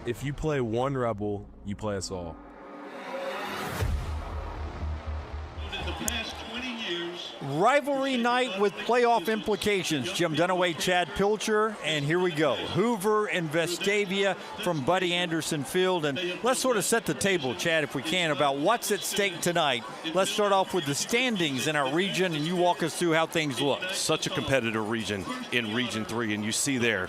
If you play one Rebel, you play us all. Rivalry night with playoff implications. Jim Dunaway, Chad Pilcher, and here we go. Hoover and Vestavia from Buddy Anderson Field. And let's sort of set the table, Chad, if we can, about what's at stake tonight. Let's start off with the standings in our region, and you walk us through how things look. Such a competitive region in Region 3, and you see there,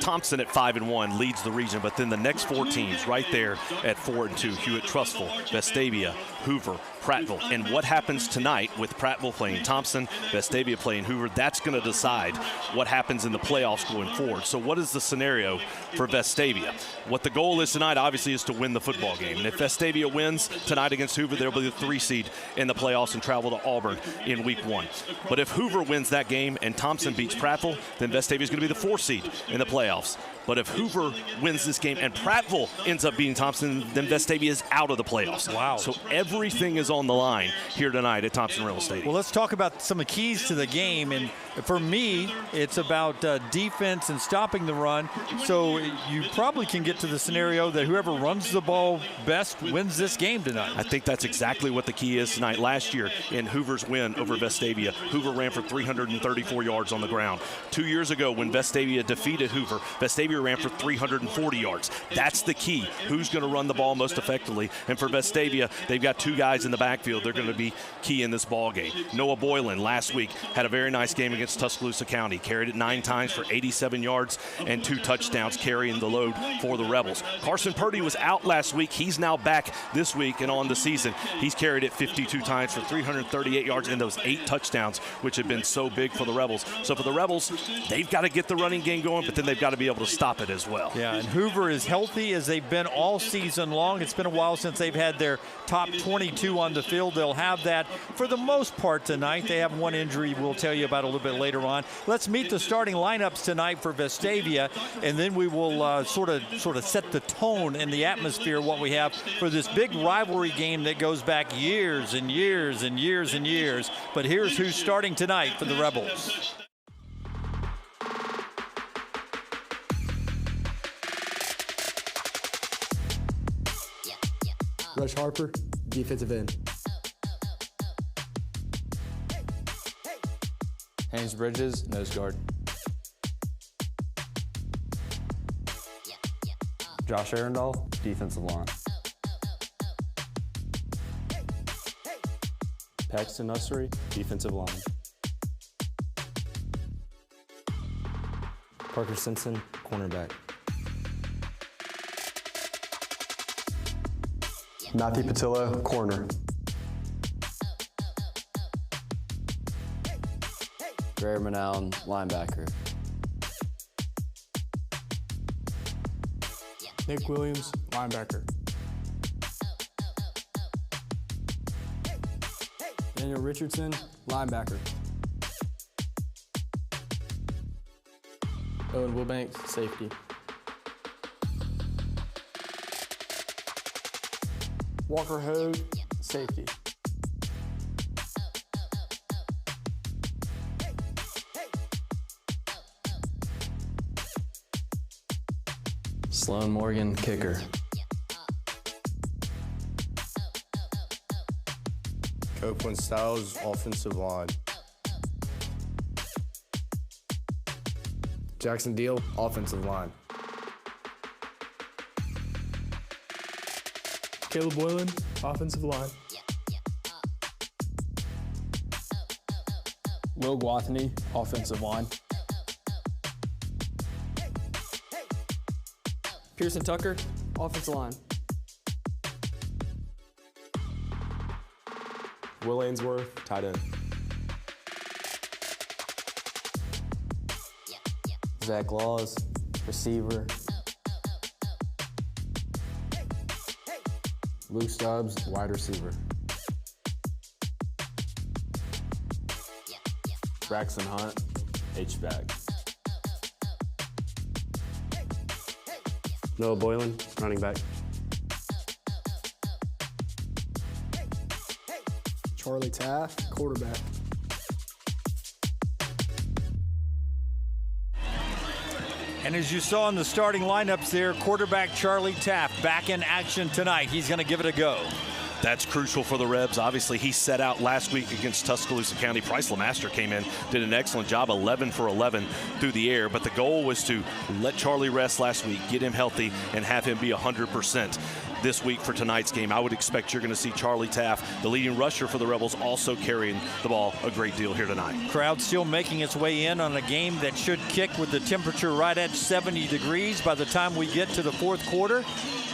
Thompson at 5-1 leads the region, but then the next four teams right there at 4-2, Hewitt-Trussville, Vestavia, Hoover, Prattville. And what happens tonight with Prattville playing Thompson, Vestavia playing Hoover, that's going to decide what happens in the playoffs going forward. So what is the scenario for Vestavia? What the goal is tonight, obviously, is to win the football game. And if Vestavia wins tonight against Hoover, they'll be the 3 seed in the playoffs and travel to Auburn in week 1. But if Hoover wins that game and Thompson beats Prattville, then Vestavia is going to be the 4 seed in the playoffs. But if Hoover wins this game and Prattville ends up beating Thompson, then Vestavia is out of the playoffs. Wow. So everything is on the line here tonight at Thompson-Reynolds Stadium. Well, let's talk about some of the keys to the game. And for me, it's about defense and stopping the run. So you probably can get to the scenario that whoever runs the ball best wins this game tonight. I think that's exactly what the key is tonight. Last year in Hoover's win over Vestavia, Hoover ran for 334 yards on the ground. 2 years ago when Vestavia defeated Hoover, Vestavia ran for 340 yards. That's the key. Who's going to run the ball most effectively? And for Vestavia, they've got 2 guys in the backfield. They're going to be key in this ball game. Noah Boylan last week had a very nice game against Tuscaloosa County. Carried it 9 times for 87 yards and 2 touchdowns, carrying the load for the Rebels. Carson Purdy was out last week. He's now back this week and on the season. He's carried it 52 times for 338 yards and those 8 touchdowns, which have been so big for the Rebels. So for the Rebels, they've got to get the running game going, but then they've got to be able to stop it as well. Yeah, and Hoover is healthy as they've been all season long. It's been a while since they've had their top 22 on the field. They'll have that for the most part tonight. They have one injury we'll tell you about a little bit later on. Let's meet the starting lineups tonight for Vestavia, and then we will sort of set the tone and the atmosphere, what we have for this big rivalry game that goes back years and years and years and years. But here's who's starting tonight for the Rebels. Rush Harper, defensive end. Haynes Bridges, nose guard. Josh Arundel, defensive line. Paxton Ussery, defensive line. Parker Simpson, cornerback. Matthew Patillo, corner. Gray Manown, linebacker. Nick Williams, linebacker. Daniel Richardson, linebacker. Owen Wilbanks, safety. Walker Hogue, safety. Sloan Morgan, kicker. Copeland Styles, offensive line. Jackson Deal, offensive line. Caleb Boylan, offensive line. Will Guathany, offensive line. Pearson Tucker, offensive line. Will Ainsworth, tight end. Zach Laws, receiver. Luke Stubbs, wide receiver. Braxton Hunt, H-back. Noah Boylan, running back. Charlie Taft, quarterback. And as you saw in the starting lineups there, quarterback Charlie Taft back in action tonight. He's going to give it a go. That's crucial for the Rebs. Obviously, he set out last week against Tuscaloosa County. Bryce Lemaster came in, did an excellent job, 11 for 11 through the air. But the goal was to let Charlie rest last week, get him healthy, and have him be 100% this week for tonight's game. I would expect you're going to see Charlie Taft, the leading rusher for the Rebels, also carrying the ball a great deal here tonight. Crowd still making its way in on a game that should kick with the temperature right at 70 degrees. By the time we get to the fourth quarter,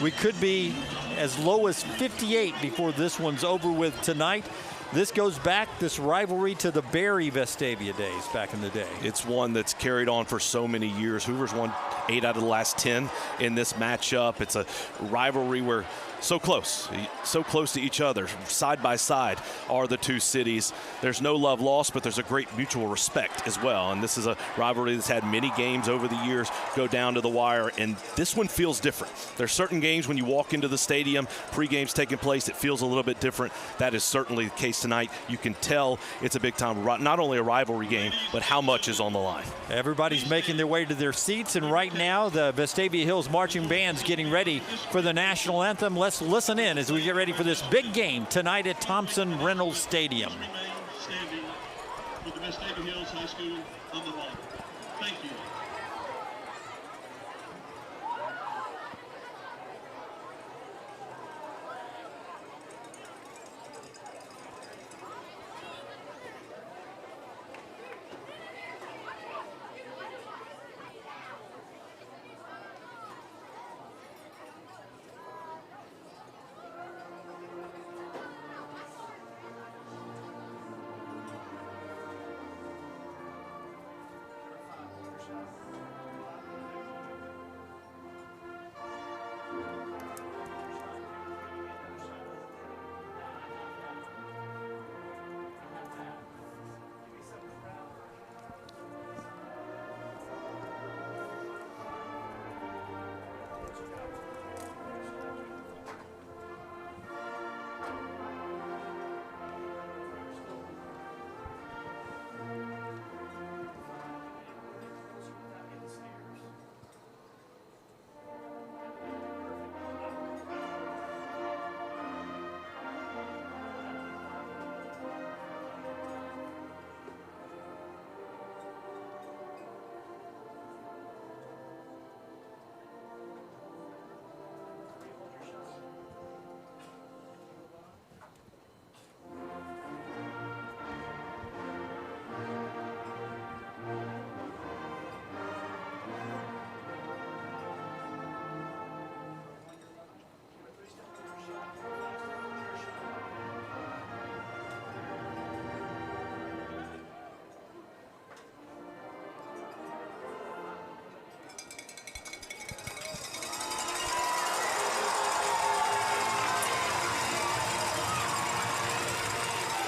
we could be as low as 58 before this one's over with tonight. This goes back, this rivalry, to the Barry Vestavia days back in the day. It's one that's carried on for so many years. Hoover's won 8 out of the last 10 in this matchup. It's a rivalry where so close to each other, side by side are the two cities. There's no love lost, but there's a great mutual respect as well. And this is a rivalry that's had many games over the years go down to the wire, and this one feels different. There's certain games when you walk into the stadium, pre-game's taking place, it feels a little bit different. That is certainly the case tonight. You can tell it's a big time, not only a rivalry game, but how much is on the line. Everybody's making their way to their seats, and right now the Vestavia Hills marching band's getting ready for the national anthem. Let's listen in as we get ready for this big game tonight at Thompson Reynolds Stadium. With the Vestavia Hills High School on the ball. Thank you.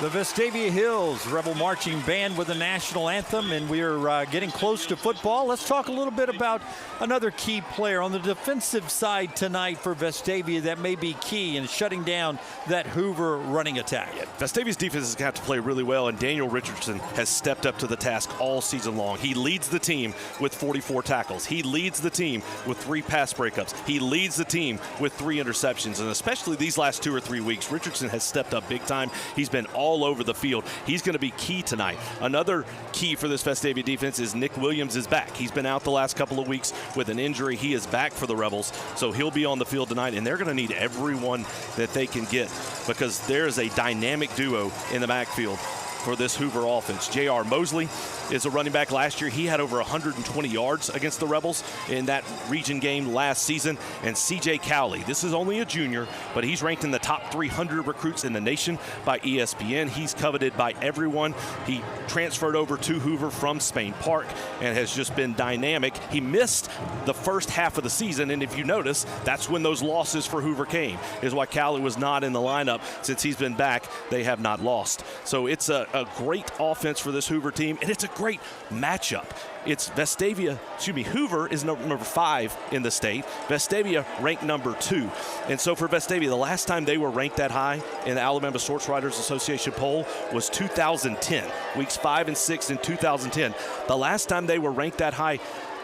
The Vestavia Hills Rebel Marching Band with the national anthem, and we're getting close to football. Let's talk a little bit about another key player on the defensive side tonight for Vestavia that may be key in shutting down that Hoover running attack. Yeah, Vestavia's defense is going to have to play really well, and Daniel Richardson has stepped up to the task all season long. He leads the team with 44 tackles. He leads the team with 3 pass breakups. He leads the team with 3 interceptions, and especially these last 2 or 3 weeks, Richardson has stepped up big time. He's been all over the field. He's going to be key tonight. Another key for this Vestavia defense is Nick Williams is back. He's been out the last couple of weeks with an injury. He is back for the Rebels, so he'll be on the field tonight, and they're going to need everyone that they can get because there is a dynamic duo in the backfield for this Hoover offense. J.R. Mosley is a running back. Last year, he had over 120 yards against the Rebels in that region game last season. And C.J. Cowley, this is only a junior, but he's ranked in the top 300 recruits in the nation by ESPN. He's coveted by everyone. He transferred over to Hoover from Spain Park and has just been dynamic. He missed the first half of the season, and if you notice, that's when those losses for Hoover came, is why Cowley was not in the lineup. Since he's been back, they have not lost. So it's a great offense for this Hoover team, and it's a great matchup. It's Hoover is number 5 in the state. Vestavia ranked number 2. And so for Vestavia, the last time they were ranked that high in the Alabama Sports Writers Association poll was 2010, weeks 5 and 6 in 2010. The last time they were ranked that high,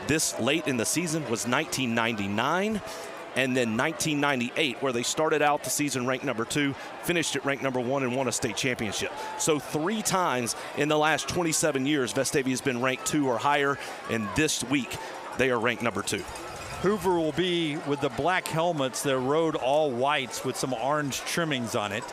this late in the season was 1999 and then 1998, where they started out the season ranked number 2, finished at ranked number 1, and won a state championship. So 3 times in the last 27 years, Vestavia has been ranked 2 or higher, and this week they are ranked number 2. Hoover will be with the black helmets. They're rode all whites with some orange trimmings on it.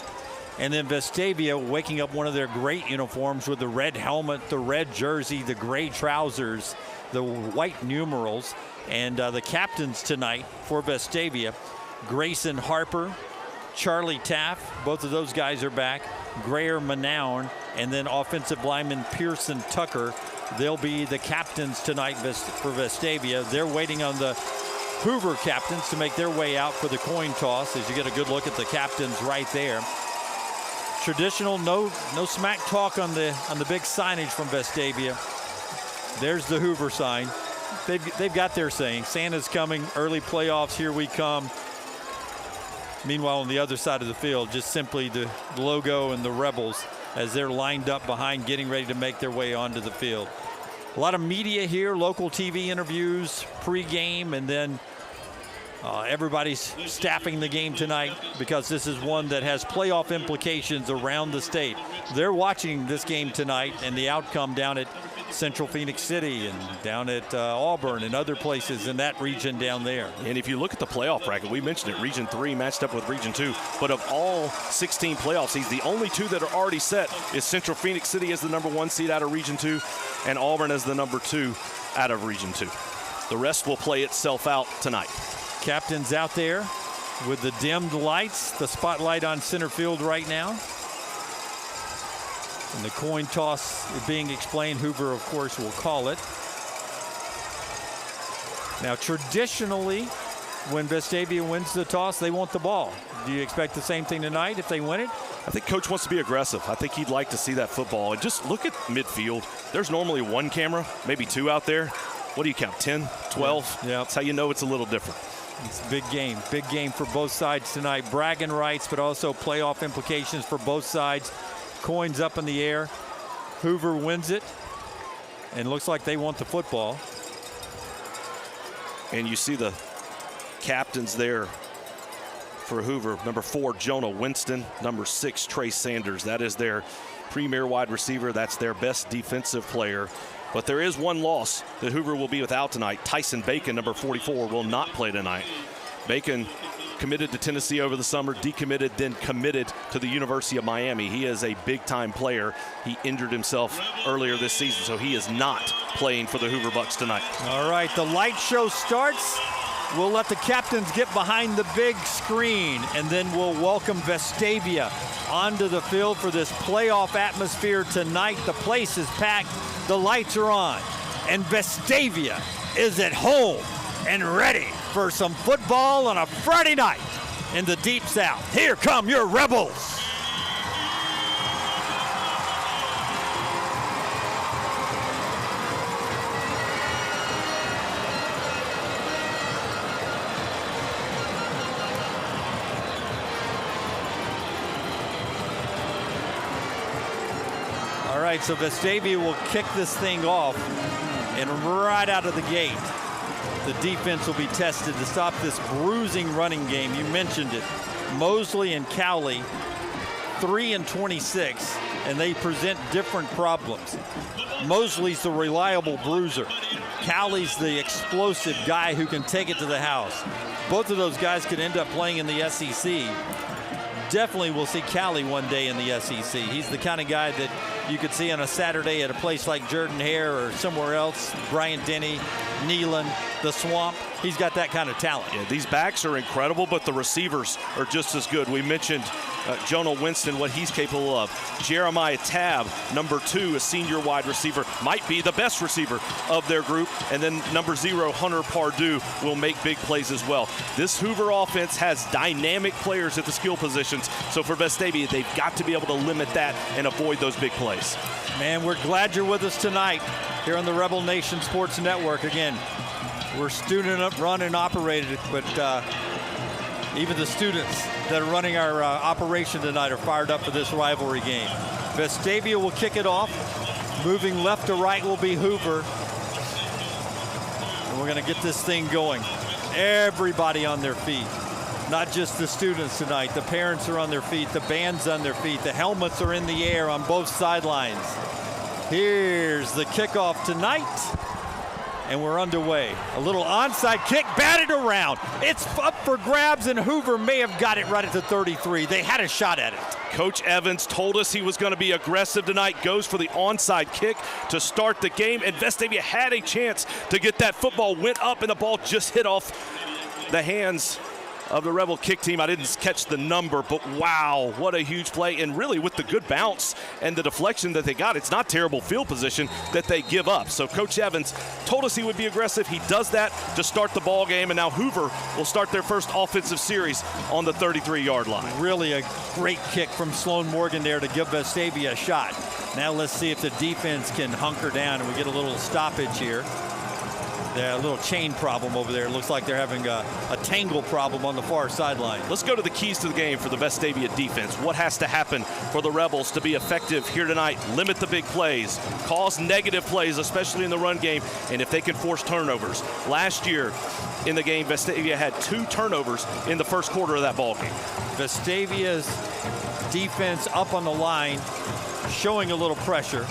And then Vestavia waking up one of their great uniforms with the red helmet, the red jersey, the gray trousers, the white numerals. And the captains tonight for Vestavia, Grayson Harper, Charlie Taff, both of those guys are back, Grayer Manown, and then offensive lineman Pearson Tucker. They'll be the captains tonight for Vestavia. They're waiting on the Hoover captains to make their way out for the coin toss, as you get a good look at the captains right there. Traditional, no smack talk on the big signage from Vestavia. There's the Hoover sign. They've got their saying, Santa's coming, early playoffs, here we come. Meanwhile, on the other side of the field, just simply the logo and the Rebels as they're lined up behind, getting ready to make their way onto the field. A lot of media here, local TV interviews, pregame, and then everybody's staffing the game tonight because this is one that has playoff implications around the state. They're watching this game tonight and the outcome down at Central Phoenix City and down at Auburn and other places in that region down there. And if you look at the playoff bracket, we mentioned it, Region 3 matched up with Region 2, but of all 16 playoff seeds, the only 2 that are already set is Central Phoenix City as the number 1 seed out of Region 2 and Auburn as the number 2 out of Region 2. The rest will play itself out tonight. Captain's out there with the dimmed lights, the spotlight on center field right now. And the coin toss is being explained. Hoover, of course, will call it. Now, traditionally, when Vestavia wins the toss, they want the ball. Do you expect the same thing tonight if they win it? I think Coach wants to be aggressive. I think he'd like to see that football. And just look at midfield. There's normally 1 camera, maybe 2 out there. What do you count, 10, 12? Yeah. That's how you know it's a little different. It's a big game for both sides tonight. Bragging rights, but also playoff implications for both sides. Coins up in the air. Hoover wins it, and looks like they want the football. And you see the captains there for Hoover. Number 4, Jonah Winston. Number 6, Trey Sanders. That is their premier wide receiver. That's their best defensive player. But there is one loss that Hoover will be without tonight. Tyson Bacon, number 44, will not play tonight. Bacon committed to Tennessee over the summer, decommitted, then committed to the University of Miami. He is a big-time player. He injured himself earlier this season, so he is not playing for the Hoover Bucks tonight. All right, the light show starts. We'll let the captains get behind the big screen, and then we'll welcome Vestavia onto the field for this playoff atmosphere tonight. The place is packed, the lights are on, and Vestavia is at home and ready for some football on a Friday night in the Deep South. Here come your Rebels. All right, so Vestavia will kick this thing off, and right out of the gate, the defense will be tested to stop this bruising running game. You mentioned it. Mosley and Cowley, 3 and 26, and they present different problems. Mosley's the reliable bruiser. Cowley's the explosive guy who can take it to the house. Both of those guys could end up playing in the SEC. Definitely we'll see Cowley one day in the SEC. He's the kind of guy that you could see on a Saturday at a place like Jordan-Hare or somewhere else. Bryant-Denny, Neyland, the Swamp. He's got that kind of talent. Yeah, these backs are incredible, but the receivers are just as good. We mentioned Jonah Winston, what he's capable of. Jeremiah Tabb, number 2, a senior wide receiver, might be the best receiver of their group. And then number 0, Hunter Pardue, will make big plays as well. This Hoover offense has dynamic players at the skill positions. So for Vestavia, they've got to be able to limit that and avoid those big plays. Man, we're glad you're with us tonight here on the Rebel Nation Sports Network. Again, we're student run and operated, but even the students that are running our operation tonight are fired up for this rivalry game. Vestavia will kick it off. Moving left to right will be Hoover. And we're going to get this thing going. Everybody on their feet. Not just the students tonight. The parents are on their feet. The band's on their feet. The helmets are in the air on both sidelines. Here's the kickoff tonight. And we're underway. A little onside kick, batted around. It's up for grabs, and Hoover may have got it right at the 33. They had a shot at it. Coach Evans told us he was going to be aggressive tonight, goes for the onside kick to start the game, and Vestavia had a chance to get that football, went up, and the ball just hit off the hands of the Rebel kick team. I didn't catch the number, but wow, what a huge play. And really with the good bounce and the deflection that they got, it's not terrible field position that they give up. So Coach Evans told us he would be aggressive. He does that to start the ball game, and now Hoover will start their first offensive series on the 33-yard line. Really a great kick from Sloan Morgan there to give Vestavia a shot. Now let's see if the defense can hunker down and we get a little stoppage here. A little chain problem over there. It looks like they're having a tangle problem on the far sideline. Let's go to the keys to the game for the Vestavia defense. What has to happen for the Rebels to be effective here tonight? Limit the big plays, cause negative plays, especially in the run game, and if they can force turnovers. Last year in the game, Vestavia had 2 turnovers in the first quarter of that ball game. Vestavia's defense up on the line, showing a little pressure.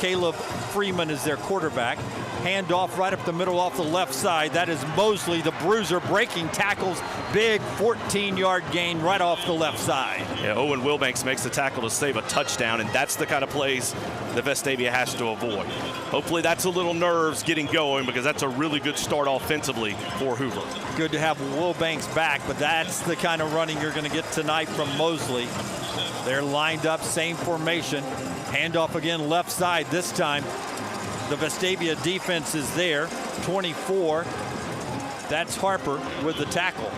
Caleb Freeman is their quarterback. Hand off right up the middle off the left side. That is Mosley, the bruiser, breaking tackles. Big 14-yard gain right off the left side. Yeah, Owen Wilbanks makes the tackle to save a touchdown, and that's the kind of plays that Vestavia has to avoid. Hopefully that's a little nerves getting going, because that's a really good start offensively for Hoover. Good to have Wilbanks back, but that's the kind of running you're going to get tonight from Mosley. They're lined up, same formation. Handoff again left side this time. The Vestavia defense is there, 24. That's Harper with the tackle.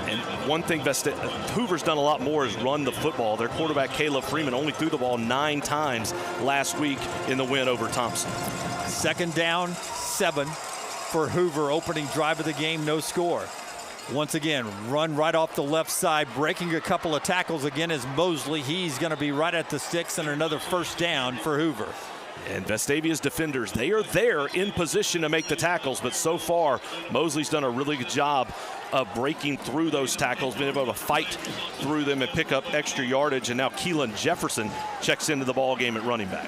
And one thing Hoover's done a lot more is run the football. Their quarterback, Caleb Freeman, only threw the ball 9 times last week in the win over Thompson. 2nd down, 7 for Hoover. Opening drive of the game, no score. Once again, run right off the left side, breaking a couple of tackles again is Mosley. He's going to be right at the sticks, and another 1st down for Hoover. And Vestavia's defenders, they are there in position to make the tackles, but so far, Mosley's done a really good job of breaking through those tackles, being able to fight through them and pick up extra yardage. And now Keelan Jefferson checks into the ball game at running back.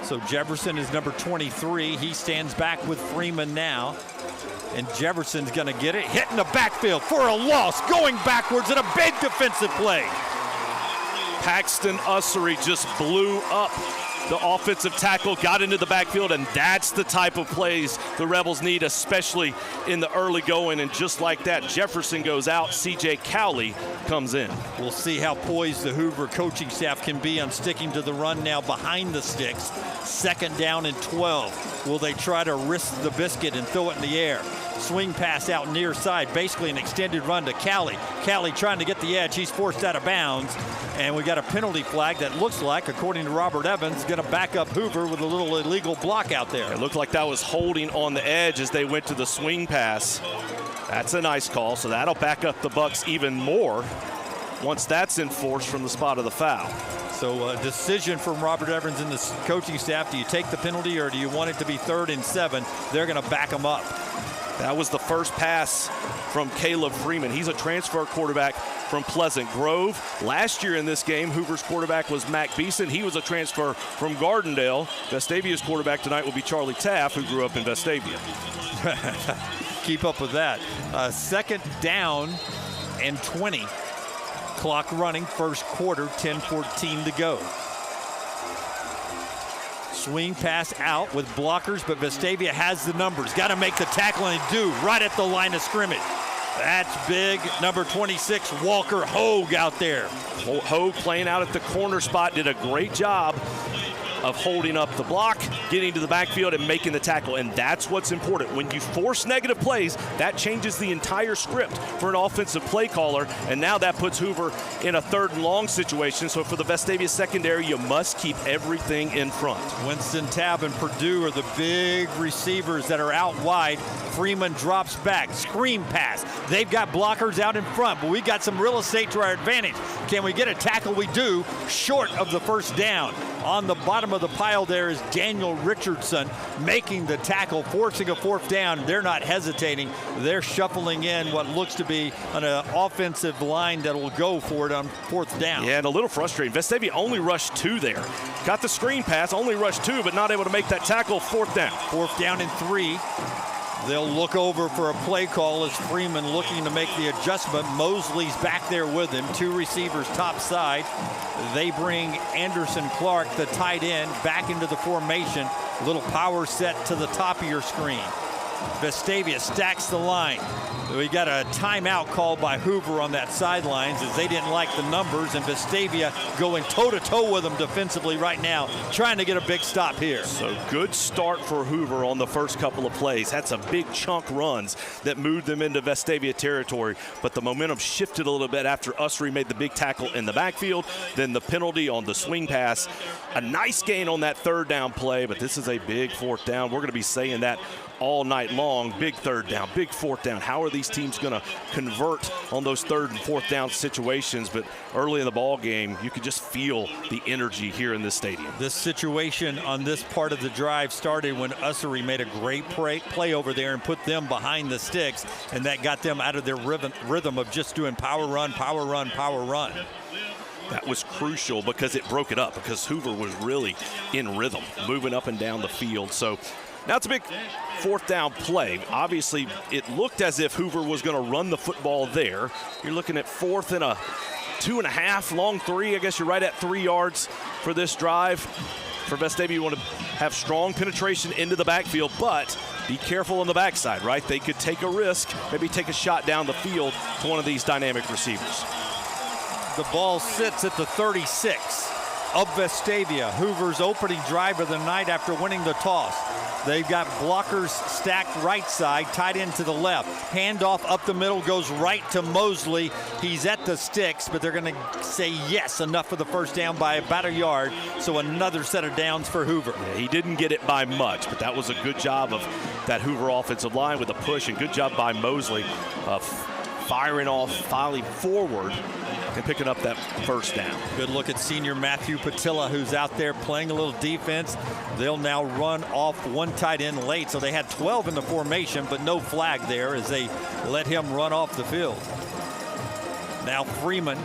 So Jefferson is number 23. He stands back with Freeman now. And Jefferson's going to get it, hitting the backfield for a loss, going backwards in a big defensive play. Paxton Ussery just blew up the offensive tackle, got into the backfield, and that's the type of plays the Rebels need, especially in the early going. And just like that, Jefferson goes out, C.J. Cowley comes in. We'll see how poised the Hoover coaching staff can be on sticking to the run now behind the sticks. 2nd down and 12. Will they try to risk the biscuit and throw it in the air? Swing pass out near side, basically an extended run to Cowley. Cowley trying to get the edge. He's forced out of bounds. And we got a penalty flag that looks like, according to Robert Evans, going to back up Hoover with a little illegal block out there. It looked like that was holding on the edge as they went to the swing pass. That's a nice call, so that'll back up the Bucks even more once that's enforced from the spot of the foul. So a decision from Robert Evans and the coaching staff. Do you take the penalty or do you want it to be 3rd and 7? They're going to back them up. That was the first pass from Caleb Freeman. He's a transfer quarterback from Pleasant Grove. Last year in this game, Hoover's quarterback was Mac Beeson. He was a transfer from Gardendale. Vestavia's quarterback tonight will be Charlie Taff, who grew up in Vestavia. Keep up with that. 2nd down and 20. Clock running, 1st quarter, 10:14 to go. Swing pass out with blockers, but Vestavia has the numbers. Got to make the tackle, and do right at the line of scrimmage. That's big. Number 26, Walker Hogue out there. Hogue playing out at the corner spot, did a great job of holding up the block, getting to the backfield, and making the tackle. And that's what's important. When you force negative plays, that changes the entire script for an offensive play caller. And now that puts Hoover in a 3rd and long situation. So for the Vestavia secondary, you must keep everything in front. Winston Tabb and Purdue are the big receivers that are out wide. Freeman drops back, screen pass. They've got blockers out in front, but we got some real estate to our advantage. Can we get a tackle? We do, short of the 1st down. On the bottom of the pile there is Daniel Richardson making the tackle, forcing a fourth down. They're not hesitating. They're shuffling in what looks to be an offensive line that will go for it on fourth down. Yeah, and a little frustrating. Vestavia only rushed 2 there. Got the screen pass, only rushed 2, but not able to make that tackle. Fourth down. Fourth down and 3. They'll look over for a play call as Freeman looking to make the adjustment. Mosley's back there with him. 2 receivers top side. They bring Anderson Clark, the tight end, back into the formation. A little power set to the top of your screen. Vestavia stacks the line. We got a timeout called by Hoover on that sidelines as they didn't like the numbers, and Vestavia going toe-to-toe with them defensively right now, trying to get a big stop here. So good start for Hoover on the first couple of plays. Had some big chunk runs that moved them into Vestavia territory, but the momentum shifted a little bit after Ussery made the big tackle in the backfield, then the penalty on the swing pass. A nice gain on that third down play, but this is a big fourth down. We're going to be saying that all night long. Big third down, big fourth down. How are these teams going to convert on those third and fourth down situations? But early in the ball game, you could just feel the energy here in this stadium. This situation on this part of the drive started when Ussery made a great play over there and put them behind the sticks, and that got them out of their rhythm of just doing power run, power run, power run. That was crucial because it broke it up, because Hoover was really in rhythm, moving up and down the field. So now it's a big fourth down play. Obviously, it looked as if Hoover was going to run the football there. You're looking at 4th and a 2.5, long 3. I guess you're right at 3 yards for this drive. For Vestavia, you want to have strong penetration into the backfield, but be careful on the backside, right? They could take a risk, maybe take a shot down the field to one of these dynamic receivers. The ball sits at the 36 of Vestavia. Hoover's opening drive of the night after winning the toss. They've got blockers stacked right side, tight end to the left. Handoff up the middle goes right to Mosley. He's at the sticks, but they're going to say yes, enough for the first down by about a yard. So another set of downs for Hoover. Yeah, he didn't get it by much, but that was a good job of that Hoover offensive line with a push, and good job by Mosley of firing off, filing forward, and picking up that first down. Good look at senior Matthew Patilla, who's out there playing a little defense. They'll now run off one tight end late, so they had 12 in the formation, but no flag there as they let him run off the field. Now Freeman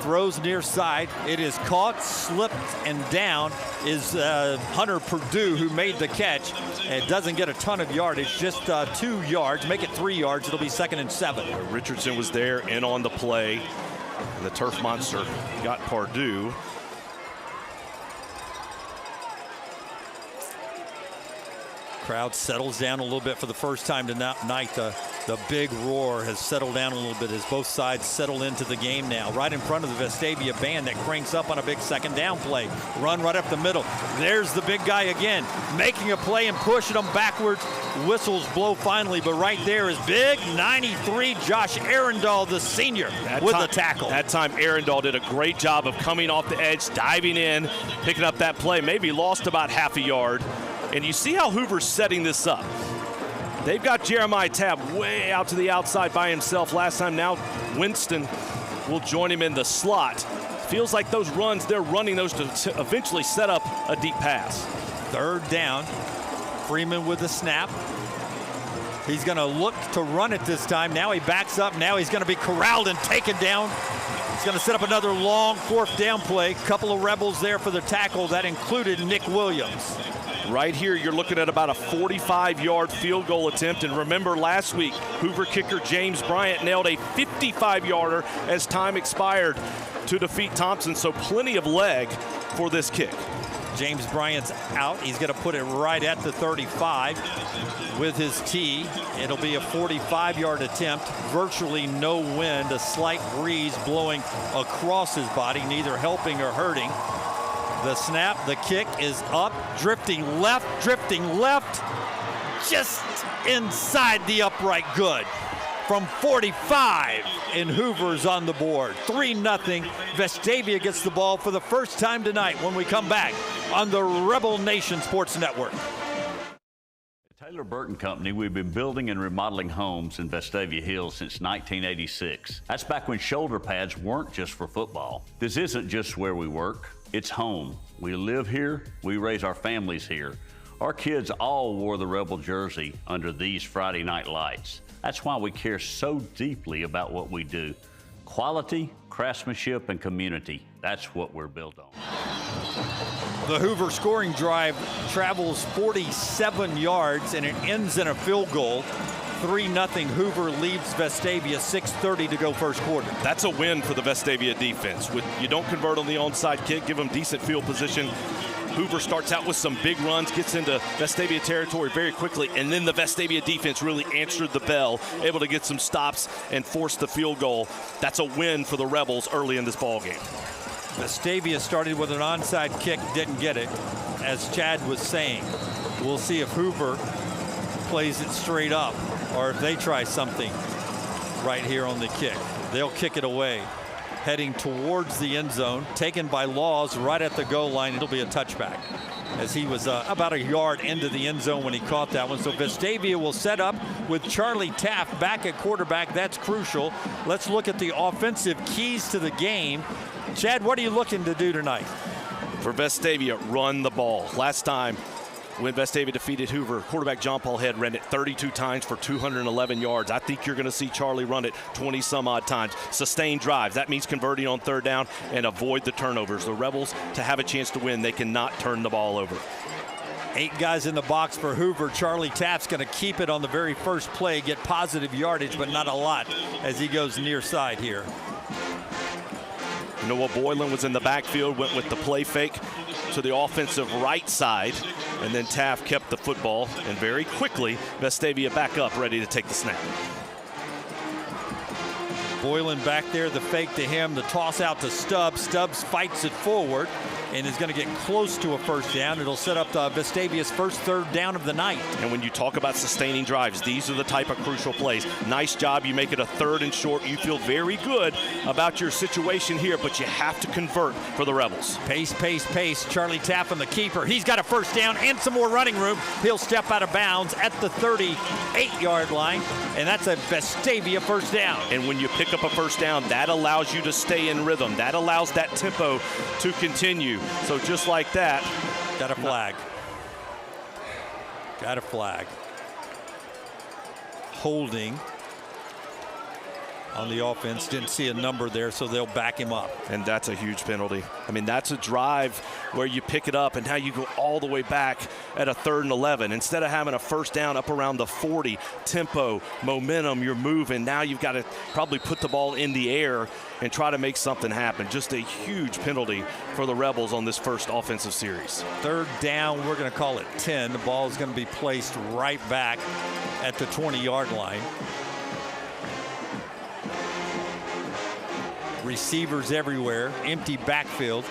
throws near side. It is caught, slipped, and down is Hunter Purdue, who made the catch. It doesn't get a ton of yardage, just 2 yards. Make it 3 yards. It'll be 2nd and 7. Richardson was there and on the play. And the turf monster got Purdue. Crowd settles down a little bit for the first time tonight. The big roar has settled down a little bit as both sides settle into the game now. Right in front of the Vestavia band that cranks up on a big second down play. Run right up the middle. There's the big guy again, making a play and pushing them backwards. Whistles blow finally, but right there is big 93 Josh Arundel, the senior, with the tackle. That time Arundel did a great job of coming off the edge, diving in, picking up that play. Maybe lost about half a yard. And you see how Hoover's setting this up. They've got Jeremiah Tabb way out to the outside by himself last time. Now Winston will join him in the slot. Feels like those runs, they're running those to eventually set up a deep pass. Third down. Freeman with the snap. He's going to look to run it this time. Now he backs up. Now he's going to be corralled and taken down. He's going to set up another long fourth down play. Couple of rebels there for the tackle. That included Nick Williams. Right here, you're looking at about a 45-yard field goal attempt. And remember last week, Hoover kicker James Bryant nailed a 55-yarder as time expired to defeat Thompson. So plenty of leg for this kick. James Bryant's out. He's going to put it right at the 35 with his tee. It'll be a 45-yard attempt. Virtually no wind, a slight breeze blowing across his body, neither helping or hurting. The snap, the kick is up, drifting left, just inside the upright good. From 45, and Hoover's on the board. 3-0. Vestavia gets the ball for the first time tonight when we come back on the Rebel Nation Sports Network. Taylor Burton Company, we've been building and remodeling homes in Vestavia Hills since 1986. That's back when shoulder pads weren't just for football. This isn't just where we work. It's home. We live here, we raise our families here. Our kids all wore the Rebel jersey under these Friday night lights. That's why we care so deeply about what we do. Quality, craftsmanship, and community. That's what we're built on. The Hoover scoring drive travels 47 yards and it ends in a field goal. 3-0 Hoover leaves Vestavia, 6:30 to go first quarter. That's a win for the Vestavia defense. You don't convert on the onside kick, give them decent field position. Hoover starts out with some big runs, gets into Vestavia territory very quickly, and then the Vestavia defense really answered the bell, able to get some stops and force the field goal. That's a win for the Rebels early in this ball game. Vestavia started with an onside kick, didn't get it. As Chad was saying, we'll see if Hoover plays it straight up or if they try something right here on the kick. They'll kick it away, heading towards the end zone, taken by Laws right at the goal line. It'll be a touchback, as he was about a yard into the end zone when he caught that one. So Vestavia will set up with Charlie Taft back at quarterback. That's crucial. Let's look at the offensive keys to the game. Chad, what are you looking to do tonight? For Vestavia, run the ball. Last time when Vestavia defeated Hoover, quarterback John Paul Head ran it 32 times for 211 yards. I think you're going to see Charlie run it 20 some odd times. Sustain drives. That means converting on third down and avoid the turnovers. The Rebels, to have a chance to win, they cannot turn the ball over. 8 guys in the box for Hoover. Charlie Taft's going to keep it on the very first play, get positive yardage, but not a lot as he goes near side here. Noah Boylan was in the backfield, went with the play fake to the offensive right side, and then Taft kept the football, and very quickly Vestavia back up, ready to take the snap. Boylan back there, the fake to him, the toss out to Stubbs. Stubbs fights it forward and is going to get close to a first down. It'll set up Vestavia's first third down of the night. And when you talk about sustaining drives, these are the type of crucial plays. Nice job. You make it a 3rd and short. You feel very good about your situation here, but you have to convert for the Rebels. Pace, pace, pace. Charlie Taft on the keeper. He's got a first down and some more running room. He'll step out of bounds at the 38-yard line, and that's a Vestavia first down. And when you pick up a first down, that allows you to stay in rhythm. That allows that tempo to continue. So just like that. Got a flag. Got a flag. Holding on the offense. Didn't see a number there, so they'll back him up. And that's a huge penalty. I mean, that's a drive where you pick it up and now you go all the way back at a 3rd and 11. Instead of having a first down up around the 40, tempo, momentum, you're moving. Now you've got to probably put the ball in the air and try to make something happen. Just a huge penalty for the Rebels on this first offensive series. 3rd down, we're going to call it 10. The ball is going to be placed right back at the 20-yard line. Receivers everywhere, empty backfield.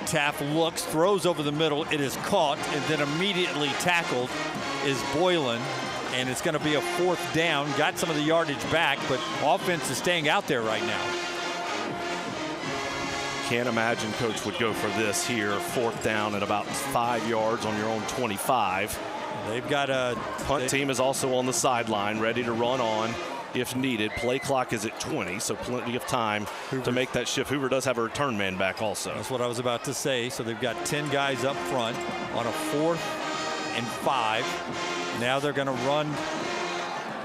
Taft looks, throws over the middle. It is caught and then immediately tackled is Boylan. And it's going to be a 4th down. Got some of the yardage back, but offense is staying out there right now. Can't imagine Coach would go for this here. 4th down at about 5 yards on your own 25. They've got a punt team is also on the sideline, ready to run on if needed. Play clock is at 20, so plenty of time to make that shift. Hoover does have a return man back also. That's what I was about to say. So they've got 10 guys up front on a 4th and 5. Now they're going to run.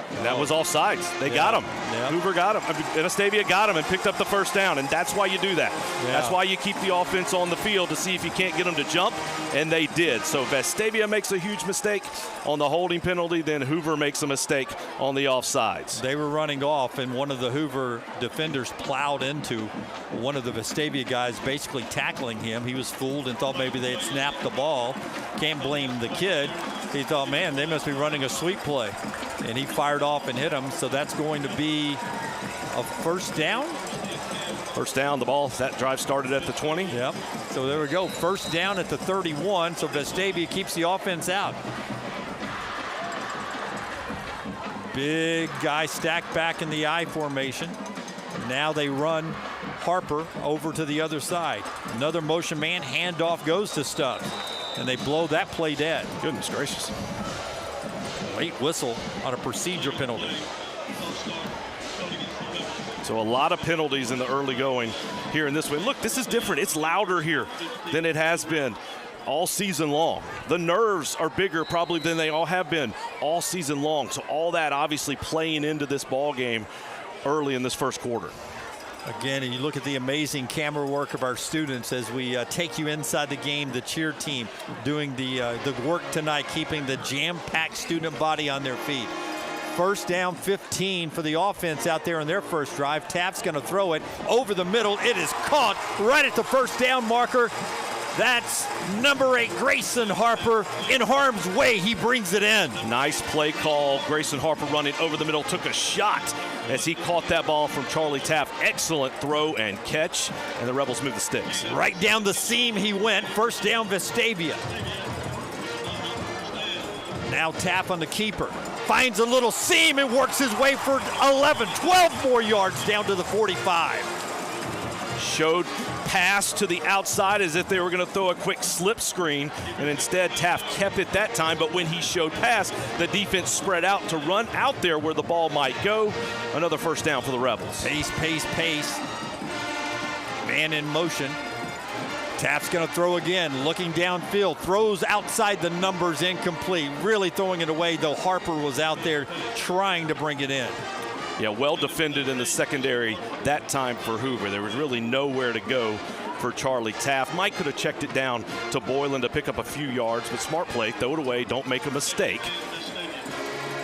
And that was offsides. They got him. Yeah. Hoover got him. Vestavia got him and picked up the first down, and that's why you do that. Yeah. That's why you keep the offense on the field to see if you can't get them to jump, and they did. So Vestavia makes a huge mistake on the holding penalty, then Hoover makes a mistake on the offsides. They were running off, and one of the Hoover defenders plowed into one of the Vestavia guys, basically tackling him. He was fooled and thought maybe they had snapped the ball. Can't blame the kid. He thought, man, they must be running a sweep play. And he fired off and hit him, so that's going to be a first down. First down, the ball, that drive started at the 20. Yep, so there we go, first down at the 31, so Vestavia keeps the offense out. Big guy stacked back in the I formation. Now they run Harper over to the other side. Another motion man, handoff goes to Stubbs, and they blow that play dead. Goodness gracious. Late whistle on a procedure penalty. So a lot of penalties in the early going here in this one. Look, this is different. It's louder here than it has been all season long. The nerves are bigger probably than they all have been all season long. So all that obviously playing into this ball game early in this first quarter. Again, and you look at the amazing camera work of our students as we take you inside the game, the cheer team doing the work tonight, keeping the jam-packed student body on their feet. First down 15 for the offense out there in their first drive. Taft's going to throw it over the middle. It is caught right at the first down marker. That's number 8, Grayson Harper, in harm's way. He brings it in. Nice play call. Grayson Harper running over the middle, took a shot as he caught that ball from Charlie Taft. Excellent throw and catch, and the Rebels move the sticks. Right down the seam he went. First down, Vestavia. Now Taft on the keeper. Finds a little seam and works his way for 11, 12 more yards down to the 45. Showed pass to the outside as if they were going to throw a quick slip screen, and instead Taft kept it that time. But when he showed pass, the defense spread out to run out there where the ball might go. Another first down for the Rebels. Pace, pace, pace. Man in motion. Taft's going to throw again, looking downfield, throws outside the numbers, incomplete. Really throwing it away, though Harper was out there trying to bring it in. Yeah, well defended in the secondary that time for Hoover. There was really nowhere to go for Charlie Taft. Mike could have checked it down to Boylan to pick up a few yards, but smart play, throw it away, don't make a mistake.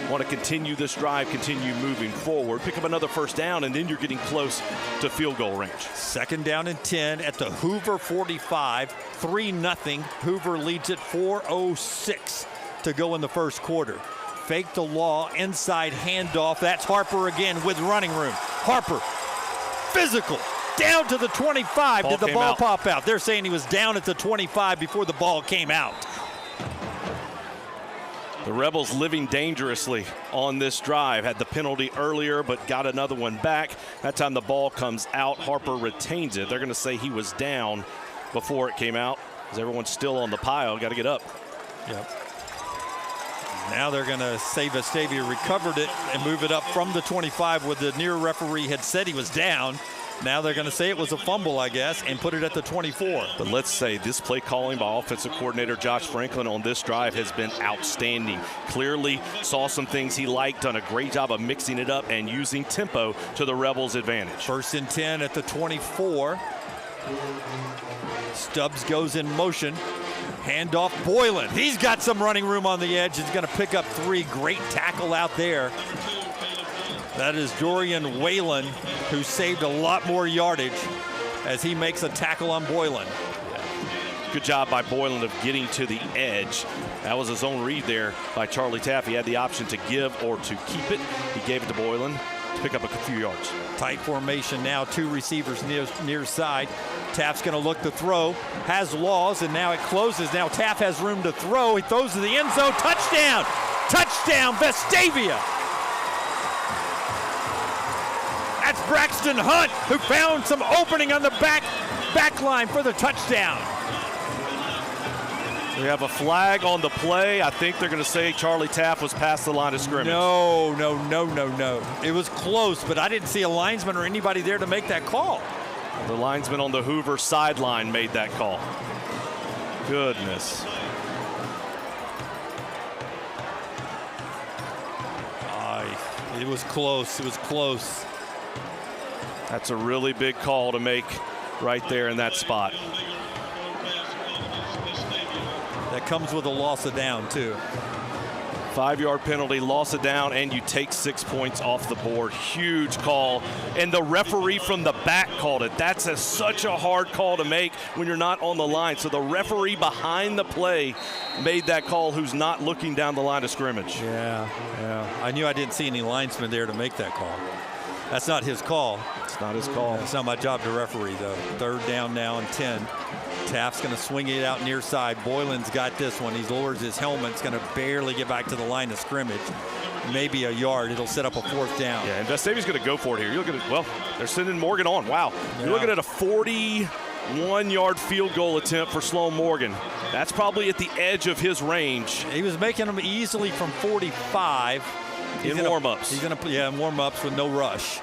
Want to continue this drive, continue moving forward, pick up another first down, and then you're getting close to field goal range. Second down and 10 at the Hoover 45, 3-0. Hoover leads it 4:06 to go in the first quarter. Fake the law, inside handoff. That's Harper again with running room. Harper, physical, down to the 25. Did the ball pop out? They're saying he was down at the 25 before the ball came out. The Rebels living dangerously on this drive. Had the penalty earlier, but got another one back. That time the ball comes out. Harper retains it. They're going to say he was down before it came out, as everyone's still on the pile. Got to get up. Yep. Now they're going to say Vestavia recovered it and move it up from the 25 where the near referee had said he was down. Now they're going to say it was a fumble, I guess, and put it at the 24. But let's say this play calling by offensive coordinator Josh Franklin on this drive has been outstanding. Clearly saw some things he liked, done a great job of mixing it up and using tempo to the Rebels' advantage. First and 10 at the 24. Stubbs goes in motion. Handoff Boylan. He's got some running room on the edge. He's going to pick up 3. Great tackle out there. That is Dorian Whalen, who saved a lot more yardage as he makes a tackle on Boylan. Good job by Boylan of getting to the edge. That was his own read there by Charlie Taft. He had the option to give or to keep it. He gave it to Boylan to pick up a few yards. Tight formation now, 2 receivers near side. Taft's going to look to throw, has Laws, and now it closes. Now Taft has room to throw. He throws to the end zone. Touchdown! Touchdown, Vestavia! That's Braxton Hunt, who found some opening on the back line for the touchdown. We have a flag on the play. I think they're going to say Charlie Taft was past the line of scrimmage. No. It was close, but I didn't see a linesman or anybody there to make that call. The linesman on the Hoover sideline made that call. Goodness. It was close. It was close. That's a really big call to make right there in that spot. That comes with a loss of down, too. 5-yard penalty, loss of down, and you take 6 points off the board. Huge call. And the referee from the back called it. That's such a hard call to make when you're not on the line. So the referee behind the play made that call, who's not looking down the line of scrimmage. Yeah. I knew I didn't see any linesmen there to make that call. That's not his call. It's not his call. It's not my job to referee, though. Third down now and 10. Taft's going to swing it out near side. Boylan's got this one. He lowers his helmet. It's going to barely get back to the line of scrimmage. Maybe a yard. It'll set up a 4th down. Yeah, and Vestavia's going to go for it here. You're looking at, well, they're sending Morgan on. Wow. Yeah. You're looking at a 41-yard field goal attempt for Sloan Morgan. That's probably at the edge of his range. He was making them easily from 45. In warm-ups. He's going to, in warm-ups with no rush.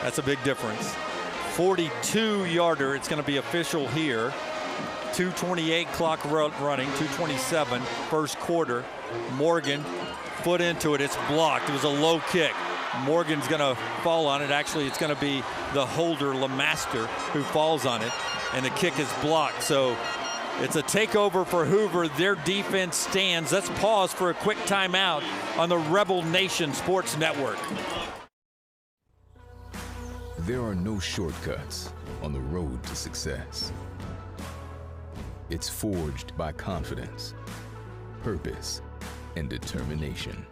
That's a big difference. 42-yarder. It's going to be official here. 2:28 clock running, 2:27 first quarter. Morgan, foot into it. It's blocked. It was a low kick. Morgan's going to fall on it. Actually, it's going to be the holder, Lemaster, who falls on it, and the kick is blocked. So it's a takeover for Hoover. Their defense stands. Let's pause for a quick timeout on the Rebel Nation Sports Network. There are no shortcuts on the road to success. It's forged by confidence, purpose, and determination.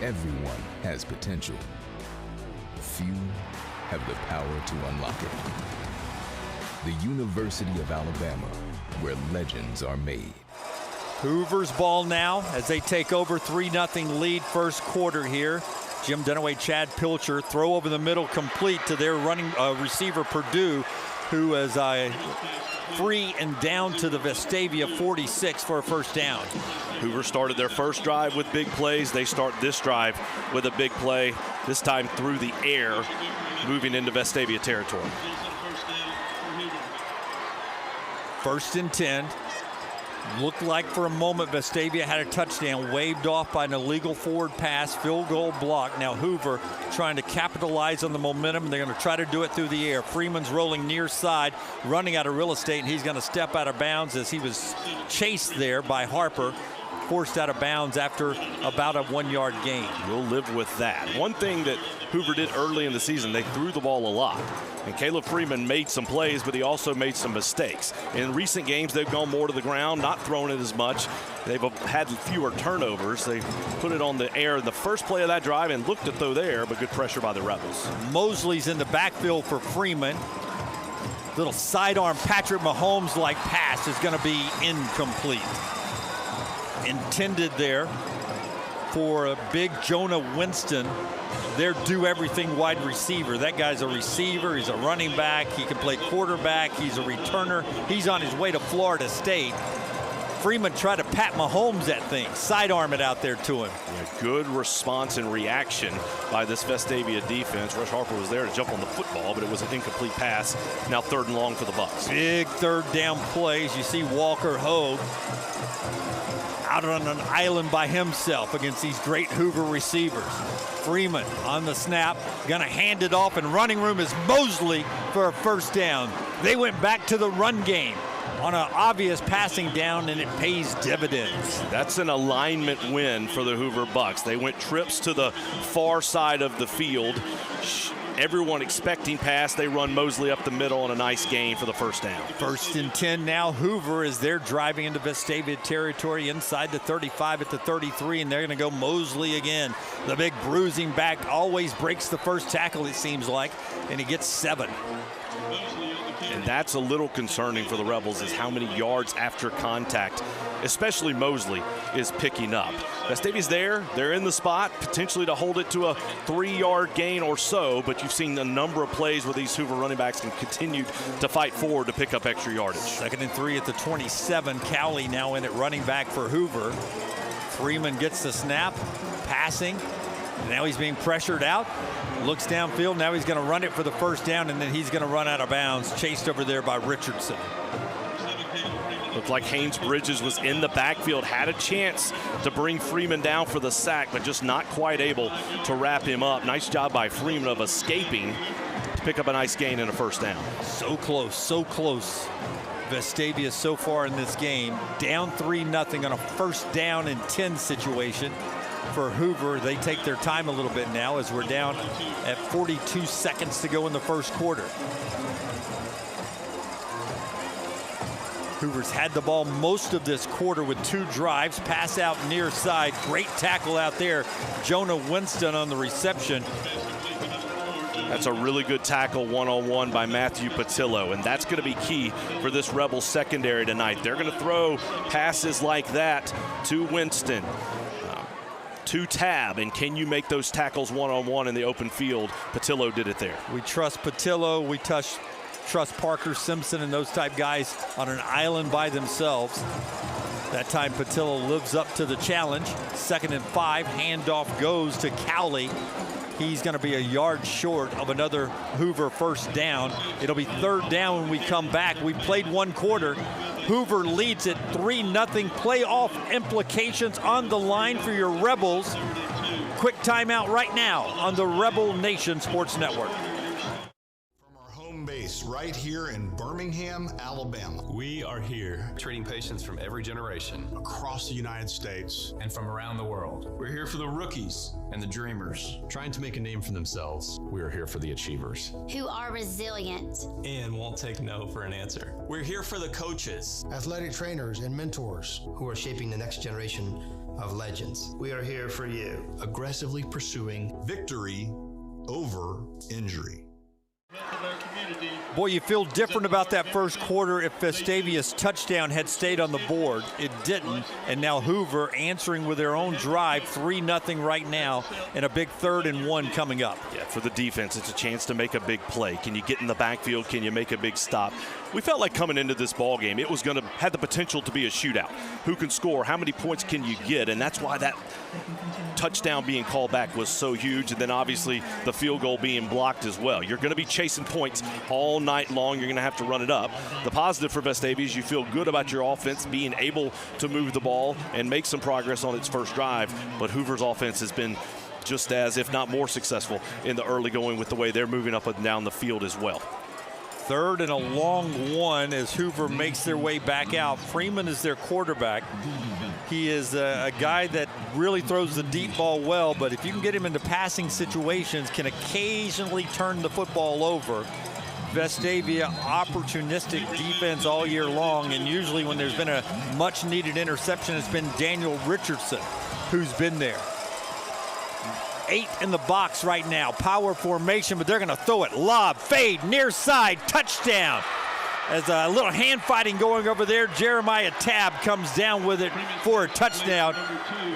Everyone has potential. Few have the power to unlock it. The University of Alabama, where legends are made. Hoover's ball now as they take over, 3-0 lead first quarter here. Jim Dunaway, Chad Pilcher, throw over the middle complete to their running receiver Purdue, who is free and down to the Vestavia 46 for a first down. Hoover started their first drive with big plays. They start this drive with a big play, this time through the air, moving into Vestavia territory. 1st and 10. Looked like for a moment Vestavia had a touchdown, waved off by an illegal forward pass, field goal block. Now Hoover trying to capitalize on the momentum. They're going to try to do it through the air. Freeman's rolling near side, running out of real estate, and he's going to step out of bounds as he was chased there by Harper, forced out of bounds after about a 1-yard gain. We'll live with that. One thing that Hoover did early in the season, they threw the ball a lot. And Caleb Freeman made some plays, but he also made some mistakes. In recent games, they've gone more to the ground, not thrown it as much. They've had fewer turnovers. They put it on the air in the first play of that drive and looked to throw there, but good pressure by the Rebels. Mosley's in the backfield for Freeman. Little sidearm Patrick Mahomes-like pass is going to be incomplete. Intended there for a big Jonah Winston, their do-everything wide receiver. That guy's a receiver, he's a running back, he can play quarterback, he's a returner. He's on his way to Florida State. Freeman tried to Pat Mahomes that thing, sidearm it out there to him. Yeah, good response and reaction by this Vestavia defense. Rush Harper was there to jump on the football, but it was an incomplete pass. Now 3rd and long for the Bucks. Big 3rd down plays. You see Walker Hogue out on an island by himself against these great Hoover receivers. Freeman on the snap, gonna hand it off, and running room is Mosley for a first down. They went back to the run game on an obvious passing down, and it pays dividends. That's an alignment win for the Hoover Bucks. They went trips to the far side of the field. Everyone expecting pass, they run Mosley up the middle on a nice gain for the first down. 1st and 10 now. Hoover is there driving into Vestavia territory inside the 35 at the 33, and they're going to go Mosley again. The big bruising back always breaks the first tackle, it seems like, and he gets 7. And that's a little concerning for the Rebels, is how many yards after contact, especially Mosley, is picking up. Vestavia's there, they're in the spot, potentially to hold it to a 3-yard gain or so, but you've seen a number of plays where these Hoover running backs can continue to fight forward to pick up extra yardage. 2nd and 3 at the 27. Cowley now in at running back for Hoover. Freeman gets the snap, passing. Now he's being pressured out, looks downfield. Now he's going to run it for the first down, and then he's going to run out of bounds, chased over there by Richardson. Looked like Haynes Bridges was in the backfield, had a chance to bring Freeman down for the sack, but just not quite able to wrap him up. Nice job by Freeman of escaping to pick up a nice gain and a first down. So close, so close. Vestavia so far in this game, down 3-0 on a 1st down and 10 situation. For Hoover, they take their time a little bit now as we're down at 42 seconds to go in the first quarter. Hoover's had the ball most of this quarter with 2 drives, pass out near side, great tackle out there. Jonah Winston on the reception. That's a really good tackle one-on-one by Matthew Patillo, and that's going to be key for this Rebels secondary tonight. They're going to throw passes like that to Winston, to Tab, and can you make those tackles one-on-one in the open field? Patillo did it there. We trust Patillo, we trust Parker Simpson and those type guys on an island by themselves. That time Patillo lives up to the challenge. 2nd and 5, handoff goes to Cowley. He's going to be a yard short of another Hoover first down. It'll be 3rd down when we come back. We played 1 quarter. Hoover leads it 3-0. Playoff implications on the line for your Rebels. Quick timeout right now on the Rebel Nation Sports Network. Base right here in Birmingham, Alabama. We are here treating patients from every generation across the United States and from around the world. We're here for the rookies and the dreamers trying to make a name for themselves. We are here for the achievers who are resilient and won't take no for an answer. We're here for the coaches, athletic trainers and mentors who are shaping the next generation of legends. We are here for you, aggressively pursuing victory over injury. Boy, you feel different about that first quarter if Vestavia's touchdown had stayed on the board. It didn't, and now Hoover answering with their own drive, 3-0 right now, and a big 3rd and 1 coming up. Yeah, for the defense, it's a chance to make a big play. Can you get in the backfield? Can you make a big stop? We felt like coming into this ball game, it was going to have the potential to be a shootout. Who can score? How many points can you get? And that's why that touchdown being called back was so huge, and then obviously the field goal being blocked as well. You're going to be chasing points all night long. You're going to have to run it up. The positive for Vestavia is you feel good about your offense being able to move the ball and make some progress on its first drive, but Hoover's offense has been just as, if not more successful in the early going with the way they're moving up and down the field as well. 3rd and a long 1 as Hoover makes their way back out. Freeman is their quarterback. He is a guy that really throws the deep ball well, but if you can get him into passing situations, can occasionally turn the football over. Vestavia, opportunistic defense all year long, and usually when there's been a much-needed interception, it's been Daniel Richardson who's been there. 8 in the box right now, power formation, but they're going to throw it. Lob, fade, near side, touchdown. As a little hand fighting going over there, Jeremiah Tabb comes down with it for a touchdown.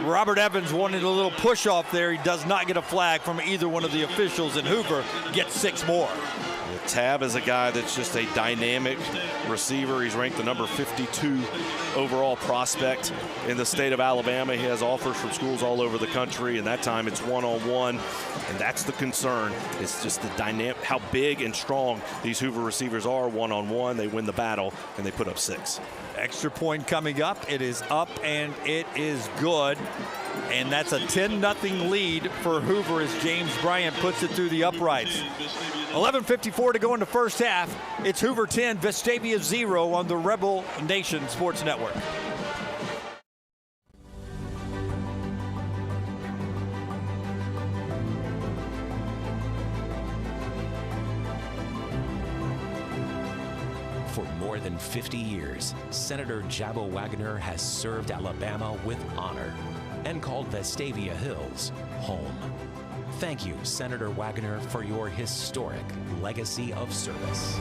Robert Evans wanted a little push off there. He does not get a flag from either one of the officials, and Hoover gets 6 more. Tabb is a guy that's just a dynamic receiver. He's ranked the number 52 overall prospect in the state of Alabama. He has offers from schools all over the country, and that time it's one-on-one, and that's the concern. It's just the dynamic, how big and strong these Hoover receivers are one-on-one. They win the battle, and they put up 6. Extra point coming up. It is up, and it is good. And that's a 10-0 lead for Hoover as James Bryant puts it through the uprights. 11:54 to go in the first half. It's Hoover 10, Vestavia 0 on the Rebel Nation Sports Network. For more than 50 years, Senator Jabbo Wagner has served Alabama with honor and called Vestavia Hills home. Thank you, Senator Wagner, for your historic legacy of service.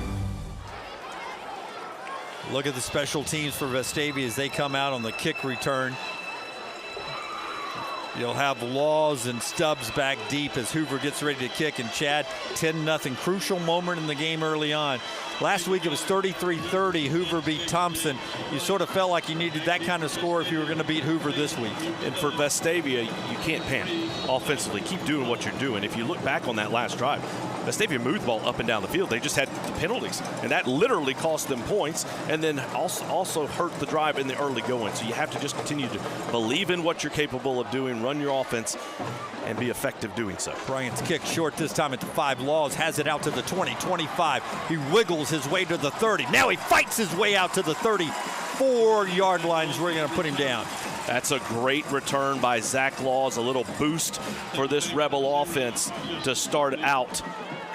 Look at the special teams for Vestavia as they come out on the kick return. You'll have Laws and Stubbs back deep as Hoover gets ready to kick. And Chad, 10-0, crucial moment in the game early on. Last week it was 33-30. Hoover beat Thompson. You sort of felt like you needed that kind of score if you were going to beat Hoover this week. And for Vestavia, you can't panic offensively. Keep doing what you're doing. If you look back on that last drive, Vestavia moved the ball up and down the field. They just had the penalties, and that literally cost them points and then also hurt the drive in the early going. So you have to just continue to believe in what you're capable of doing, run your offense, and be effective doing so. Bryant's kick short this time at the 5. Laws has it out to the 20, 25. He wiggles his way to the 30. Now he fights his way out to the 34-yard line is where you're going to put him down. That's a great return by Zach Laws, a little boost for this Rebel offense to start out.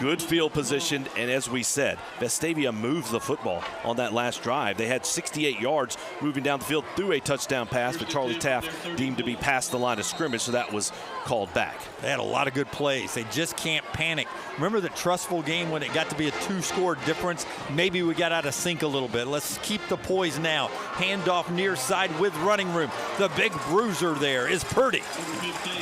Good field position, and as we said, Vestavia moves the football on that last drive. They had 68 yards moving down the field through a touchdown pass, but Charlie Taft deemed to be past the line of scrimmage, so that was called back. They had a lot of good plays. They just can't panic. Remember the Trustful game when it got to be a 2-score difference? Maybe we got out of sync a little bit. Let's keep the poise now. Handoff near side with running room. The big bruiser there is Purdy.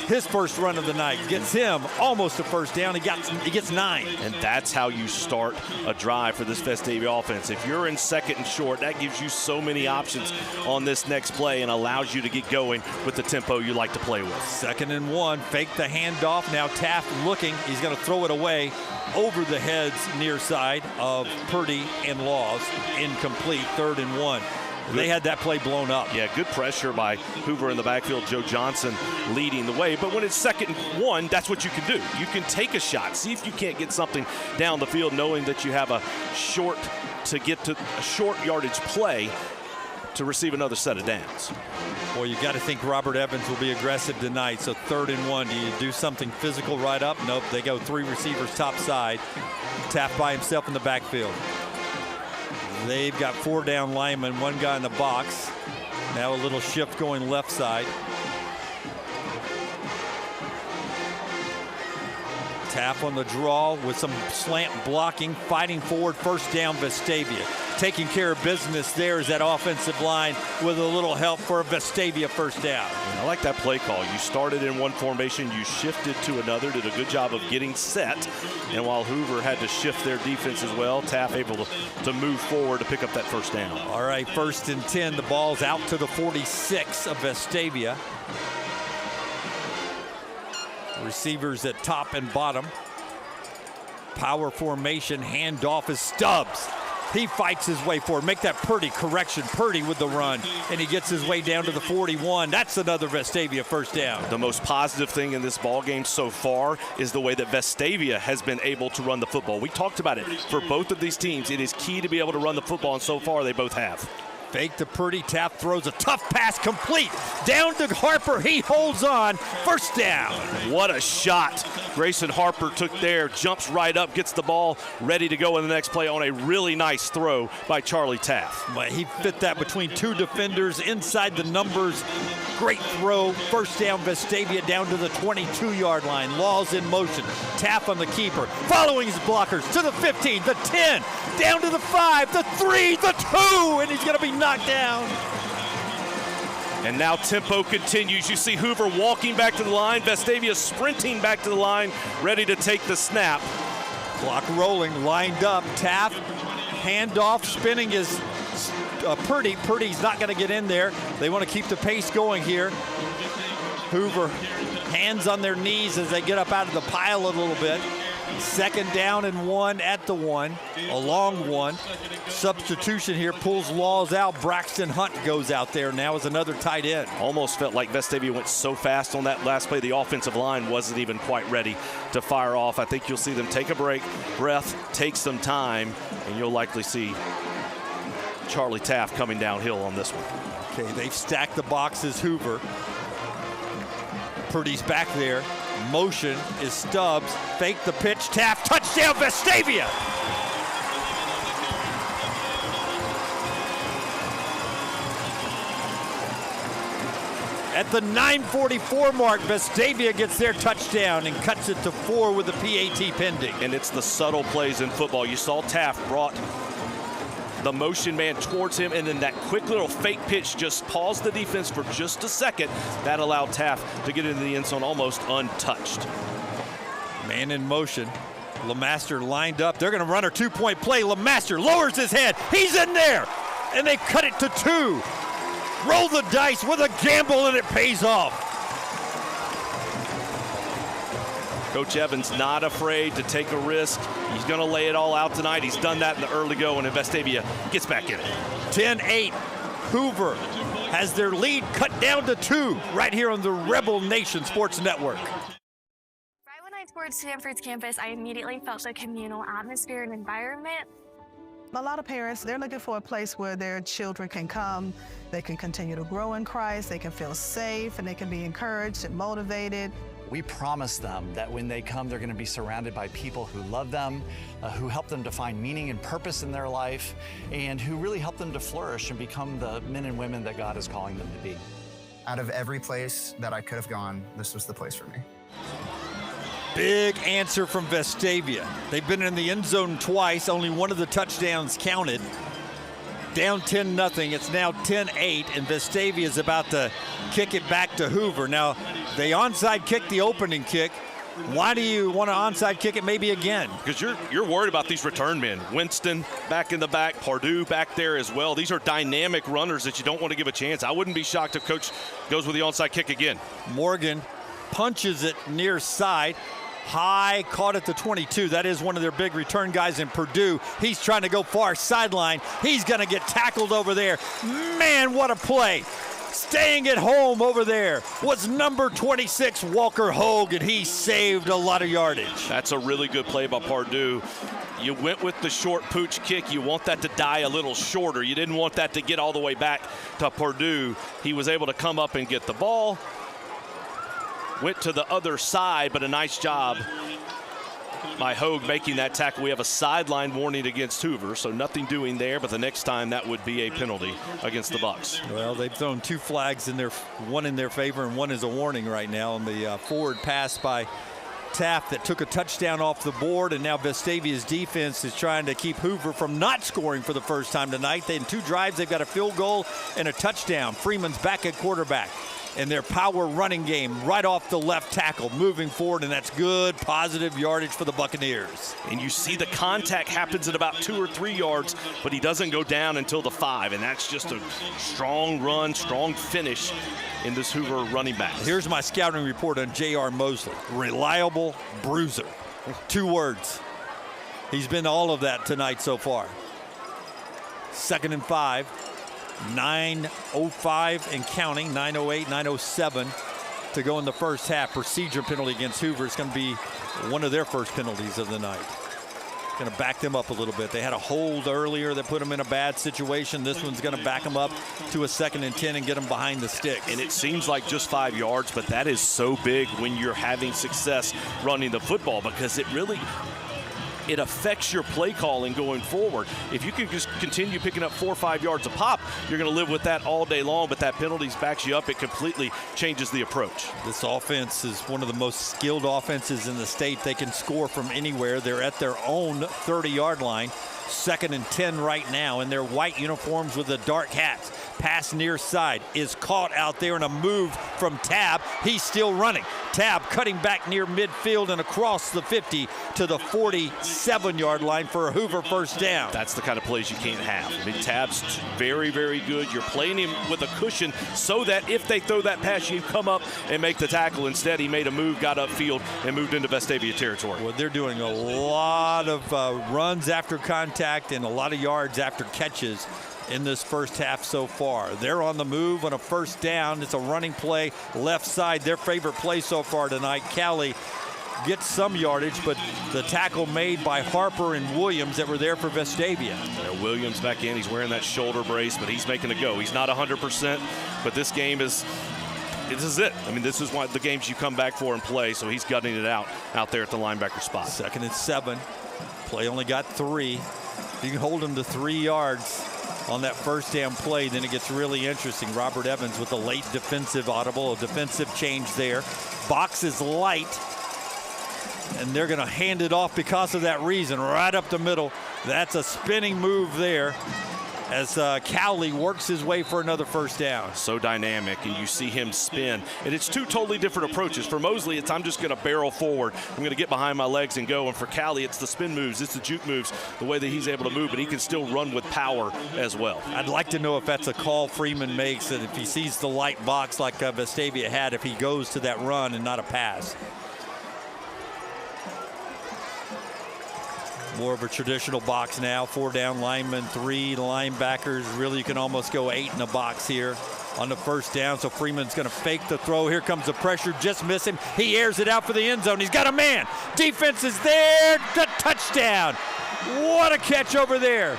His first run of the night gets him almost a first down. He gets 9. line. And that's how you start a drive for this Vestavia offense. If you're in second and short, that gives you so many options on this next play and allows you to get going with the tempo you like to play with. 2nd and 1, fake the handoff. Now Taft looking, he's going to throw it away over the heads near side of Purdy and Laws. Incomplete, 3rd and 1. They had that play blown up. Yeah, good pressure by Hoover in the backfield. Joe Johnson leading the way. But when it's 2nd and 1, that's what you can do. You can take a shot. See if you can't get something down the field, knowing that you have a short yardage play to receive another set of downs. Well, you got to think Robert Evans will be aggressive tonight. So 3rd and 1, do you do something physical right up? Nope, they go 3 receivers top side. Taft by himself in the backfield. They've got 4 down linemen, 1 guy in the box. Now a little shift going left side. Taft on the draw with some slant blocking, fighting forward, 1st down Vestavia. Taking care of business there is that offensive line with a little help for a Vestavia 1st down. I like that play call. You started in one formation, you shifted to another, did a good job of getting set. And while Hoover had to shift their defense as well, Taft able to move forward to pick up that 1st down. All right, 1st and 10. The ball's out to the 46 of Vestavia. Receivers at top and bottom. Power formation, handoff is Stubbs. He fights his way forward. Make that Purdy correction. Purdy with the run, and he gets his way down to the 41. That's another Vestavia 1st down. The most positive thing in this ball game so far is the way that Vestavia has been able to run the football. We talked about it. For both of these teams, it is key to be able to run the football, and so far they both have. Fake to Purdy. Taft throws a tough pass complete. Down to Harper. He holds on. 1st down. What a shot Grayson Harper took there. Jumps right up, gets the ball ready to go in the next play on a really nice throw by Charlie Taft. But he fit that between 2 defenders inside the numbers. Great throw. 1st down Vestavia down to the 22-yard line. Laws in motion. Taft on the keeper. Following his blockers to the 15, the 10, down to the 5, the 3, the 2, and he's going to be knocked down. And now tempo continues. You see Hoover walking back to the line. Vestavia sprinting back to the line, ready to take the snap. Clock rolling, lined up. Taft, handoff, spinning is Purdy. Purdy's not going to get in there. They want to keep the pace going here. Hoover, hands on their knees as they get up out of the pile a little bit. 2nd down and 1 at the 1, a long one. Substitution here, pulls Laws out. Braxton Hunt goes out there now as another tight end. Almost felt like Vestavia went so fast on that last play, the offensive line wasn't even quite ready to fire off. I think you'll see them take a breath, take some time, and you'll likely see Charlie Taft coming downhill on this one. Okay, they've stacked the boxes, Hoover. Purdy's back there. Motion is Stubbs. Fake the pitch. Taft. Touchdown, Vestavia. At the 9:44 mark, Vestavia gets their touchdown and cuts it to 4 with the PAT pending. And it's the subtle plays in football. You saw Taft brought the motion man towards him, and then that quick little fake pitch just paused the defense for just a second. That allowed Taft to get into the end zone almost untouched. Man in motion. LeMaster lined up. They're going to run a 2-point play. LeMaster lowers his head. He's in there. And they cut it to 2. Roll the dice with a gamble, and it pays off. Coach Evans not afraid to take a risk. He's going to lay it all out tonight. He's done that in the early going, and Vestavia gets back in it. 10-8. Hoover has their lead cut down to 2 right here on the Rebel Nation Sports Network. Right when I toured Stanford's campus, I immediately felt the communal atmosphere and environment. A lot of parents, they're looking for a place where their children can come, they can continue to grow in Christ, they can feel safe, and they can be encouraged and motivated. We promise them that when they come, they're going to be surrounded by people who love them, who help them to find meaning and purpose in their life, and who really help them to flourish and become the men and women that God is calling them to be. Out of every place that I could have gone, this was the place for me. Big answer from Vestavia. They've been in the end zone twice, only one of the touchdowns counted. Down 10-0, it's now 10-8, and Vestavia is about to kick it back to Hoover. Now, they onside kicked the opening kick. Why do you want to onside kick it maybe again? Because you're worried about these return men. Winston back in the back, Pardue back there as well. These are dynamic runners that you don't want to give a chance. I wouldn't be shocked if Coach goes with the onside kick again. Morgan punches it near side. High, caught at the 22. That is one of their big return guys in Purdue. He's trying to go far sideline. He's going to get tackled over there. Man, what a play. Staying at home over there was number 26, Walker Hogue, and he saved a lot of yardage. That's a really good play by Pardue. You went with the short pooch kick. You want that to die a little shorter. You didn't want that to get all the way back to Purdue. He was able to come up and get the ball. Went to the other side, but a nice job by Hogue making that tackle. We have a sideline warning against Hoover, so nothing doing there, but the next time that would be a penalty against the Bucks. Well, they've thrown two flags in their, one in their favor and one is a warning right now on the forward pass by Taft that took a touchdown off the board, and now Vestavia's defense is trying to keep Hoover from not scoring for the first time tonight. In 2 drives, they've got a field goal and a touchdown. Freeman's back at quarterback. And their power running game right off the left tackle, moving forward, and that's good, positive yardage for the Buccaneers. And you see the contact happens at about 2 or 3 yards, but he doesn't go down until the 5, and that's just a strong run, strong finish in this Hoover running back. Here's my scouting report on J.R. Mosley. Reliable bruiser. 2 words. He's been all of that tonight so far. 2nd and 5. 9:05 and counting, 9:08, 9:07 to go in the first half. Procedure penalty against Hoover. It's going to be one of their first penalties of the night. Going to back them up a little bit. They had a hold earlier that put them in a bad situation. This one's going to back them up to a 2nd and 10 and get them behind the sticks. And it seems like just 5 yards, but that is so big when you're having success running the football, because it affects your play calling going forward. If you can just continue picking up 4 or 5 yards a pop, you're going to live with that all day long, but that penalty backs you up. It completely changes the approach. This offense is one of the most skilled offenses in the state. They can score from anywhere. They're at their own 30-yard line. 2nd and 10 right now in their white uniforms with the dark hats. Pass near side is caught out there in a move from Tab. He's still running. Tab cutting back near midfield and across the 50 to the 47-yard line for a Hoover first down. That's the kind of plays you can't have. I mean, Tab's very, very good. You're playing him with a cushion so that if they throw that pass, you come up and make the tackle. Instead, he made a move, got upfield, and moved into Vestavia territory. Well, they're doing a lot of runs after contact and a lot of yards after catches in this first half so far. They're on the move on a first down. It's a running play left side, their favorite play so far tonight. Callie gets some yardage, but the tackle made by Harper and Williams that were there for Vestavia. Williams back in. He's wearing that shoulder brace, but he's making a go. He's not 100%, but this game is this is it. I mean, this is one of the games you come back for and play, so he's gutting it out there at the linebacker spot. 2nd and 7. Play only got 3. You can hold him to 3 yards on that first down play, then it gets really interesting. Robert Evans with a late defensive audible, a defensive change there. Box is light, and they're going to hand it off because of that reason, right up the middle. That's a spinning move there as Cowley works his way for another first down. So dynamic, and you see him spin. And it's 2 totally different approaches. For Mosley, it's I'm just going to barrel forward. I'm going to get behind my legs and go. And for Cowley, it's the spin moves, it's the juke moves, the way that he's able to move, but he can still run with power as well. I'd like to know if that's a call Freeman makes, and if he sees the light box like Vestavia had, if he goes to that run and not a pass. More of a traditional box now. 4 down linemen, 3 linebackers. Really, you can almost go 8 in a box here on the first down. So Freeman's going to fake the throw. Here comes the pressure. Just miss him. He airs it out for the end zone. He's got a man. Defense is there. The touchdown. What a catch over there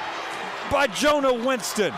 by Jonah Winston.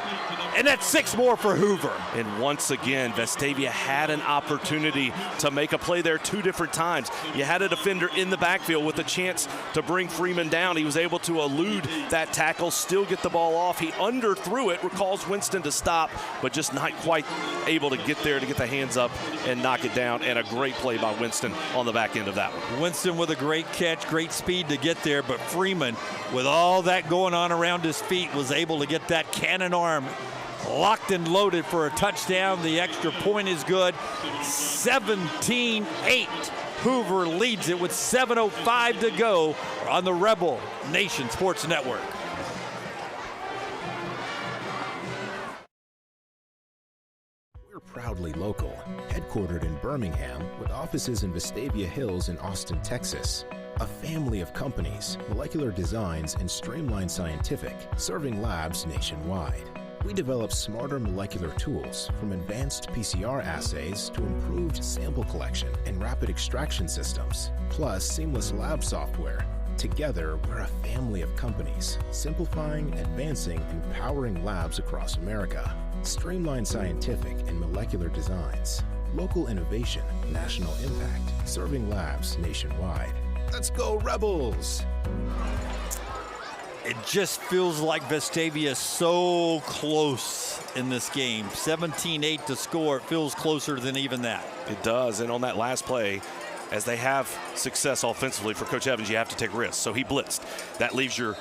And that's 6 more for Hoover. And once again, Vestavia had an opportunity to make a play there 2 different times. You had a defender in the backfield with a chance to bring Freeman down. He was able to elude that tackle, still get the ball off. He underthrew it, recalls Winston to stop, but just not quite able to get there to get the hands up and knock it down. And a great play by Winston on the back end of that one. Winston with a great catch, great speed to get there, but Freeman, with all that going on around his feet, was able to get that cannon arm locked and loaded for a touchdown. The extra point is good. 17-8 Hoover leads it with 7:05 to go on the Rebel Nation Sports Network. We're proudly local, headquartered in Birmingham with offices in Vestavia Hills and Austin, Texas. A family of companies, Molecular Designs and Streamline Scientific, serving labs nationwide. We develop smarter molecular tools, from advanced PCR assays to improved sample collection and rapid extraction systems, plus seamless lab software. Together, we're a family of companies, simplifying, advancing, and powering labs across America. Streamline Scientific and Molecular Designs. Local innovation, national impact, serving labs nationwide. Let's go, Rebels! It just feels like Vestavia is so close in this game. 17-8 to score. It feels closer than even that. It does, and on that last play, as they have success offensively for Coach Evans, you have to take risks. So he blitzed. That leaves your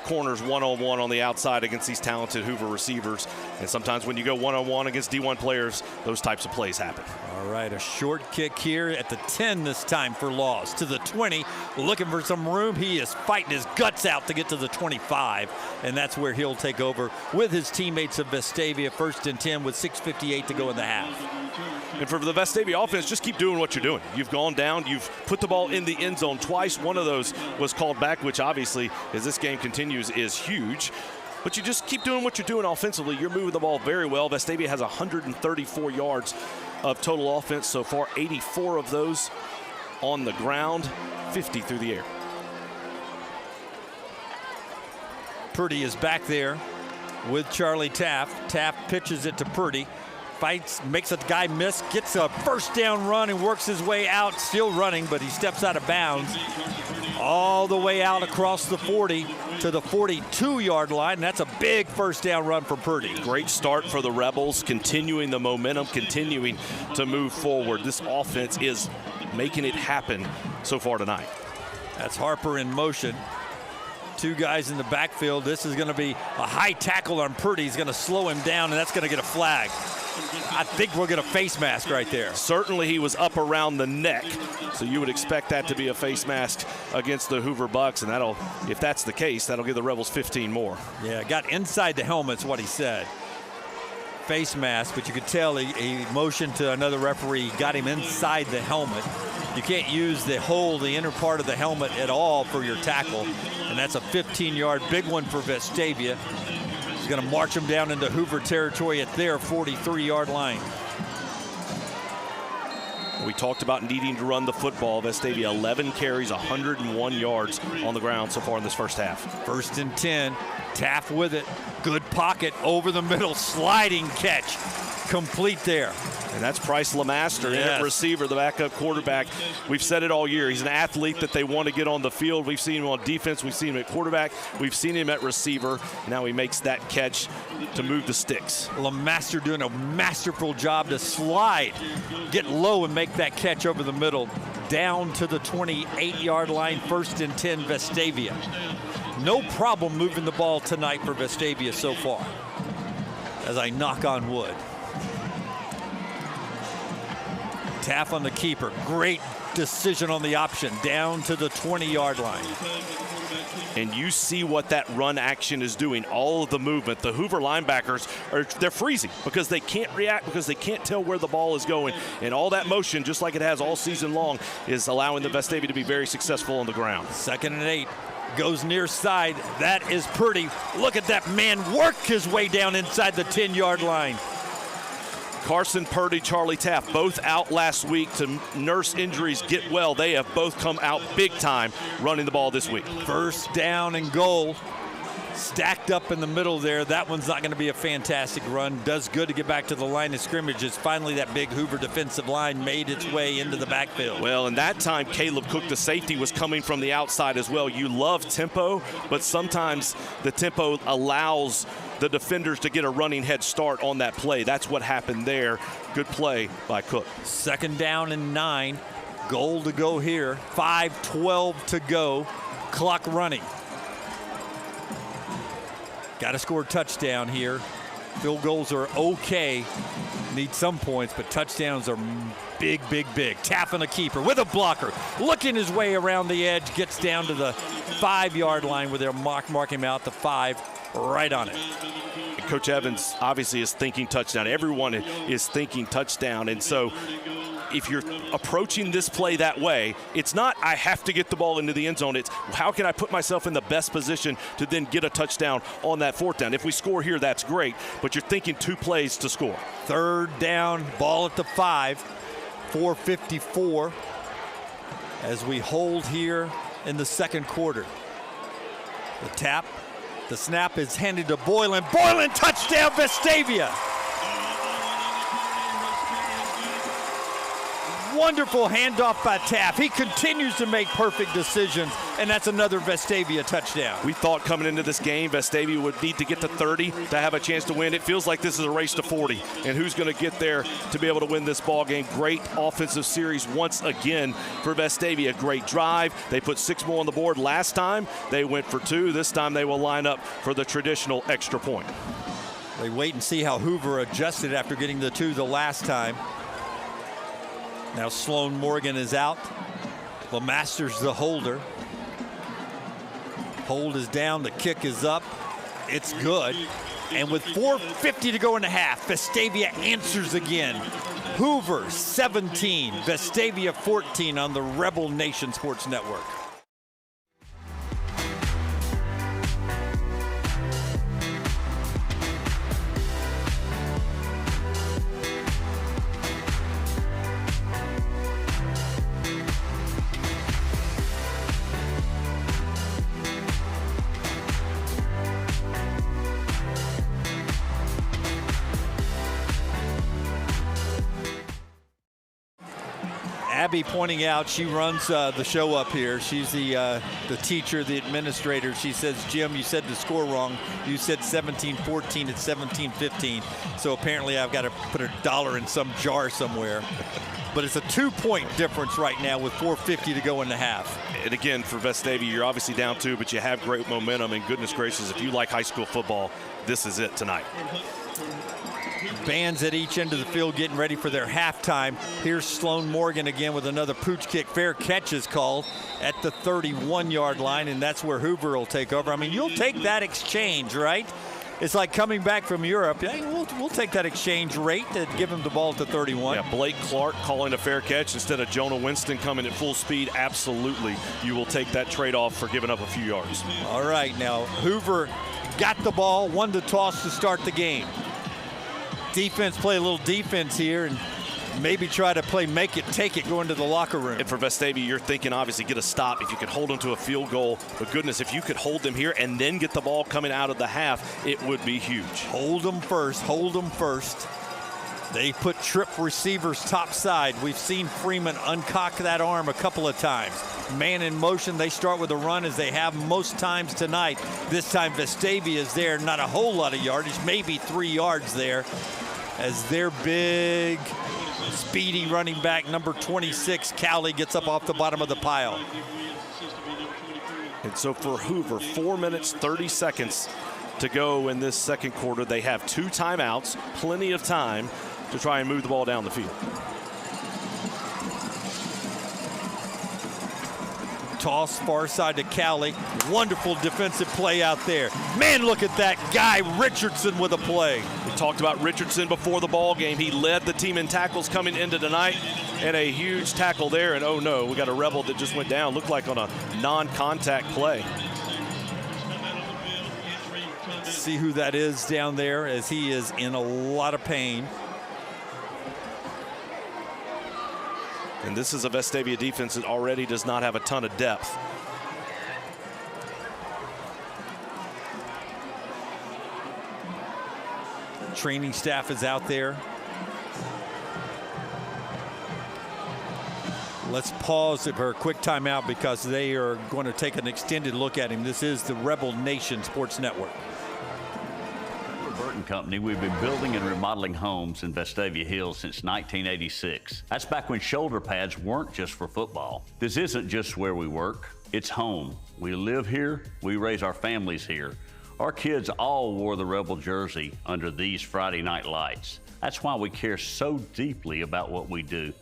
corners one-on-one on the outside against these talented Hoover receivers. And sometimes when you go one-on-one against D1 players, those types of plays happen. All right, a short kick here at the 10 this time for Laws. To the 20, looking for some room. He is fighting his guts out to get to the 25, and that's where he'll take over with his teammates of Vestavia. 1st and 10 with 6:58 to go in the half. And for the Vestavia offense, just keep doing what you're doing. You've gone down. You've put the ball in the end zone twice. One of those was called back, which obviously, as this game continues, is huge. But you just keep doing what you're doing offensively. You're moving the ball very well. Vestavia has 134 yards of total offense so far, 84 of those on the ground, 50 through the air. Purdy is back there with Charlie Taft. Taft pitches it to Purdy. Fights, makes a guy miss, gets a first down run and works his way out, still running, but he steps out of bounds all the way out across the 40 to the 42-yard line. And that's a big first down run for Purdy. Great start for the Rebels, continuing the momentum, continuing to move forward. This offense is making it happen so far tonight. That's Harper in motion. 2 guys in the backfield. This is going to be a high tackle on Purdy. He's going to slow him down, and that's going to get a flag. I think we'll get a face mask right there. Certainly he was up around the neck, so you would expect that to be a face mask against the Hoover Bucks, and that'll, if that's the case, that'll give the Rebels 15 more. Yeah, got inside the helmet's what he said. Face mask, but you could tell he motioned to another referee, got him inside the helmet. You can't use the inner part of the helmet at all for your tackle, and that's a 15-yard big one for Vestavia. He's going to march him down into Hoover territory at their 43-yard line. We talked about needing to run the football. Vestavia 11 carries, 101 yards on the ground so far in this first half. 1st and 10. Taft with it. Good pocket over the middle. Sliding catch. Complete there. And that's Bryce Lemaster in at receiver, the backup quarterback. We've said it all year. He's an athlete that they want to get on the field. We've seen him on defense. We've seen him at quarterback. We've seen him at receiver. Now he makes that catch to move the sticks. Lemaster doing a masterful job to slide, get low and make that catch over the middle. Down to the 28-yard line, 1st and 10 Vestavia. No problem moving the ball tonight for Vestavia so far, as I knock on wood. Taft on the keeper. Great decision on the option. Down to the 20-yard line. And you see what that run action is doing, all of the movement. The Hoover linebackers, they're freezing because they can't react, because they can't tell where the ball is going. And all that motion, just like it has all season long, is allowing the Vestavia to be very successful on the ground. 2nd and 8. Goes near side. That is Purdy. Look at that man work his way down inside the 10-yard line. Carson Purdy, Charlie Taft, both out last week to nurse injuries, get well. They have both come out big time running the ball this week. 1st down and goal. Stacked up in the middle there. That one's not going to be a fantastic run. Does good to get back to the line of scrimmage as finally that big Hoover defensive line made its way into the backfield. Well, and that time Caleb Cook, the safety, was coming from the outside as well. You love tempo, but sometimes the tempo allows the defenders to get a running head start on that play. That's what happened there. Good play by Cook. 2nd down and 9. Goal to go here. 5:12 to go. Clock running. Got to score a touchdown here. Field goals are okay. Need some points, but touchdowns are big, big, big. Tapping a keeper with a blocker. Looking his way around the edge. Gets down to the 5-yard line where they'll mark him out the 5. Right on it. And Coach Evans obviously is thinking touchdown. Everyone is thinking touchdown. And so if you're approaching this play that way, it's not I have to get the ball into the end zone. It's how can I put myself in the best position to then get a touchdown on that 4th down. If we score here, that's great, but you're thinking 2 plays to score. 3rd down, ball at the 5, 4:54 as we hold here in the 2nd quarter. The tap, the snap is handed to Boylan. Boylan, touchdown, Vestavia. Wonderful handoff by Taft. He continues to make perfect decisions, and that's another Vestavia touchdown. We thought coming into this game, Vestavia would need to get to 30 to have a chance to win. It feels like this is a race to 40, and who's going to get there to be able to win this ball game. Great offensive series once again for Vestavia. Great drive. They put 6 more on the board last time. They went for 2. This time they will line up for the traditional extra point. They wait and see how Hoover adjusted after getting the 2 the last time. Now Sloan Morgan is out. LeMaster's the holder. Hold is down, the kick is up. It's good. And with 4:50 to go in the half, Vestavia answers again. Hoover 17, Vestavia 14 on the Rebel Nation Sports Network. Abby pointing out, she runs the show up here. She's the teacher, the administrator. She says, Jim, you said the score wrong. You said 17-14, it's 17-15. So apparently I've got to put $1 in some jar somewhere. But it's a 2-point difference right now with 4:50 to go in the half. And again, for Vestavia, you're obviously down 2, but you have great momentum. And goodness gracious, if you like high school football, this is it tonight. Bands at each end of the field getting ready for their halftime. Here's Sloan Morgan again with another pooch kick. Fair catch is called at the 31-yard line, and that's where Hoover will take over. I mean, you'll take that exchange, right? It's like coming back from Europe. Yeah, we'll take that exchange rate to give him the ball at the 31. Yeah, Blake Clark calling a fair catch instead of Jonah Winston coming at full speed. Absolutely, you will take that trade-off for giving up a few yards. All right, now Hoover got the ball, won the toss to start the game. Defense, play a little defense here and maybe try to play make it, take it, go into the locker room. And for Vestavia, you're thinking obviously get a stop if you could hold them to a field goal. But goodness, if you could hold them here and then get the ball coming out of the half, it would be huge. Hold them first, hold them first. They put trip receivers top side. We've seen Freeman uncock that arm a couple of times. Man in motion, they start with a run as they have most times tonight. This time Vestavia is there, not a whole lot of yardage, maybe 3 yards there, as their big, speedy running back, number 26, Cowley, gets up off the bottom of the pile. And so for Hoover, 4 minutes, 30 seconds to go in this 2nd quarter. They have 2 timeouts, plenty of time to try and move the ball down the field. Toss far side to Cowley. Wonderful defensive play out there. Man, look at that guy, Richardson, with a play. We talked about Richardson before the ball game. He led the team in tackles coming into tonight, and a huge tackle there. And oh no, we got a Rebel that just went down. Looked like on a non-contact play. See who that is down there, as he is in a lot of pain. And this is a Vestavia defense that already does not have a ton of depth. Training staff is out there. Let's pause for a quick timeout because they are going to take an extended look at him. This is the Rebel Nation Sports Network. Burton Company, we've been building and remodeling homes in Vestavia Hills since 1986. That's back when shoulder pads weren't just for football. This isn't just where we work, it's home. We live here, we raise our families here. Our kids all wore the Rebel jersey under these Friday night lights. That's why we care so deeply about what we do.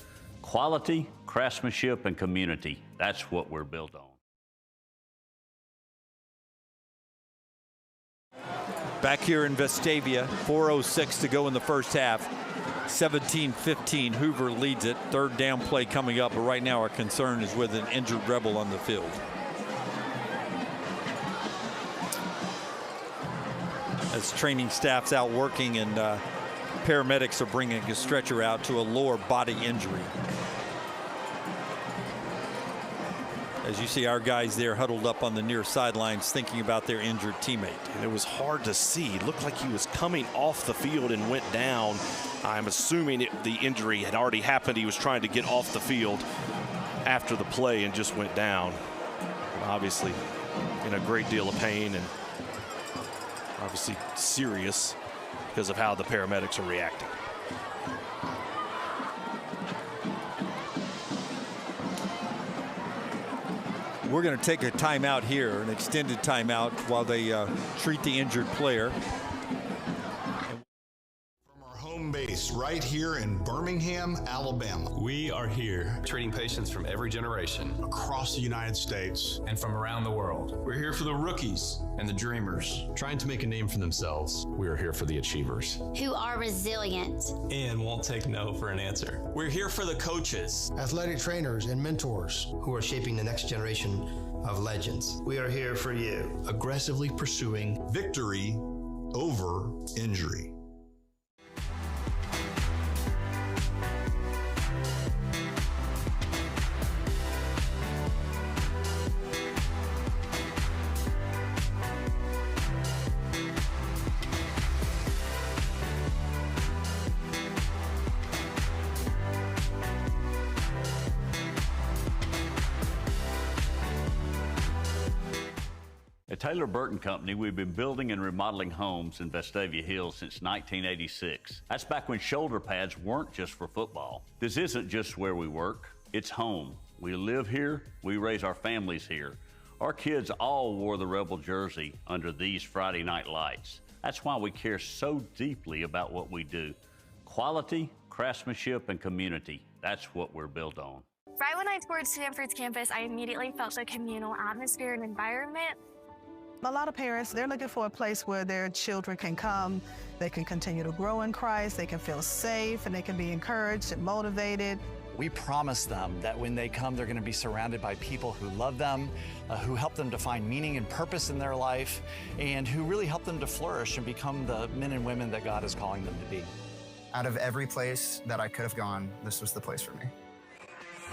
Quality, craftsmanship, and community. That's what we're built on. Back here in Vestavia, 4:06 to go in the first half. 17-15, Hoover leads it. Third down play coming up, but right now our concern is with an injured Rebel on the field. As training staff's out working and paramedics are bringing a stretcher out to a lower body injury. As you see our guys there huddled up on the near sidelines thinking about their injured teammate. And it was hard to see. It looked like he was coming off the field and went down. I'm assuming the injury had already happened. He was trying to get off the field after the play and just went down. Obviously in a great deal of pain and obviously serious because of how the paramedics are reacting. We're going to take a timeout here, an extended timeout, while they treat the injured player. From our home base right here in Birmingham, Alabama. We are here treating patients from every generation Across the United States. and from around the world. We're here for the rookies and the dreamers. Trying to make a name for themselves. We are here for the achievers. Who are resilient. And won't take no for an answer. We're here for the coaches. Athletic trainers and mentors. Who are shaping the next generation of legends. We are here for you. Aggressively pursuing victory over injury. At Taylor Burton Company, we've been building and remodeling homes in Vestavia Hills since 1986. That's back when shoulder pads weren't just for football. This isn't just where we work, it's home. We live here, we raise our families here. Our kids all wore the Rebel jersey under these Friday night lights. That's why we care so deeply about what we do. Quality, craftsmanship, and community. That's what we're built on. Right when I toured Stanford's campus, I immediately felt the communal atmosphere and environment. A lot of parents, they're looking for a place where their children can come, they can continue to grow in Christ, they can feel safe, and they can be encouraged and motivated. We promise them that when they come, they're going to be surrounded by people who love them, who help them to find meaning and purpose in their life, and who really help them to flourish and become the men and women that God is calling them to be. Out of every place that I could have gone, this was the place for me.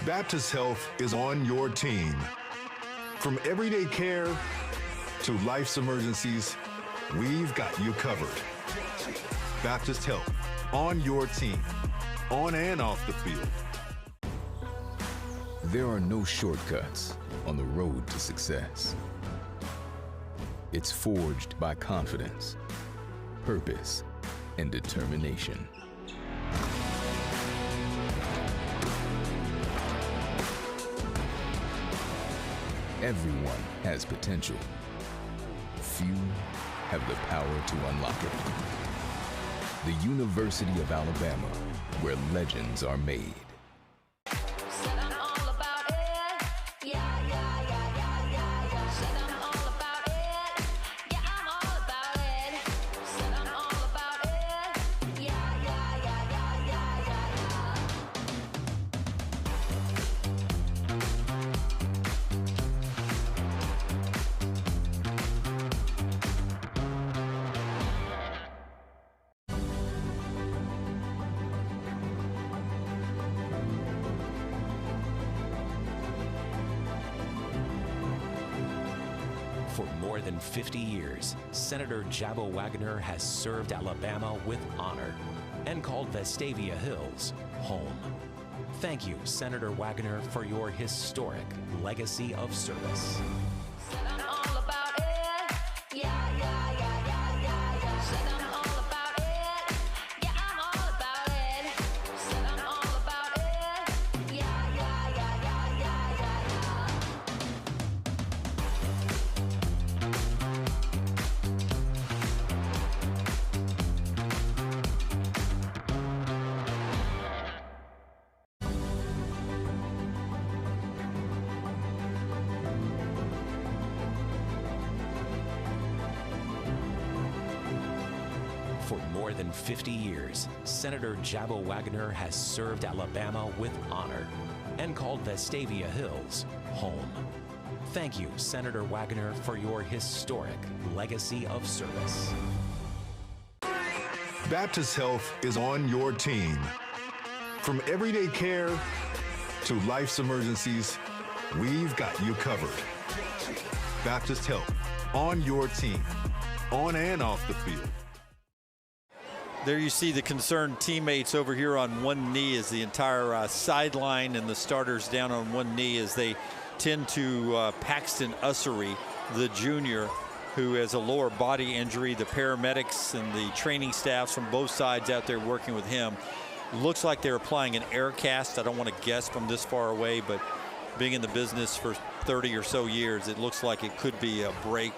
Baptist Health is on your team. From everyday care to life's emergencies, we've got you covered. Baptist Health, on your team, on and off the field. There are no shortcuts on the road to success. It's forged by confidence, purpose, and determination. Everyone has potential. Few have the power to unlock it. The University of Alabama, where legends are made. For more than 50 years, Senator Jabbo Wagner has served Alabama with honor and called Vestavia Hills home. Thank you, Senator Wagner, for your historic legacy of service. For more than 50 years, Senator Jabbo Wagner has served Alabama with honor and called Vestavia Hills home. Thank you, Senator Wagner, for your historic legacy of service. Baptist Health is on your team. From everyday care to life's emergencies, we've got you covered. Baptist Health, on your team, on and off the field. There you see the concerned teammates over here on one knee as the entire sideline and the starters down on one knee as they tend to Paxton Ussery, the junior, who has a lower body injury. The paramedics and the training staffs from both sides out there working with him. Looks like they're applying an air cast. I don't want to guess from this far away, but being in the business for 30 or so years, it looks like it could be a break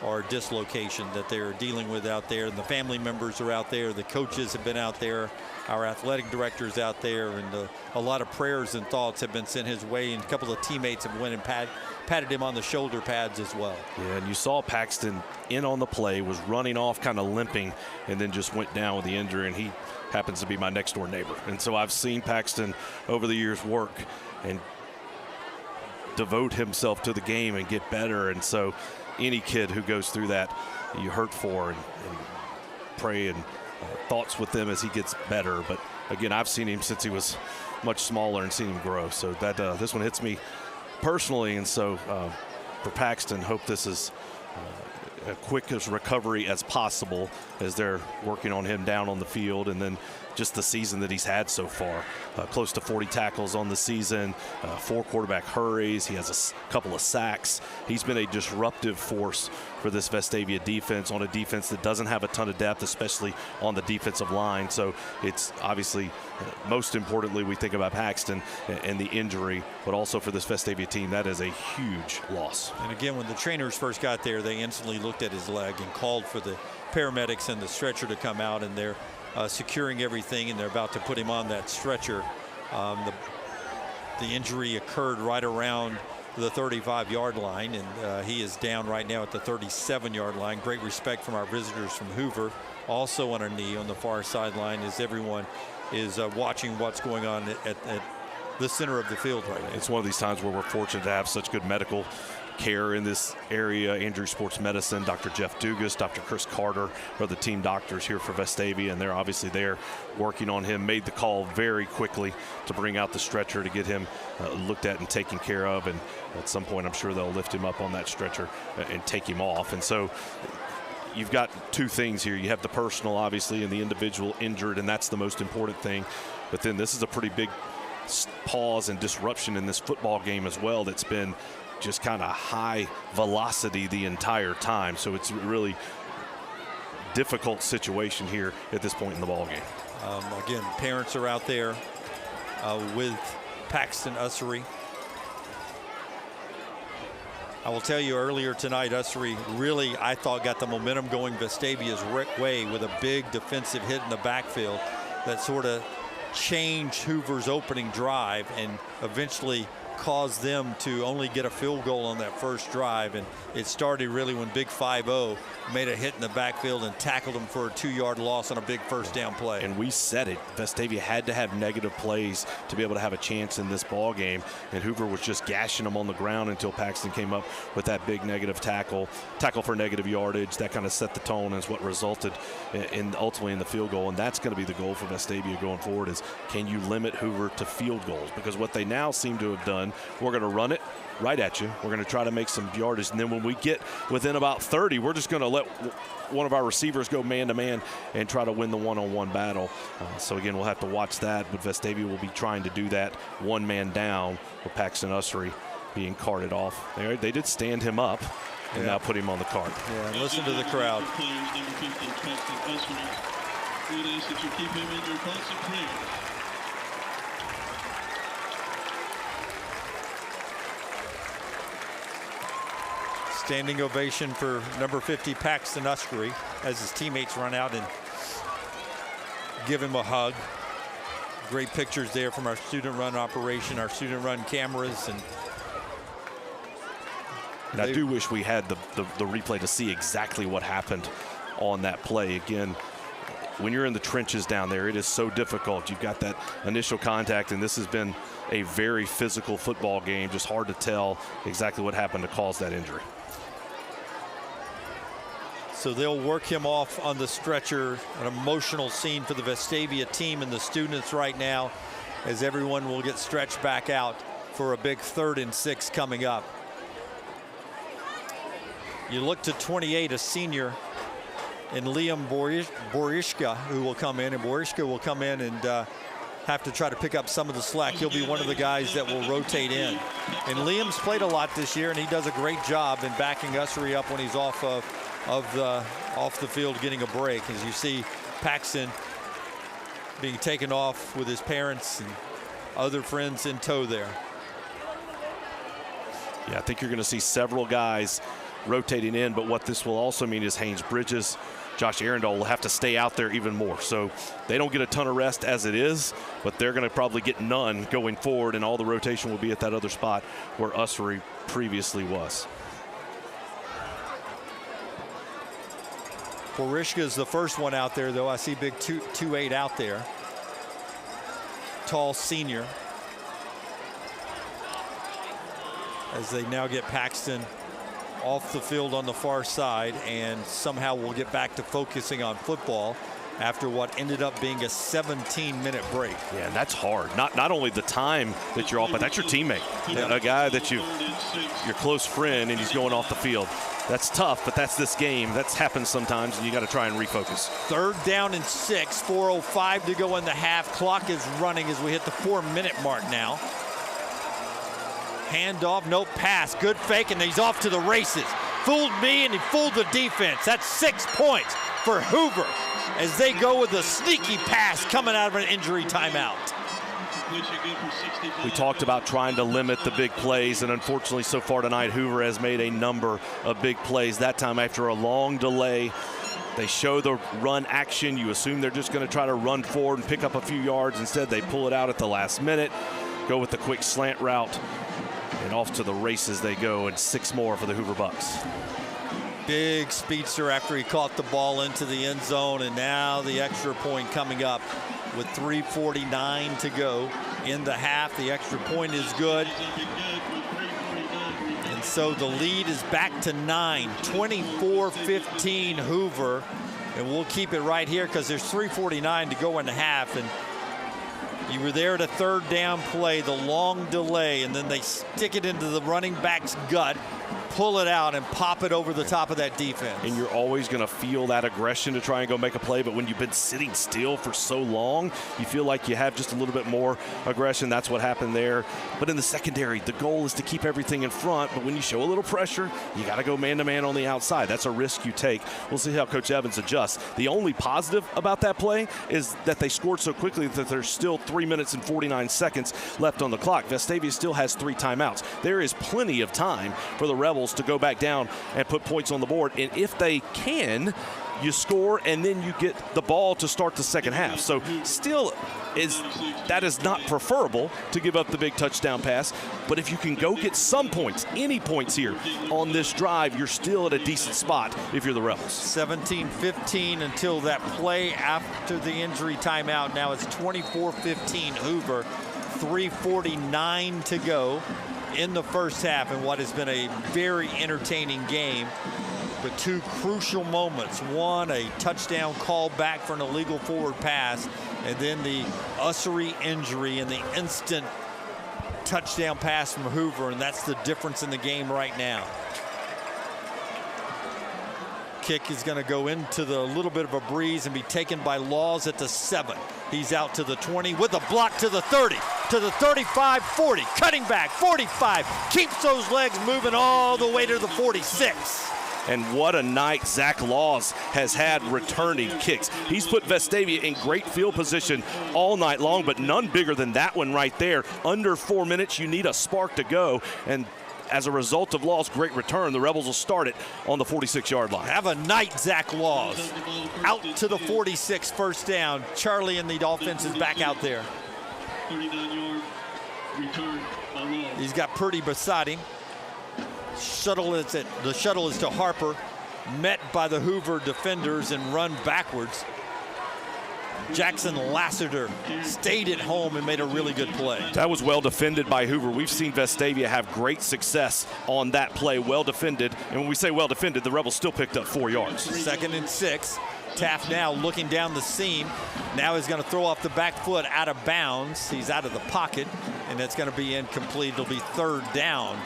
or dislocation that they're dealing with out there. And the family members are out there. The coaches have been out there. Our athletic director's out there. And a lot of prayers and thoughts have been sent his way. And a couple of teammates have went and patted him on the shoulder pads as well. Yeah, and you saw Paxton in on the play, was running off, kind of limping, and then just went down with the injury. And he happens to be my next door neighbor. And so I've seen Paxton over the years work and devote himself to the game and get better. And so any kid who goes through that, you hurt for and pray and thoughts with them as he gets better. But again, I've seen him since he was much smaller and seen him grow. So that this one hits me personally. And so for Paxton, hope this is a quickest recovery as possible as they're working on him down on the field. And then just the season that he's had so far, close to 40 tackles on the season, 4 quarterback hurries. He has a couple of sacks. He's been a disruptive force for this Vestavia defense, on a defense that doesn't have a ton of depth, especially on the defensive line. So it's obviously, most importantly, we think about Paxton and the injury, but also for this Vestavia team, that is a huge loss. And again, when the trainers first got there, they instantly looked at his leg and called for the paramedics and the stretcher to come out, and they're securing everything, and they're about to put him on that stretcher. The injury occurred right around the 35-yard line, and he is down right now at the 37-yard line. Great respect from our visitors from Hoover, also on a knee on the far sideline, as everyone is watching what's going on at the center of the field right now. It's one of these times where we're fortunate to have such good medical care in this area. Andrew Sports Medicine, Dr. Jeff Dugas, Dr. Chris Carter are the team doctors here for Vestavia, and they're obviously there working on him. Made the call very quickly to bring out the stretcher to get him looked at and taken care of, and at some point I'm sure they'll lift him up on that stretcher and take him off. And so you've got two things here. You have the personal, obviously, and the individual injured, and that's the most important thing. But then this is a pretty big pause and disruption in this football game as well that's been just kind of high velocity the entire time. So it's a really difficult situation here at this point in the ball game. Again, parents are out there with Paxton Ussery. I will tell you, earlier tonight, Ussery really, I thought, got the momentum going Vestavia's way with a big defensive hit in the backfield that sort of changed Hoover's opening drive and eventually caused them to only get a field goal on that first drive. And it started really when Big 5-0 made a hit in the backfield and tackled him for a 2-yard loss on a big first down play. And we said it, Vestavia had to have negative plays to be able to have a chance in this ball game, and Hoover was just gashing them on the ground until Paxton came up with that big negative tackle for negative yardage. That kind of set the tone, and is what resulted in ultimately in the field goal. And that's going to be the goal for Vestavia going forward, is can you limit Hoover to field goals? Because what they now seem to have done, we're going to run it right at you. We're going to try to make some yardage, and then when we get within about 30, we're just going to let one of our receivers go man-to-man and try to win the one-on-one battle. So again, we'll have to watch that, but Vestavia will be trying to do that one man down with Paxton Ussery being carted off. They did stand him up and now put him on the cart. Yeah, and listen to the crowd. Number 15, Paxton Ussery. We ask that you keep him in your thoughts and prayers. Standing ovation for number 50, Paxton Ussery, as his teammates run out and give him a hug. Great pictures there from our student run operation, our student run cameras. And I do wish we had the replay to see exactly what happened on that play. Again, when you're in the trenches down there, it is so difficult. You've got that initial contact, and this has been a very physical football game. Just hard to tell exactly what happened to cause that injury. So they'll work him off on the stretcher. An emotional scene for the Vestavia team and the students right now, as everyone will get stretched back out for a big 3rd and 6 coming up. You look to 28, a senior in Liam Borishka, who will come in, and Borishka will come in and have to try to pick up some of the slack. He'll be one of the guys that will rotate in. And Liam's played a lot this year, and he does a great job in backing Ussery up when he's off the field getting a break. As you see Paxton being taken off with his parents and other friends in tow there. Yeah, I think you're going to see several guys rotating in, but what this will also mean is Haynes Bridges, Josh Arundel will have to stay out there even more. So they don't get a ton of rest as it is, but they're going to probably get none going forward, and all the rotation will be at that other spot where Ussery previously was. Borishka is the first one out there, though. I see big 2'8" out there. Tall senior. As they now get Paxton off the field on the far side, and somehow we'll get back to focusing on football after what ended up being a 17-minute break. Yeah, and that's hard. Not only the time that you're off, but that's your teammate. Yeah. A guy that your close friend, and he's going off the field. That's tough, but that's this game. That's happens sometimes, and you got to try and refocus. 3rd down and 6, 4:05 to go in the half. Clock is running as we hit the 4-minute mark now. Handoff, no pass, good fake, and he's off to the races. Fooled me, and he fooled the defense. That's 6 points for Hoover as they go with a sneaky pass coming out of an injury timeout. We talked about trying to limit the big plays, and unfortunately so far tonight, Hoover has made a number of big plays. That time after a long delay, they show the run action. You assume they're just going to try to run forward and pick up a few yards. Instead, they pull it out at the last minute, go with the quick slant route, and off to the races they go, and 6 more for the Hoover Bucks. Big speedster after he caught the ball into the end zone, and now the extra point coming up with 3:49 to go in the half. The extra point is good. And so the lead is back to 9, 24-15 Hoover. And we'll keep it right here because there's 3:49 to go in the half. And you were there at a 3rd down play, the long delay, and then they stick it into the running back's gut, pull it out, and pop it over the top of that defense. And you're always going to feel that aggression to try and go make a play, but when you've been sitting still for so long, you feel like you have just a little bit more aggression. That's what happened there. But in the secondary, the goal is to keep everything in front, but when you show a little pressure, you got to go man-to-man on the outside. That's a risk you take. We'll see how Coach Evans adjusts. The only positive about that play is that they scored so quickly that there's still 3 minutes and 49 seconds left on the clock. Vestavia still has 3 timeouts. There is plenty of time for the Rebels to go back down and put points on the board. And if they can, you score, and then you get the ball to start the second half. So still, that is not preferable to give up the big touchdown pass. But if you can go get some points, any points here on this drive, you're still at a decent spot if you're the Rebels. 17-15 until that play after the injury timeout. Now it's 24-15 Hoover. 3:49 to go in the first half, and what has been a very entertaining game. But 2 crucial moments. One, a touchdown call back for an illegal forward pass, and then the Ussery injury and the instant touchdown pass from Hoover, and that's the difference in the game right now. Kick is going to go into the little bit of a breeze and be taken by Laws at the 7. He's out to the 20 with a block to the 30, to the 35, 40, cutting back, 45, keeps those legs moving all the way to the 46. And what a night Zach Laws has had returning kicks. He's put Vestavia in great field position all night long, but none bigger than that one right there. Under 4 minutes, you need a spark to go. And as a result of Laws' great return, the Rebels will start it on the 46-yard line. Have a night, Zach Laws. Out to the 46, first down. Charlie and the offense is back out there. 39-yard return by Laws. He's got Purdy beside him. The shuttle is to Harper, met by the Hoover defenders and run backwards. Jackson Lassiter stayed at home and made a really good play. That was well defended by Hoover. We've seen Vestavia have great success on that play, well defended. And when we say well defended, the Rebels still picked up 4 yards. 2nd and 6. Taft now looking down the seam. Now he's going to throw off the back foot out of bounds. He's out of the pocket, and it's going to be incomplete. It'll be 3rd down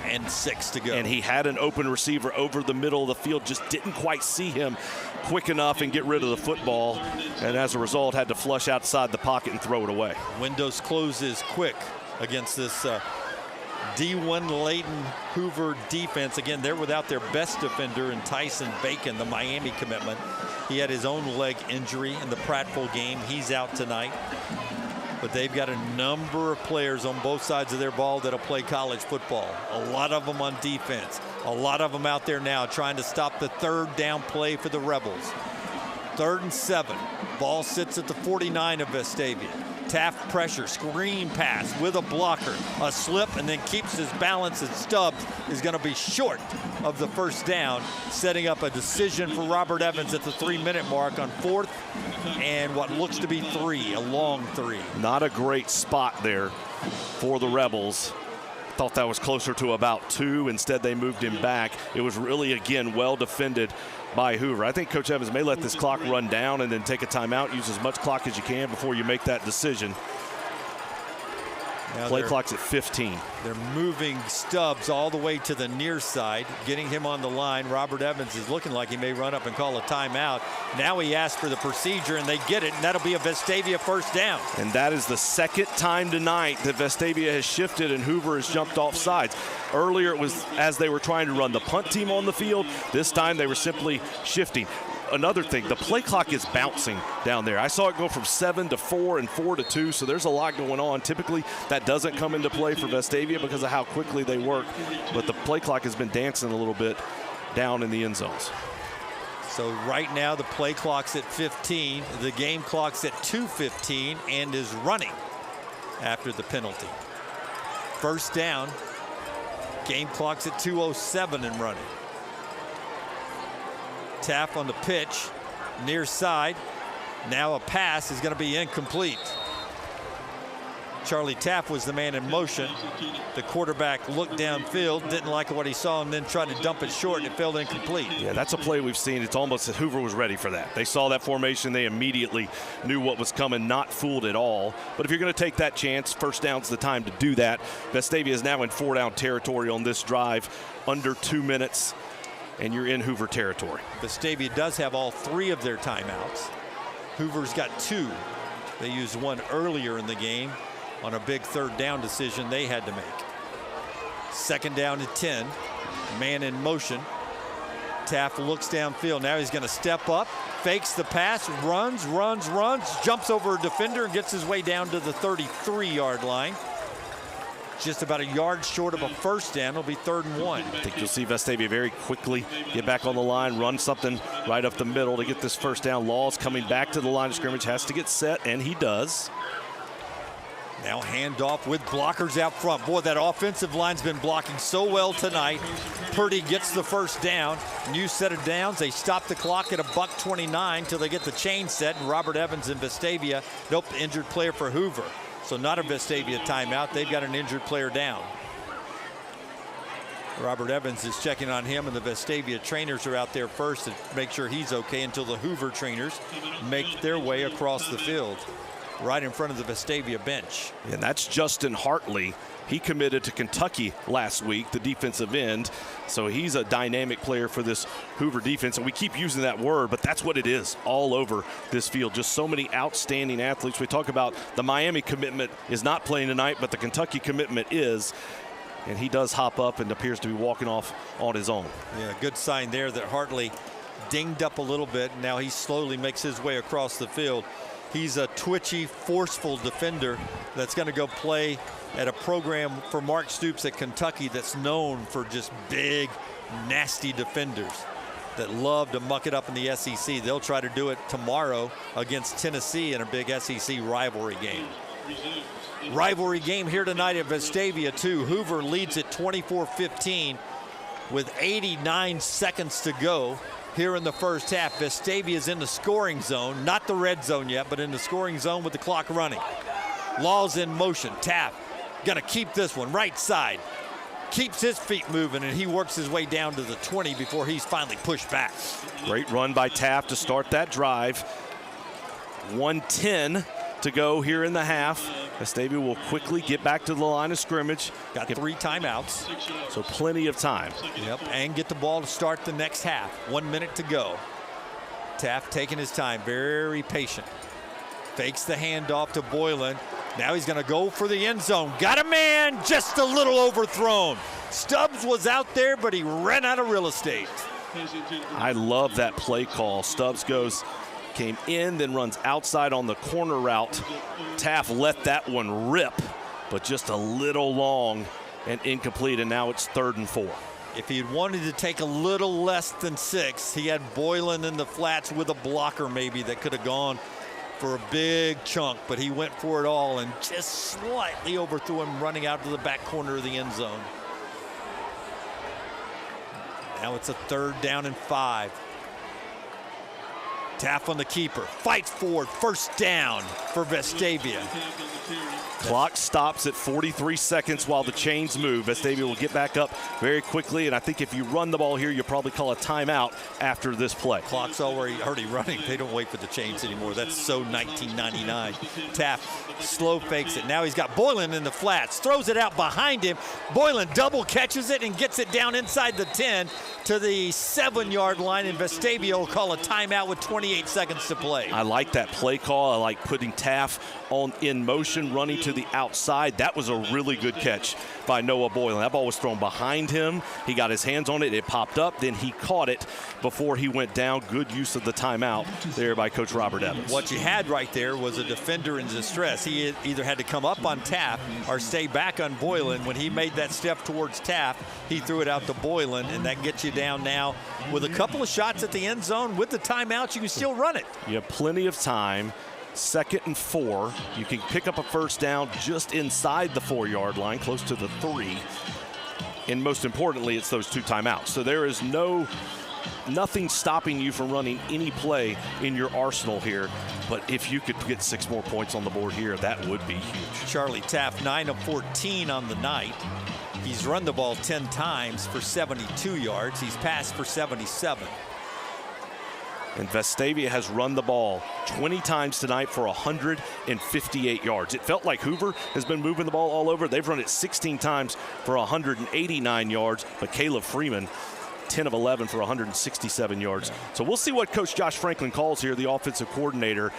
and 6 to go. And he had an open receiver over the middle of the field, just didn't quite see him quick enough and get rid of the football, and as a result had to flush outside the pocket and throw it away. Windows closes quick against this D1 Layton Hoover defense. Again, they're without their best defender in Tyson Bacon, the Miami commitment. He had his own leg injury in the Prattville game. He's out tonight. But they've got a number of players on both sides of their ball that'll play college football. A lot of them on defense. A lot of them out there now trying to stop the 3rd down play for the Rebels. 3rd and 7. Ball sits at the 49 of Vestavia. Taft pressure, screen pass with a blocker, a slip, and then keeps his balance, and Stubbs is going to be short of the 1st down, setting up a decision for Robert Evans at the 3-minute mark on 4th and what looks to be 3, a long 3. Not a great spot there for the Rebels. Thought that was closer to about 2. Instead, they moved him back. It was really, again, well defended by Hoover. I think Coach Evans may let this clock run down and then take a timeout, use as much clock as you can before you make that decision. Now Play clock's at 15. They're moving Stubbs all the way to the near side, getting him on the line. Robert Evans is looking like he may run up and call a timeout. Now he asks for the procedure, and they get it, and that'll be a Vestavia 1st down. And that is the 2nd time tonight that Vestavia has shifted and Hoover has jumped off sides. Earlier it was as they were trying to run the punt team on the field. This time they were simply shifting. Another thing, the play clock is bouncing down there. I saw it go from 7 to 4 and 4 to 2, so there's a lot going on. Typically, that doesn't come into play for Vestavia because of how quickly they work, but the play clock has been dancing a little bit down in the end zones. So right now the play clock's at 15. The game clock's at 2:15 and is running after the penalty. 1st down. Game clock's at 2:07 and running. Taft on the pitch, near side. Now a pass is going to be incomplete. Charlie Taft was the man in motion. The quarterback looked downfield, didn't like what he saw, and then tried to dump it short, and it fell incomplete. Yeah, that's a play we've seen. It's almost that Hoover was ready for that. They saw that formation. They immediately knew what was coming, not fooled at all. But if you're going to take that chance, 1st down's the time to do that. Vestavia is now in 4-down territory on this drive, under 2 minutes, and you're in Hoover territory. Vestavia does have all 3 of their timeouts. Hoover's got 2. They used 1 earlier in the game on a big 3rd down decision they had to make. 2nd down and 10. Man in motion. Taft looks downfield. Now he's going to step up, fakes the pass, runs, jumps over a defender and gets his way down to the 33-yard line. Just about a yard short of a 1st down. It'll be 3rd and 1. I think you'll see Vestavia very quickly get back on the line, run something right up the middle to get this 1st down. Laws coming back to the line of scrimmage, has to get set, and he does. Now handoff with blockers out front. Boy, that offensive line's been blocking so well tonight. Purdy gets the 1st down. New set of downs. They stop the clock at $1:29 till they get the chain set. And Robert Evans and Vestavia, nope, injured player for Hoover. So not a Vestavia timeout. They've got an injured player down. Robert Evans is checking on him, and the Vestavia trainers are out there first to make sure he's okay until the Hoover trainers make their way across the field right in front of the Vestavia bench. And that's Justin Hartley. He committed to Kentucky last week, the defensive end. So he's a dynamic player for this Hoover defense. And we keep using that word, but that's what it is all over this field. Just so many outstanding athletes. We talk about the Miami commitment is not playing tonight, but the Kentucky commitment is. And he does hop up and appears to be walking off on his own. Yeah, good sign there that Hartley dinged up a little bit. Now he slowly makes his way across the field. He's a twitchy, forceful defender that's going to go play at a program for Mark Stoops at Kentucky that's known for just big, nasty defenders that love to muck it up in the SEC. They'll try to do it tomorrow against Tennessee in a big SEC rivalry game. Rivalry game here tonight at Vestavia, too. Hoover leads at 24-15 with 89 seconds to go here in the first half. Vestavia is in the scoring zone, not the red zone yet, but in the scoring zone with the clock running. Law's in motion. Taft gonna keep this one right side. Keeps his feet moving, and he works his way down to the 20 before he's finally pushed back. Great run by Taft to start that drive. 1:10 to go here in the half. Vestavia will quickly get back to the line of scrimmage. Got 3 timeouts. So plenty of time. Yep, and get the ball to start the next half. 1 minute to go. Taft taking his time, very patient. Fakes the handoff to Boylan. Now he's going to go for the end zone. Got a man, just a little overthrown. Stubbs was out there, but he ran out of real estate. I love that play call. Stubbs came in, then runs outside on the corner route. Taft let that one rip, but just a little long and incomplete, and now it's 3rd and 4. If he had wanted to take a little less than 6, he had Boylan in the flats with a blocker maybe that could have gone for a big chunk, but he went for it all and just slightly overthrew him running out to the back corner of the end zone. Now it's a 3rd down and 5. Taft on the keeper, fights forward, first down for Vestavia. Clock stops at 43 seconds while the chains move. Vestavia will get back up very quickly, and I think if you run the ball here, you'll probably call a timeout after this play. Clock's already running. They don't wait for the chains anymore. That's so 1999. Taft slow fakes it. Now he's got Boylan in the flats, throws it out behind him. Boylan double catches it and gets it down inside the 10 to the 7-yard line, and Vestavia will call a timeout with 28 seconds to play. I like that play call. I like putting Taft in motion, running to the outside. That was a really good catch by Noah Boylan. That ball was thrown behind him. He got his hands on it. It popped up. Then he caught it before he went down. Good use of the timeout there by Coach Robert Evans. What you had right there was a defender in distress. He either had to come up on Taft or stay back on Boylan. When he made that step towards Taft, he threw it out to Boylan, and that gets you down now with a couple of shots at the end zone. With the timeouts, you can still run it. You have plenty of time. 2nd and 4. You can pick up a first down just inside the 4-yard line, close to the 3. And most importantly, it's those 2 timeouts. So there is nothing stopping you from running any play in your arsenal here. But if you could get 6 more points on the board here, that would be huge. Charlie Taft, 9 of 14 on the night. He's run the ball 10 times for 72 yards. He's passed for 77. And Vestavia has run the ball 20 times tonight for 158 yards. It felt like Hoover has been moving the ball all over. They've run it 16 times for 189 yards, but Caleb Freeman, 10 of 11 for 167 yards. So we'll see what Coach Josh Franklin calls here, the offensive coordinator.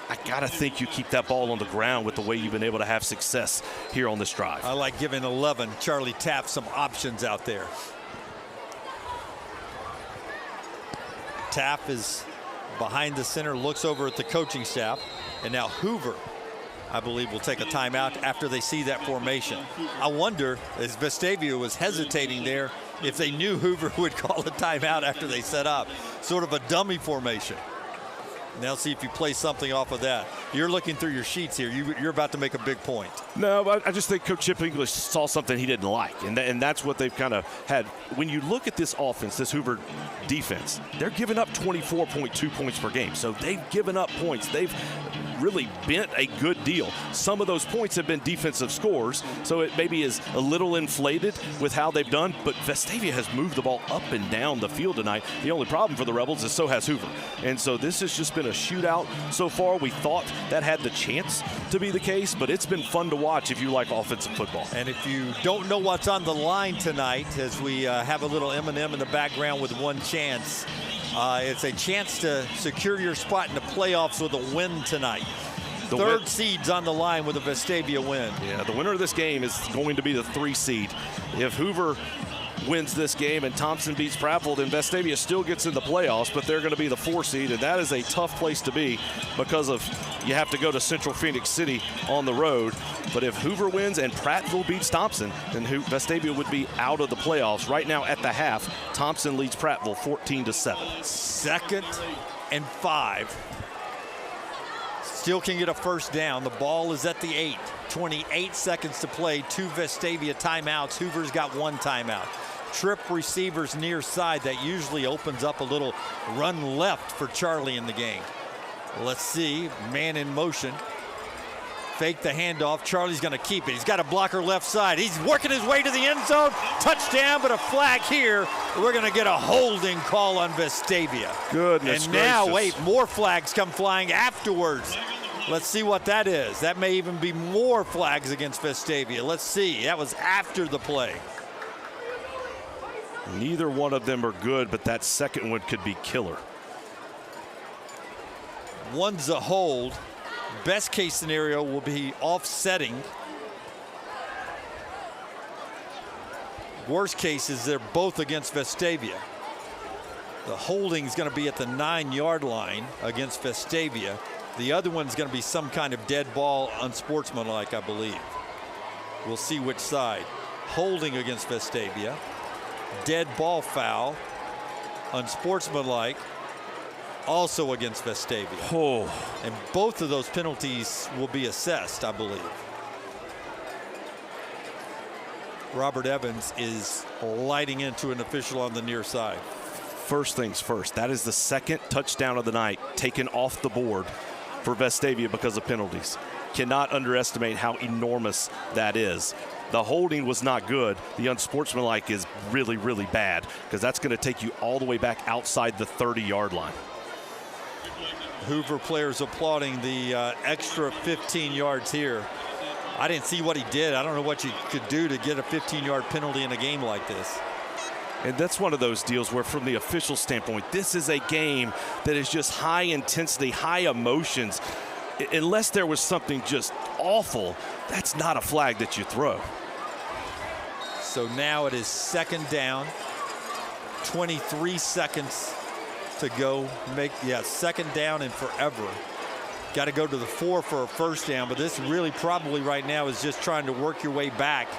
I gotta think you keep that ball on the ground with the way you've been able to have success here on this drive. I like giving 11 Charlie Taft some options out there. Taft is behind the center, looks over at the coaching staff, and now Hoover, I believe, will take a timeout after they see that formation. I wonder, as Vestavia was hesitating there, if they knew Hoover would call a timeout after they set up. Sort of a dummy formation. Now see if you play something off of that. You're looking through your sheets here. You're about to make a big point. No, I just think Coach Chip English saw something he didn't like, and that's what they've kind of had. When you look at this offense, this Hoover defense, they're giving up 24.2 points per game. So they've given up points. They've really bent a good deal. Some of those points have been defensive scores, so it maybe is a little inflated with how they've done, but Vestavia has moved the ball up and down the field tonight. The only problem for the Rebels is so has Hoover. And so this has just been a shootout so far. We thought that had the chance to be the case, but it's been fun to watch if you like offensive football. And if you don't know what's on the line tonight, as we have a little M&M in the background with one chance, it's a chance to secure your spot in the playoffs with a win tonight. Third seed's on the line with a Vestavia win. Yeah, the winner of this game is going to be the 3 seed. If Hoover wins this game and Thompson beats Prattville, then Vestavia still gets in the playoffs, but they're going to be the 4 seed, and that is a tough place to be because of you have to go to Central Phoenix City on the road. But if Hoover wins and Prattville beats Thompson, then Vestavia would be out of the playoffs. Right now at the half, Thompson leads Prattville 14-7. 2nd and 5. Still can get a first down. The ball is at the 8. 28 seconds to play. 2 Vestavia timeouts. Hoover's got 1 timeout. trip receivers near side. That usually opens up a little run left for Charlie in the game. Let's see, man in motion. Fake the handoff. Charlie's going to keep it. He's got a blocker left side. He's working his way to the end zone. Touchdown, but a flag here. We're going to get a holding call on Vestavia. Goodness And now, gracious. wait, more flags come flying afterwards. Let's see what that is. That may even be more flags against Vestavia. Let's see. That was after the play. Neither one of them are good, but that second one could be killer. One's a hold. Best case scenario will be offsetting. Worst case is they're both against Vestavia. The holding is going to be at the 9-yard line against Vestavia. The other one's going to be some kind of dead ball, unsportsmanlike, I believe. We'll see which side. Holding against Vestavia. Dead ball foul, unsportsmanlike, also against Vestavia. Oh. And both of those penalties will be assessed, I believe. Robert Evans is lighting into an official on the near side. First things first, that is the second touchdown of the night taken off the board for Vestavia because of penalties. Cannot underestimate how enormous that is. The holding was not good. The unsportsmanlike is really, really bad because that's going to take you all the way back outside the 30-yard line. Hoover players applauding the extra 15 yards here. I didn't see what he did. I don't know what you could do to get a 15-yard penalty in a game like this. And that's one of those deals where from the official standpoint, this is a game that is just high intensity, high emotions. Unless there was something just awful, that's not a flag that you throw. So now it is second down, 23 seconds to go. Second down and forever. Got to go to the 4 for a first down, but this really probably right now is just trying to work your way back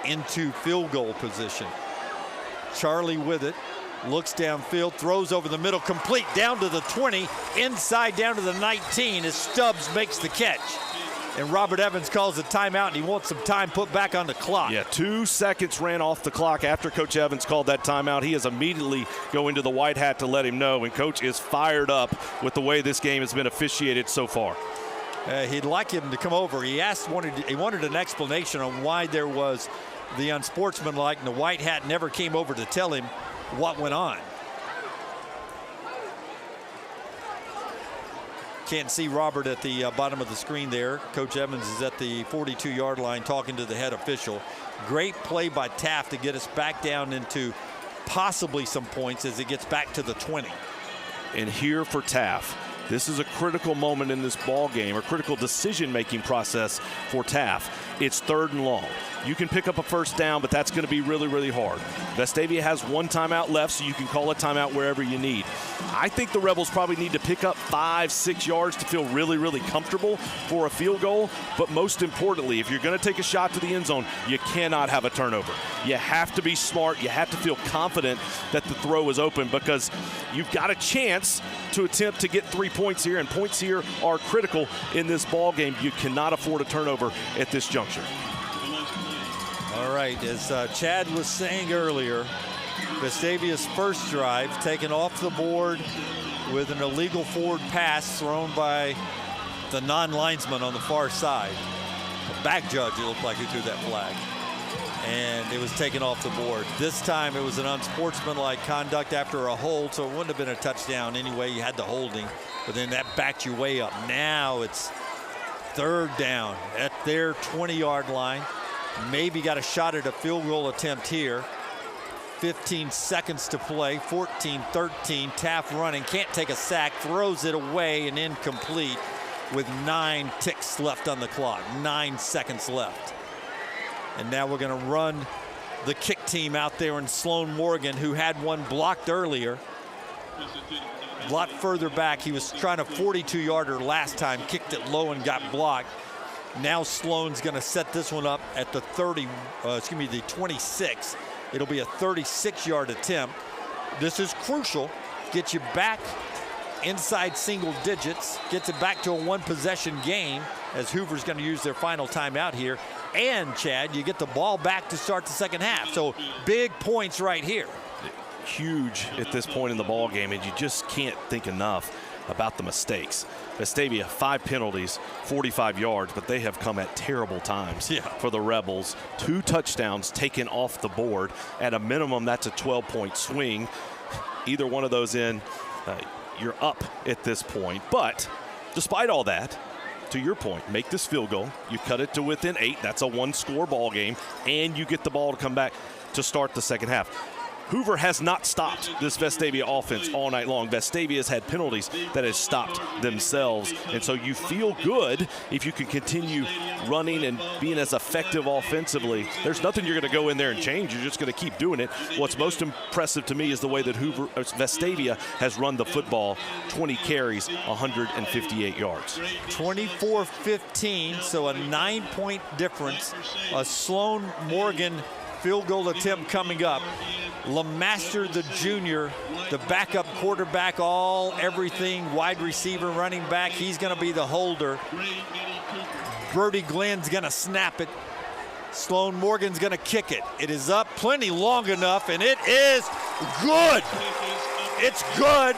into field goal position. Charlie with it, looks downfield, throws over the middle, complete down to the 20, inside down to the 19 as Stubbs makes the catch. And Robert Evans calls a timeout, and he wants some time put back on the clock. Yeah, 2 seconds ran off the clock after Coach Evans called that timeout. He is immediately going to the white hat to let him know, and Coach is fired up with the way this game has been officiated so far. He'd like him to come over. He wanted an explanation on why there was the unsportsmanlike, and the white hat never came over to tell him what went on. Can't see Robert at the bottom of the screen there. Coach Evans is at the 42-yard line talking to the head official. Great play by Taft to get us back down into possibly some points as it gets back to the 20. And here for Taft, this is a critical moment in this ball game, a critical decision-making process for Taft. It's 3rd and long. You can pick up a first down, but that's going to be really, really hard. Vestavia has 1 timeout left, so you can call a timeout wherever you need. I think the Rebels probably need to pick up 5-6 yards to feel really, really comfortable for a field goal. But most importantly, if you're going to take a shot to the end zone, you cannot have a turnover. You have to be smart. You have to feel confident that the throw is open because you've got a chance to attempt to get 3 points here, and points here are critical in this ball game. You cannot afford a turnover at this juncture. All right, as Chad was saying earlier, Vestavia's first drive taken off the board with an illegal forward pass thrown by the non-linesman on the far side. A back judge, it looked like, who threw that flag. And it was taken off the board. This time it was an unsportsmanlike conduct after a hold, so it wouldn't have been a touchdown anyway. You had the holding, but then that backed you way up. Now it's 3rd down at their 20-yard line. Maybe got a shot at a field goal attempt here. 15 seconds to play, 14-13. Taft running, can't take a sack, throws it away and incomplete with 9 ticks left on the clock, 9 seconds left. And now we're going to run the kick team out there in Sloan Morgan, who had one blocked earlier. A lot further back. He was trying a 42-yarder last time, kicked it low and got blocked. Now Sloan's going to set this one up at the the 26. It'll be a 36-yard attempt. This is crucial. Get you back inside single digits. Gets it back to a 1-possession game as Hoover's going to use their final timeout here. and, Chad, you get the ball back to start the second half. So big points right here. Huge at this point in the ball game, and you just can't think enough about the mistakes. Vestavia, 5 penalties, 45 yards, but they have come at terrible times for the Rebels. 2 touchdowns taken off the board. At a minimum, that's a 12-point swing. Either one of those in, you're up at this point. But despite all that, to your point, make this field goal. You cut it to within 8. That's a 1-score ball game, and you get the ball to come back to start the second half. Hoover has not stopped this Vestavia offense all night long. Vestavia has had penalties that has stopped themselves. And so you feel good if you can continue running and being as effective offensively. There's nothing you're going to go in there and change. You're just going to keep doing it. What's most impressive to me is the way that Vestavia has run the football. 20 carries, 158 yards. 24-15, so a 9-point difference. A Sloan Morgan field goal attempt coming up. LeMaster, the junior, the backup quarterback, everything, wide receiver, running back. He's going to be the holder. Brody Glenn's going to snap it. Sloan Morgan's going to kick it. It is up plenty long enough, and it is good. It's good,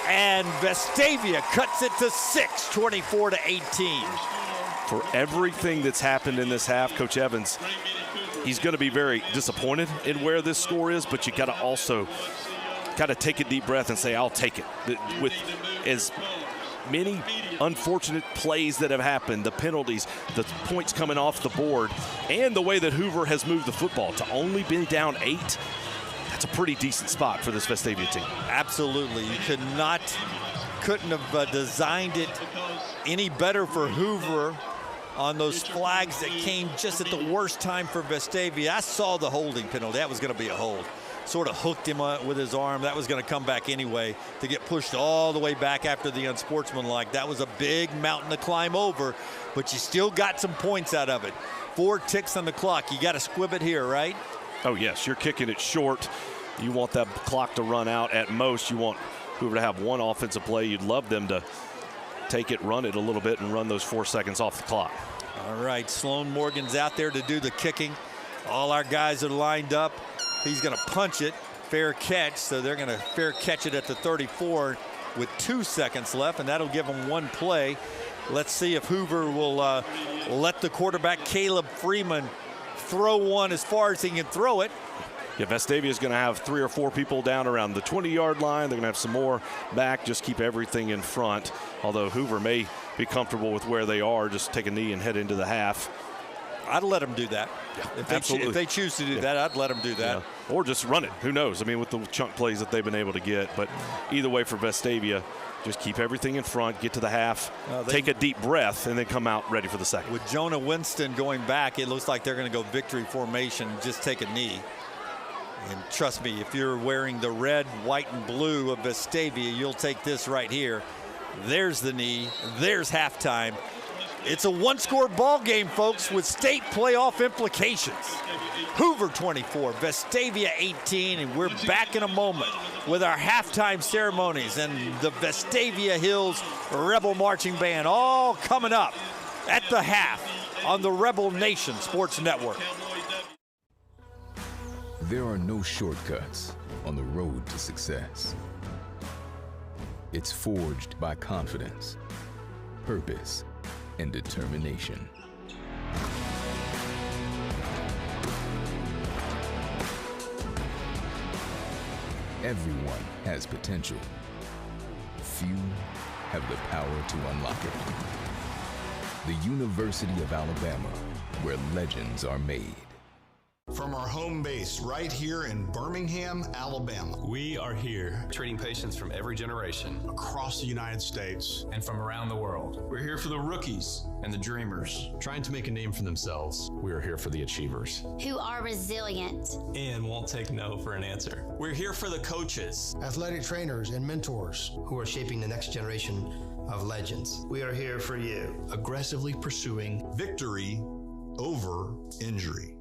and Vestavia cuts it to 6, 24-18. For everything that's happened in this half, Coach Evans, he's going to be very disappointed in where this score is, but you got to also take a deep breath and say, I'll take it. With as many unfortunate plays that have happened, the penalties, the points coming off the board, and the way that Hoover has moved the football to only be down 8, that's a pretty decent spot for this Vestavia team. Absolutely. You couldn't have designed it any better for Hoover on those flags that came just at the worst time for Vestavia. I saw the holding penalty. That was going to be a hold. Sort of hooked him with his arm. That was going to come back anyway to get pushed all the way back after the unsportsmanlike. That was a big mountain to climb over, but you still got some points out of it. 4 ticks on the clock. You got to squib it here, right? Oh, yes. You're kicking it short. You want that clock to run out. At most, you want Hoover to have 1 offensive play. You'd love them to take it, run it a little bit, and run those 4 seconds off the clock. All right, Sloan Morgan's out there to do the kicking. All our guys are lined up. He's going to punch it, fair catch, so they're going to fair catch it at the 34 with 2 seconds left, and that'll give them 1 play. Let's see if Hoover will let the quarterback, Caleb Freeman, throw one as far as he can throw it. Yeah, Vestavia is going to have 3 or 4 people down around the 20-yard line. They're going to have some more back, just keep everything in front. Although Hoover may be comfortable with where they are, just take a knee and head into the half. I'd let them do that. Yeah, if they choose to do that, I'd let them do that. Yeah. Or just run it. Who knows? I mean, with the chunk plays that they've been able to get. But either way for Vestavia, just keep everything in front, get to the half, take a deep breath, and then come out ready for the second. With Jonah Winston going back, it looks like they're going to go victory formation, just take a knee. And trust me, if you're wearing the red, white, and blue of Vestavia, you'll take this right here. There's the knee. There's halftime. It's a 1-score ball game, folks, with state playoff implications. Hoover 24, Vestavia 18, and we're back in a moment with our halftime ceremonies and the Vestavia Hills Rebel Marching Band all coming up at the half on the Rebel Nation Sports Network. There are no shortcuts on the road to success. It's forged by confidence, purpose, and determination. Everyone has potential. Few have the power to unlock it. The University of Alabama, where legends are made. From our home base right here in Birmingham, Alabama. We are here, treating patients from every generation, across the United States, and from around the world. We're here for the rookies and the dreamers, trying to make a name for themselves. We are here for the achievers, who are resilient and won't take no for an answer. We're here for the coaches, athletic trainers, and mentors who are shaping the next generation of legends. We are here for you, aggressively pursuing victory over injury.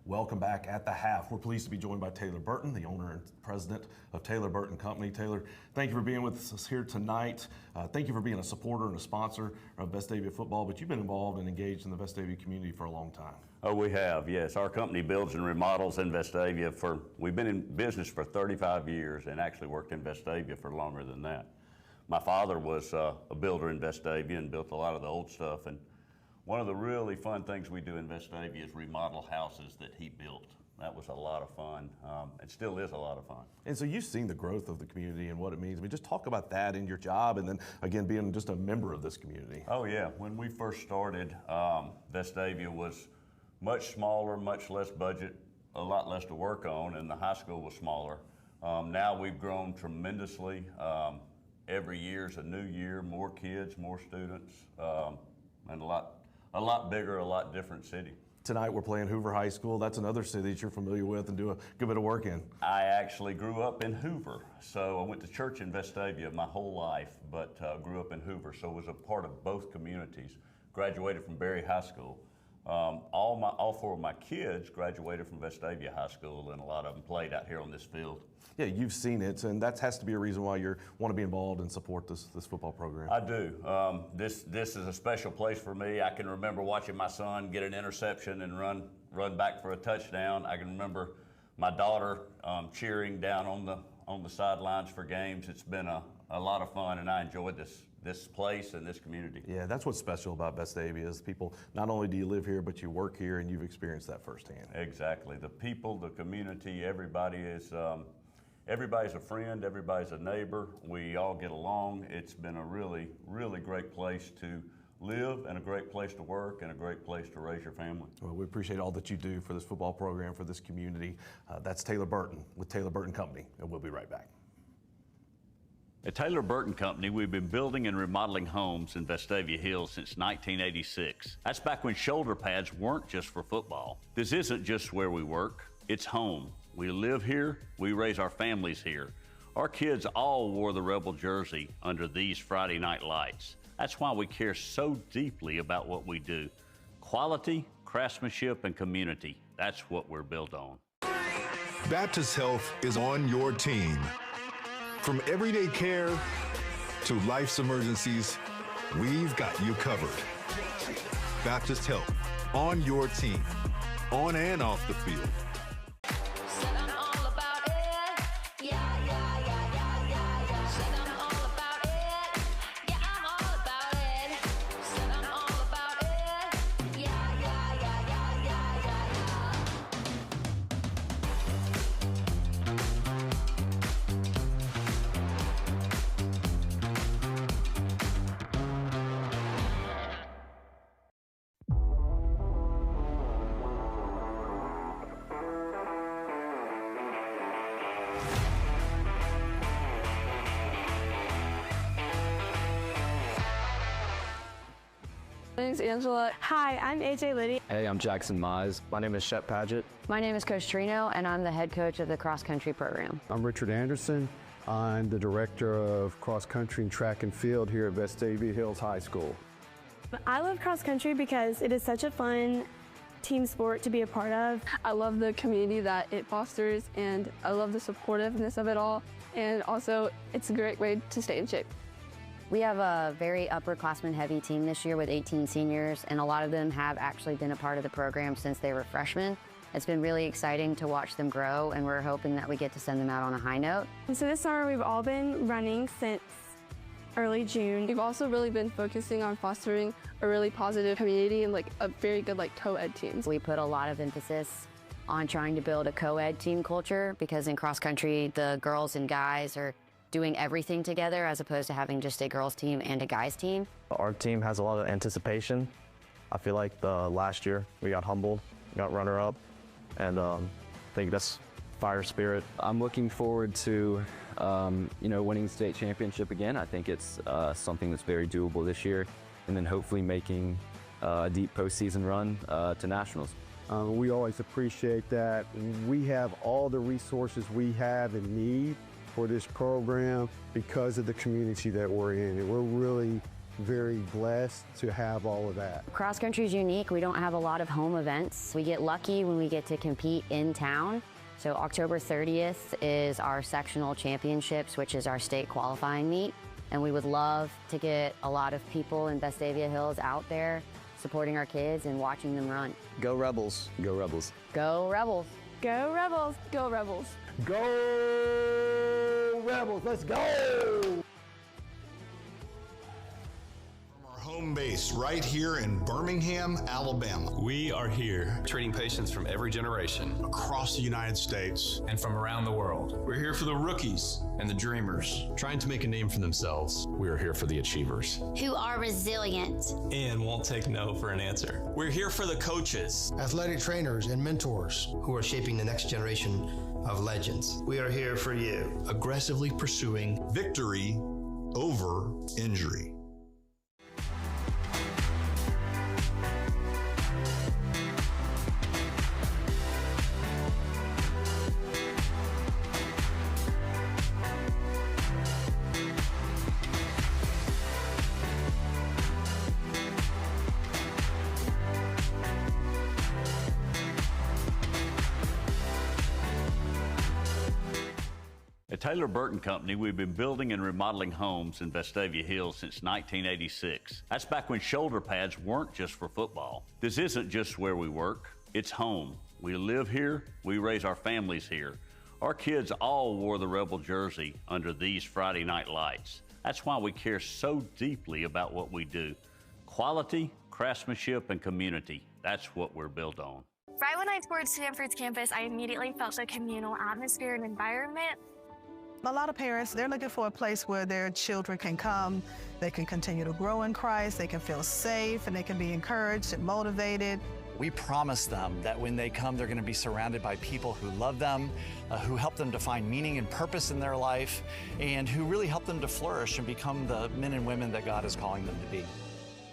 Welcome back at the half. We're pleased to be joined by Taylor Burton, the owner and president of Taylor Burton Company. Taylor, thank you for being with us here tonight. Thank you for being a supporter and a sponsor of Vestavia football, but you've been involved and engaged in the Vestavia community for a long time. Oh, we have, yes. Our company builds and remodels in Vestavia we've been in business for 35 years and actually worked in Vestavia for longer than that. My father was a builder in Vestavia and built a lot of the old stuff. And one of the really fun things we do in Vestavia is remodel houses that he built. That was a lot of fun. It still is a lot of fun. And so you've seen the growth of the community and what it means. I mean, just talk about that in your job and then, again, being just a member of this community. Oh, yeah. When we first started, Vestavia was much smaller, much less budget, a lot less to work on, and the high school was smaller. Now we've grown tremendously. Every year's a new year, more kids, more students, and a lot bigger, a lot different city. Tonight we're playing Hoover High School. That's another city that you're familiar with and do a good bit of work in. I actually grew up in Hoover, so I went to church in Vestavia my whole life, but grew up in Hoover, so was a part of both communities. Graduated from Berry High School. All four of my kids graduated from Vestavia High School, and a lot of them played out here on this field. Yeah, you've seen it, and that has to be a reason why you want to be involved and support this football program. I do. This is a special place for me. I can remember watching my son get an interception and run back for a touchdown. I can remember my daughter cheering down on the sidelines for games. It's been a lot of fun, and I enjoyed this place and this community. Yeah, that's what's special about Vestavia is people, not only do you live here, but you work here and you've experienced that firsthand. Exactly. The people, the community, everybody's a friend, everybody's a neighbor. We all get along. It's been a really, really great place to live and a great place to work and a great place to raise your family. Well, we appreciate all that you do for this football program, for this community. That's Taylor Burton with Taylor Burton Company, and we'll be right back. At Taylor Burton Company, we've been building and remodeling homes in Vestavia Hills since 1986. That's back when shoulder pads weren't just for football. This isn't just where we work, it's home. We live here, we raise our families here. Our kids all wore the Rebel jersey under these Friday night lights. That's why we care so deeply about what we do. Quality, craftsmanship, and community. That's what we're built on. Baptist Health is on your team. From everyday care to life's emergencies, we've got you covered. Baptist Health, on your team, on and off the field. My name's Angela. Hi, I'm AJ Liddy. Hey, I'm Jackson Mize. My name is Shep Paget. My name is Coach Trino, and I'm the head coach of the cross country program. I'm Richard Anderson. I'm the director of cross country and track and field here at Vestavia Hills High School. I love cross country because it is such a fun team sport to be a part of. I love the community that it fosters, and I love the supportiveness of it all. And also, it's a great way to stay in shape. We have a very upperclassmen heavy team this year with 18 seniors, and a lot of them have actually been a part of the program since they were freshmen. It's been really exciting to watch them grow, and we're hoping that we get to send them out on a high note. And so this summer we've all been running since early June. We've also really been focusing on fostering a really positive community and a very good co-ed team. We put a lot of emphasis on trying to build a co-ed team culture because in cross country the girls and guys are doing everything together as opposed to having just a girls team and a guys team. Our team has a lot of anticipation. I feel like last year we got humbled, got runner-up, and I think that's fire spirit. I'm looking forward to winning the state championship again. I think it's something that's very doable this year, and then hopefully making a deep postseason run to nationals. We always appreciate that. We have all the resources we have and need for this program because of the community that we're in. And we're really very blessed to have all of that. Cross country is unique. We don't have a lot of home events. We get lucky when we get to compete in town. So October 30th is our sectional championships, which is our state qualifying meet. And we would love to get a lot of people in Vestavia Hills out there supporting our kids and watching them run. Go Rebels. Go Rebels. Go Rebels. Go Rebels. Go Rebels. Go Rebels, let's go! Home base right here in Birmingham, Alabama. We are here, treating patients from every generation, Across the United States. and from around the world. We're here for the rookies and the dreamers, Trying to make a name for themselves, we are here for the achievers. Who are resilient. And won't take no for an answer. We're here for the coaches, athletic trainers, and mentors who are shaping the next generation of legends. We are here for you. Aggressively pursuing victory over injury. At Taylor Burton Company, we've been building and remodeling homes in Vestavia Hills since 1986. That's back when shoulder pads weren't just for football. This isn't just where we work, it's home. We live here, we raise our families here. Our kids all wore the Rebel jersey under these Friday night lights. That's why we care so deeply about what we do. Quality, craftsmanship, and community, that's what we're built on. Right when I toured Stanford's campus, I immediately felt the communal atmosphere and environment. A lot of parents, they're looking for a place where their children can come, they can continue to grow in Christ, they can feel safe, and they can be encouraged and motivated. We promise them that when they come, they're going to be surrounded by people who love them, who help them to find meaning and purpose in their life, and who really help them to flourish and become the men and women that God is calling them to be.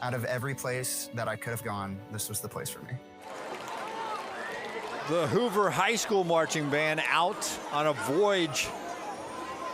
Out of every place that I could have gone, this was the place for me. The Hoover High School marching band out on a voyage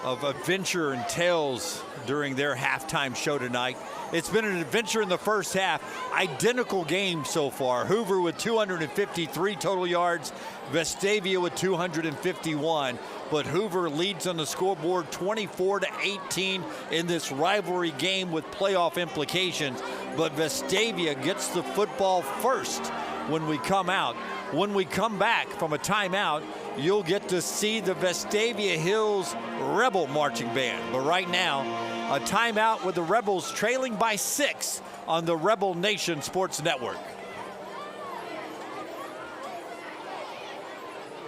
of adventure and tales during their halftime show tonight. It's been an adventure in the first half. Identical game so far. Hoover with 253 total yards, Vestavia with 251. But Hoover leads on the scoreboard 24-18 in this rivalry game with playoff implications. But Vestavia gets the football first when we come out. When we come back from a timeout, you'll get to see the Vestavia Hills Rebel Marching Band. But right now, a timeout with the Rebels trailing by 6 on the Rebel Nation Sports Network.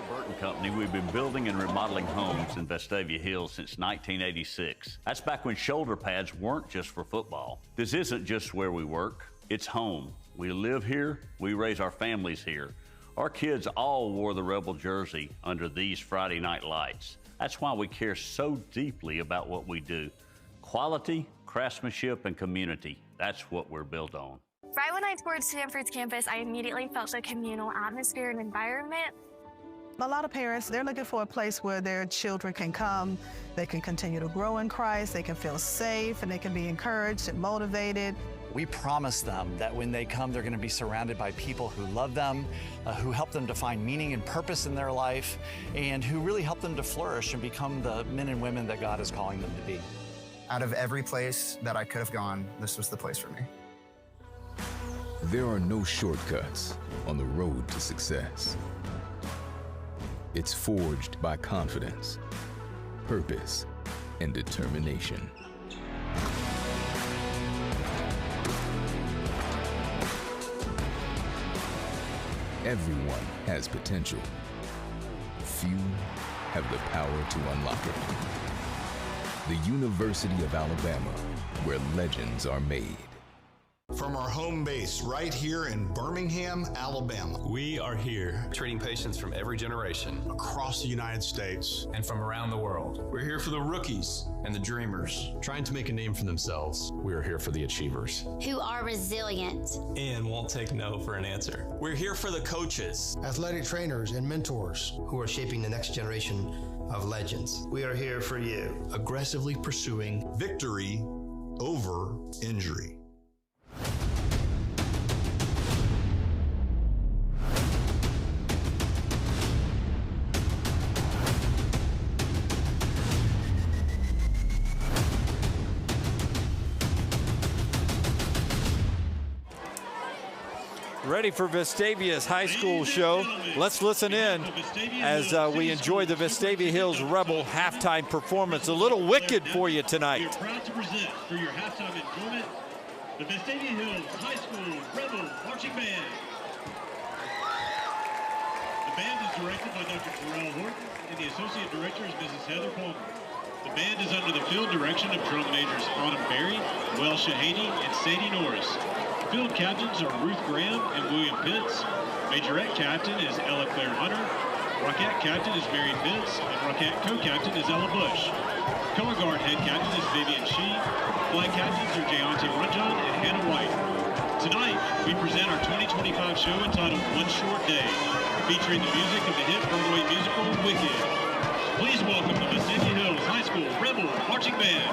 Burton Company, we've been building and remodeling homes in Vestavia Hills since 1986. That's back when shoulder pads weren't just for football. This isn't just where we work, it's home. We live here, we raise our families here. Our kids all wore the Rebel jersey under these Friday night lights. That's why we care so deeply about what we do. Quality, craftsmanship, and community, that's what we're built on. Right when I toured Stanford's campus, I immediately felt the communal atmosphere and environment. A lot of parents, they're looking for a place where their children can come, they can continue to grow in Christ, they can feel safe, and they can be encouraged and motivated. We promise them that when they come, they're going to be surrounded by people who love them, who help them to find meaning and purpose in their life, and who really help them to flourish and become the men and women that God is calling them to be. Out of every place that I could have gone, this was the place for me. There are no shortcuts on the road to success. It's forged by confidence, purpose, and determination. Everyone has potential. Few have the power to unlock it. The University of Alabama, where legends are made. From our home base right here in Birmingham, Alabama. We are here, treating patients from every generation, Across the United States. and from around the world. We're here for the rookies and the dreamers, Trying to make a name for themselves, we are here for the achievers. Who are resilient. And won't take no for an answer. We're here for the coaches, athletic trainers, and mentors who are shaping the next generation of legends. We are here for you. Aggressively pursuing victory over injury. Ready for Vestavia's high school show. Let's listen in as we enjoy the Vestavia Hills Rebel halftime performance. A little wicked for you tonight. We are proud to present for your halftime enjoyment the Vestavia Hills High School Rebel Marching Band. The band is directed by Dr. Terrell Horton, and the Associate Director is Mrs. Heather Palmer. The band is under the field direction of drum majors Autumn Berry, Will Shahaney, and Sadie Norris. Field captains are Ruth Graham and William Pitts. Majorette captain is Ella Claire Hunter. Rockette captain is Mary Pitts, and Rockette co-captain is Ella Bush. Color guard head captain is Vivian Shee. Flag captains are Jayante Runjon and Hannah White. Tonight, we present our 2025 show entitled One Short Day, featuring the music of the hit Broadway musical Wicked. Please welcome the Vestavia Hills High School Rebel Marching Band.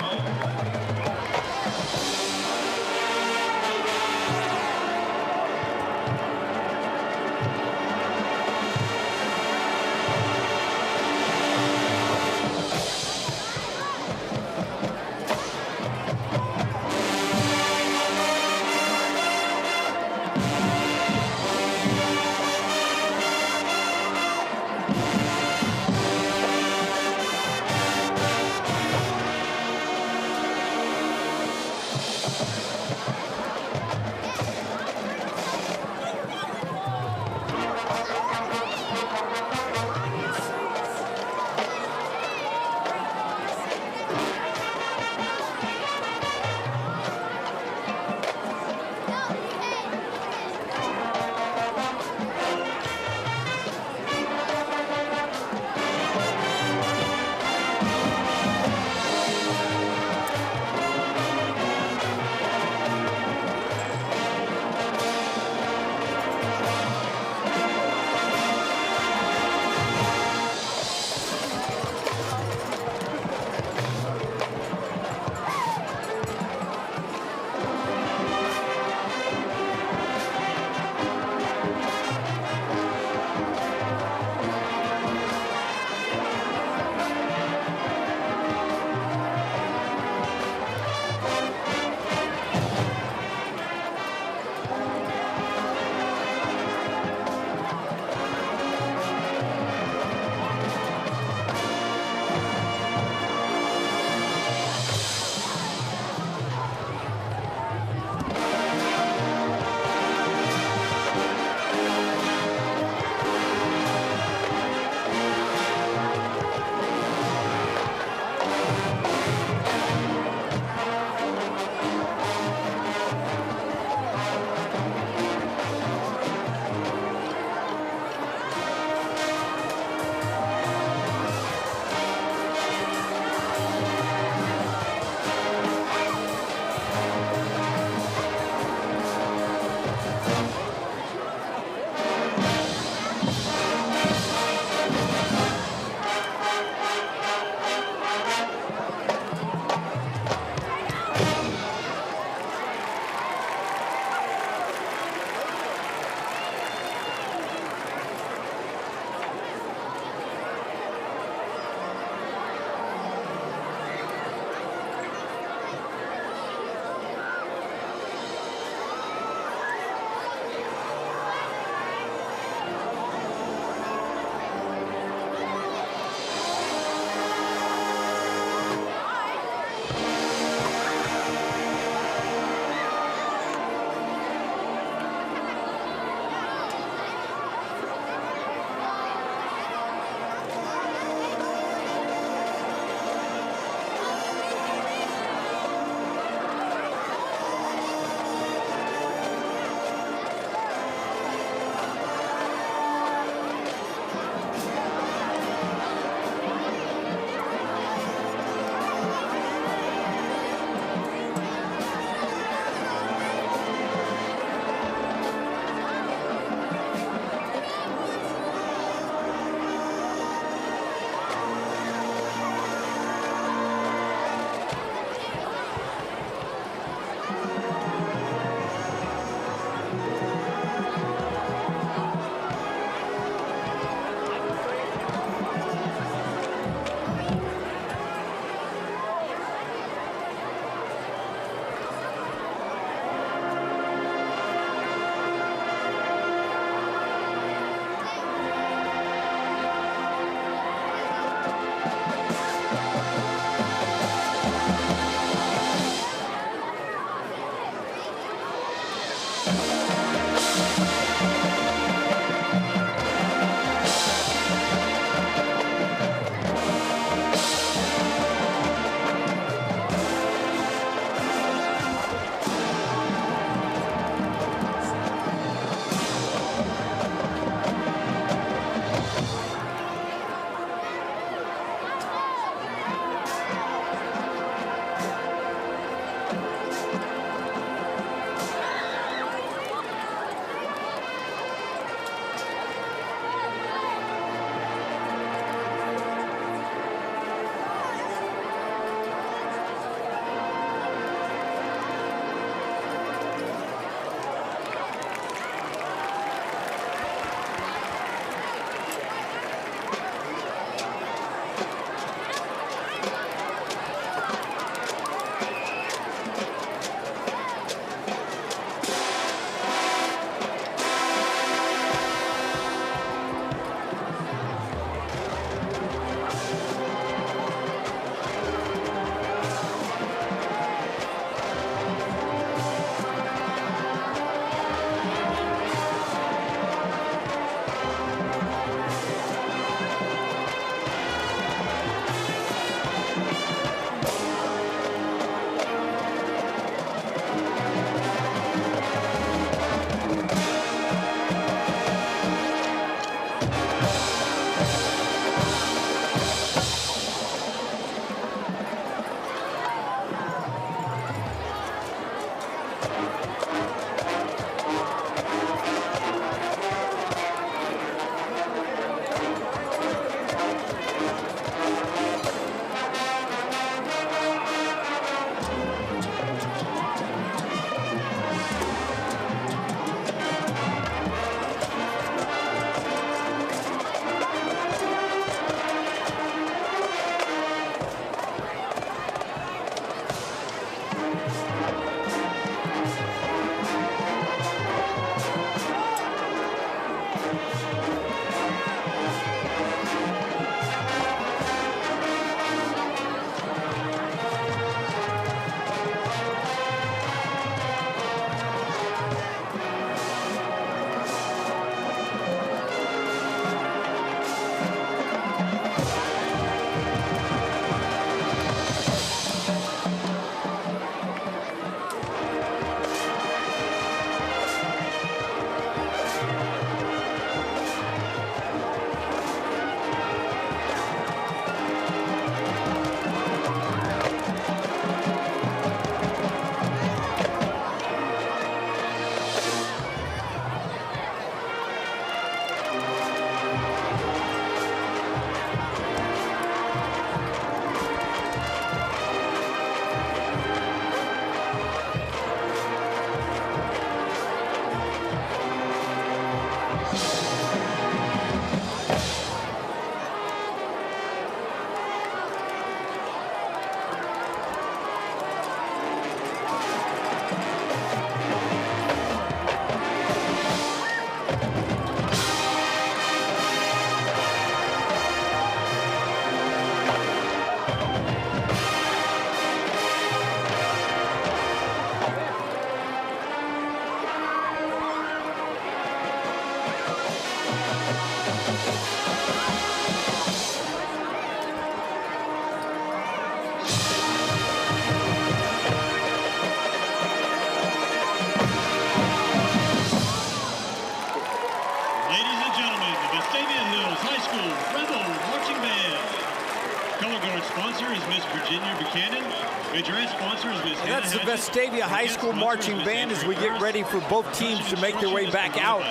director is Miss Virginia Buchanan. Majorette sponsor is Miss Hannah That's the Hatchett. Vestavia High School marching band as we get ready for both teams to make their way back out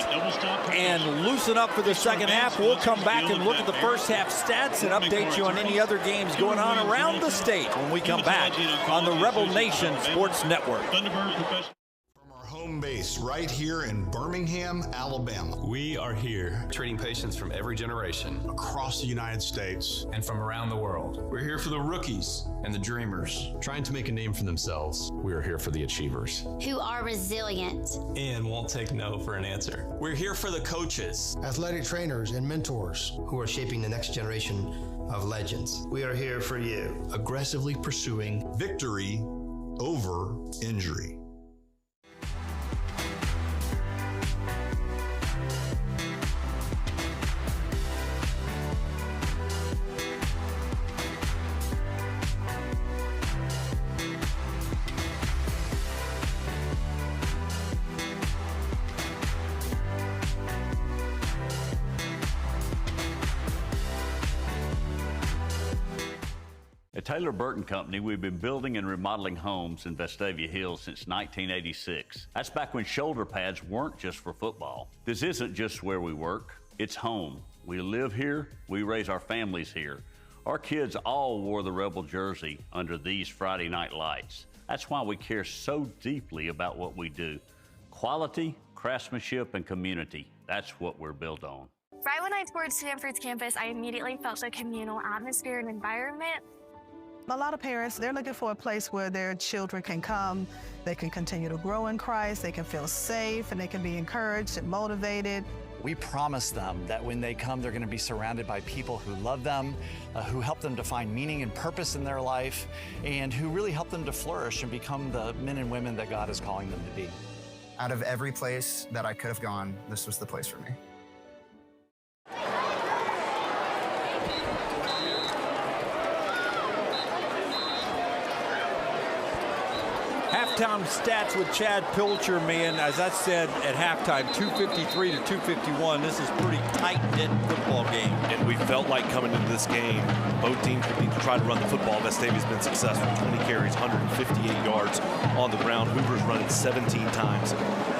and loosen up for the second half. We'll come back and look at the first half stats and update you on any other games going on around the state when we come back on the Rebel Nation Sports Network. Home base right here in Birmingham, Alabama. We are here treating patients from every generation Across the United States. And from around the world. We're here for the rookies and the dreamers. Trying to make a name for themselves. We are here for the achievers. Who are resilient. And won't take no for an answer. We're here for the coaches. Athletic trainers and mentors. Who are shaping the next generation of legends. We are here for you. Aggressively pursuing victory over injury. At Taylor Burton Company, we've been building and remodeling homes in Vestavia Hills since 1986. That's back when shoulder pads weren't just for football. This isn't just where we work, it's home. We live here, we raise our families here. Our kids all wore the Rebel jersey under these Friday night lights. That's why we care so deeply about what we do. Quality, craftsmanship, and community. That's what we're built on. Right when I toured Stanford's campus, I immediately felt a communal atmosphere and environment. A lot of parents, they're looking for a place where their children can come, they can continue to grow in Christ, they can feel safe, and they can be encouraged and motivated. We promise them that when they come, they're going to be surrounded by people who love them, who help them to find meaning and purpose in their life, and who really help them to flourish and become the men and women that God is calling them to be. Out of every place that I could have gone, this was the place for me. Halftime stats with Chad Pilcher, man. As I said at halftime, 253 to 251. This is pretty tight-knit football game. And we felt like coming into this game, both teams would need to try to run the football. Vestavia's been successful. 20 carries, 158 yards on the ground. Hoover's running 17 times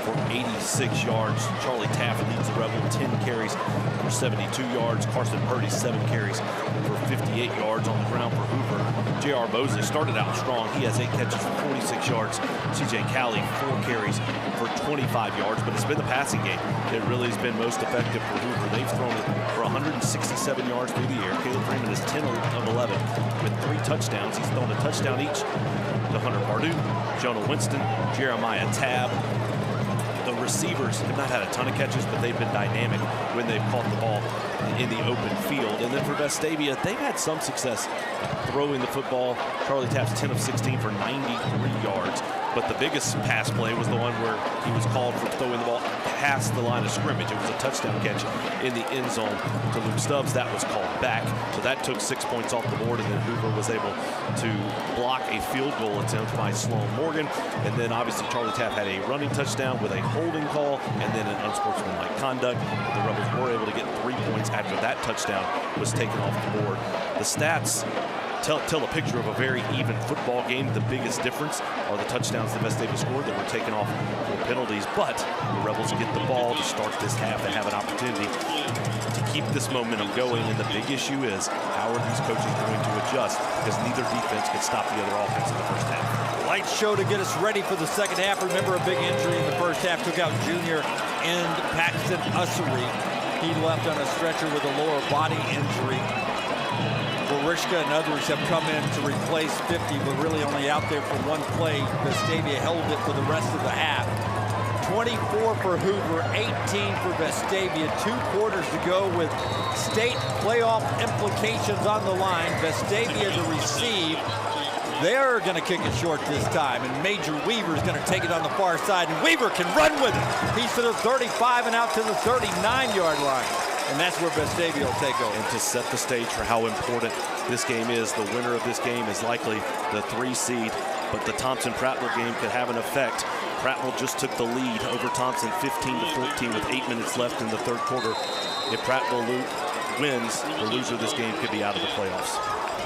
for 86 yards. Charlie Taft leads the Rebel, 10 carries for 72 yards. Carson Purdy, 7 carries for 58 yards on the ground for Hoover. J.R. Mosley started out strong. He has 8 catches for 46 yards. C.J. Calley, 4 carries for 25 yards, but it's been the passing game that really has been most effective for Hoover. They've thrown it for 167 yards through the air. Caleb Freeman is 10 of 11 with 3 touchdowns. He's thrown a touchdown each to Hunter Pardue, Jonah Winston, Jeremiah Tabb. The receivers have not had a ton of catches, but they've been dynamic when they've caught the ball in the open field. And then for Vestavia, they've had some success throwing the football. Charlie Taft's 10 of 16 for 93 yards. But the biggest pass play was the one where he was called for throwing the ball past the line of scrimmage. It was a touchdown catch in the end zone to Luke Stubbs. That was called back. So that took 6 points off the board, and then Hoover was able to block a field goal attempt by Sloan Morgan. And then obviously Charlie Taft had a running touchdown with a holding call and then an unsportsmanlike conduct. But the Rebels were able to get 3 points after that touchdown was taken off the board. The stats tell a picture of a very even football game. The biggest difference are the touchdowns that Vestavia scored that were taken off for penalties, but the Rebels get the ball to start this half and have an opportunity to keep this momentum going, and the big issue is how are these coaches going to adjust, because neither defense could stop the other offense in the first half. Light show to get us ready for the second half. Remember, a big injury in the first half took out junior end Paxton Ussery. He left on a stretcher with a lower body injury. Borishka and others have come in to replace 50, but really only out there for one play. Vestavia held it for the rest of the half. 24 for Hoover, 18 for Vestavia. 2 quarters to go with state playoff implications on the line. Vestavia to receive. They're going to kick it short this time, and Major Weaver is going to take it on the far side, and Weaver can run with it. He's to the 35 and out to the 39-yard line. And that's where Vestavia will take over. And to set the stage for how important this game is, the winner of this game is likely the 3 seed, but the Thompson-Prattville game could have an effect. Prattville just took the lead over Thompson 15-14 with 8 minutes left in the third quarter. If Prattville wins, the loser of this game could be out of the playoffs.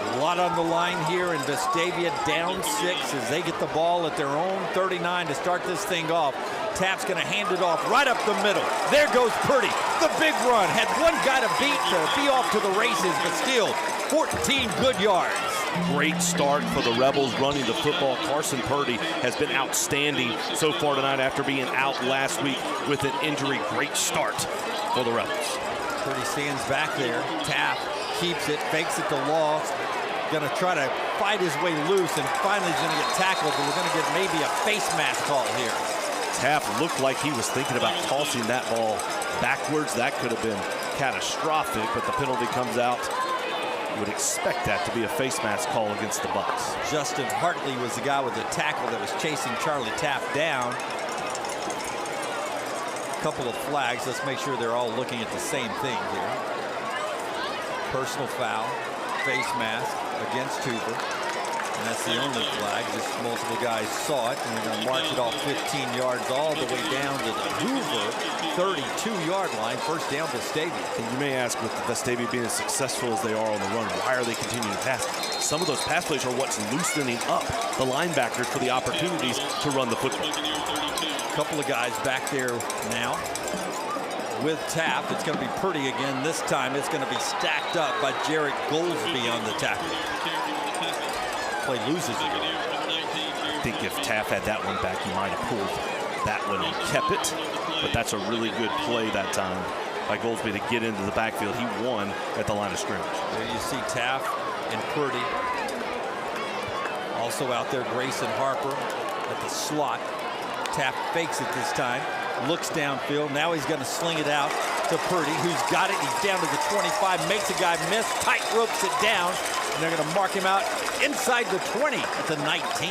A lot on the line here, and Vestavia down 6 as they get the ball at their own 39 to start this thing off. Taft's going to hand it off right up the middle. There goes Purdy. The big run. Had one guy to beat to be off to the races, but still 14 good yards. Great start for the Rebels running the football. Carson Purdy has been outstanding so far tonight after being out last week with an injury. Great start for the Rebels. Purdy stands back there. Taft keeps it, fakes it to Law. Going to try to fight his way loose, and finally he's going to get tackled, but we're going to get maybe a face mask call here. Taft looked like he was thinking about tossing that ball backwards. That could have been catastrophic, but the penalty comes out. You would expect that to be a face mask call against the Bucks. Justin Hartley was the guy with the tackle that was chasing Charlie Taft down. A couple of flags. Let's make sure they're all looking at the same thing here. Personal foul, face mask against Hoover. And that's the only flag. Just multiple guys saw it, and they're going to march it off 15 yards all the way down to the Hoover 32-yard line. First down, Vestavia. And you may ask, with Vestavia being as successful as they are on the run, why are they continuing to pass? Some of those pass plays are what's loosening up the linebackers for the opportunities to run the football. A couple of guys back there now with Taft. It's going to be Purdy again. This time it's going to be stacked up by Jarrett Goldsby on the tackle. Play loses it. I think if Taft had that one back, he might have pulled that one and kept it. But that's a really good play that time by Goldsby to get into the backfield. He won at the line of scrimmage. There you see Taft and Purdy. Also out there, Grayson Harper at the slot. Taft fakes it this time. Looks downfield. Now he's going to sling it out to Purdy, who's got it. He's down to the 25. Makes a guy miss. Tight ropes it down. And they're going to mark him out inside the 20 at the 19.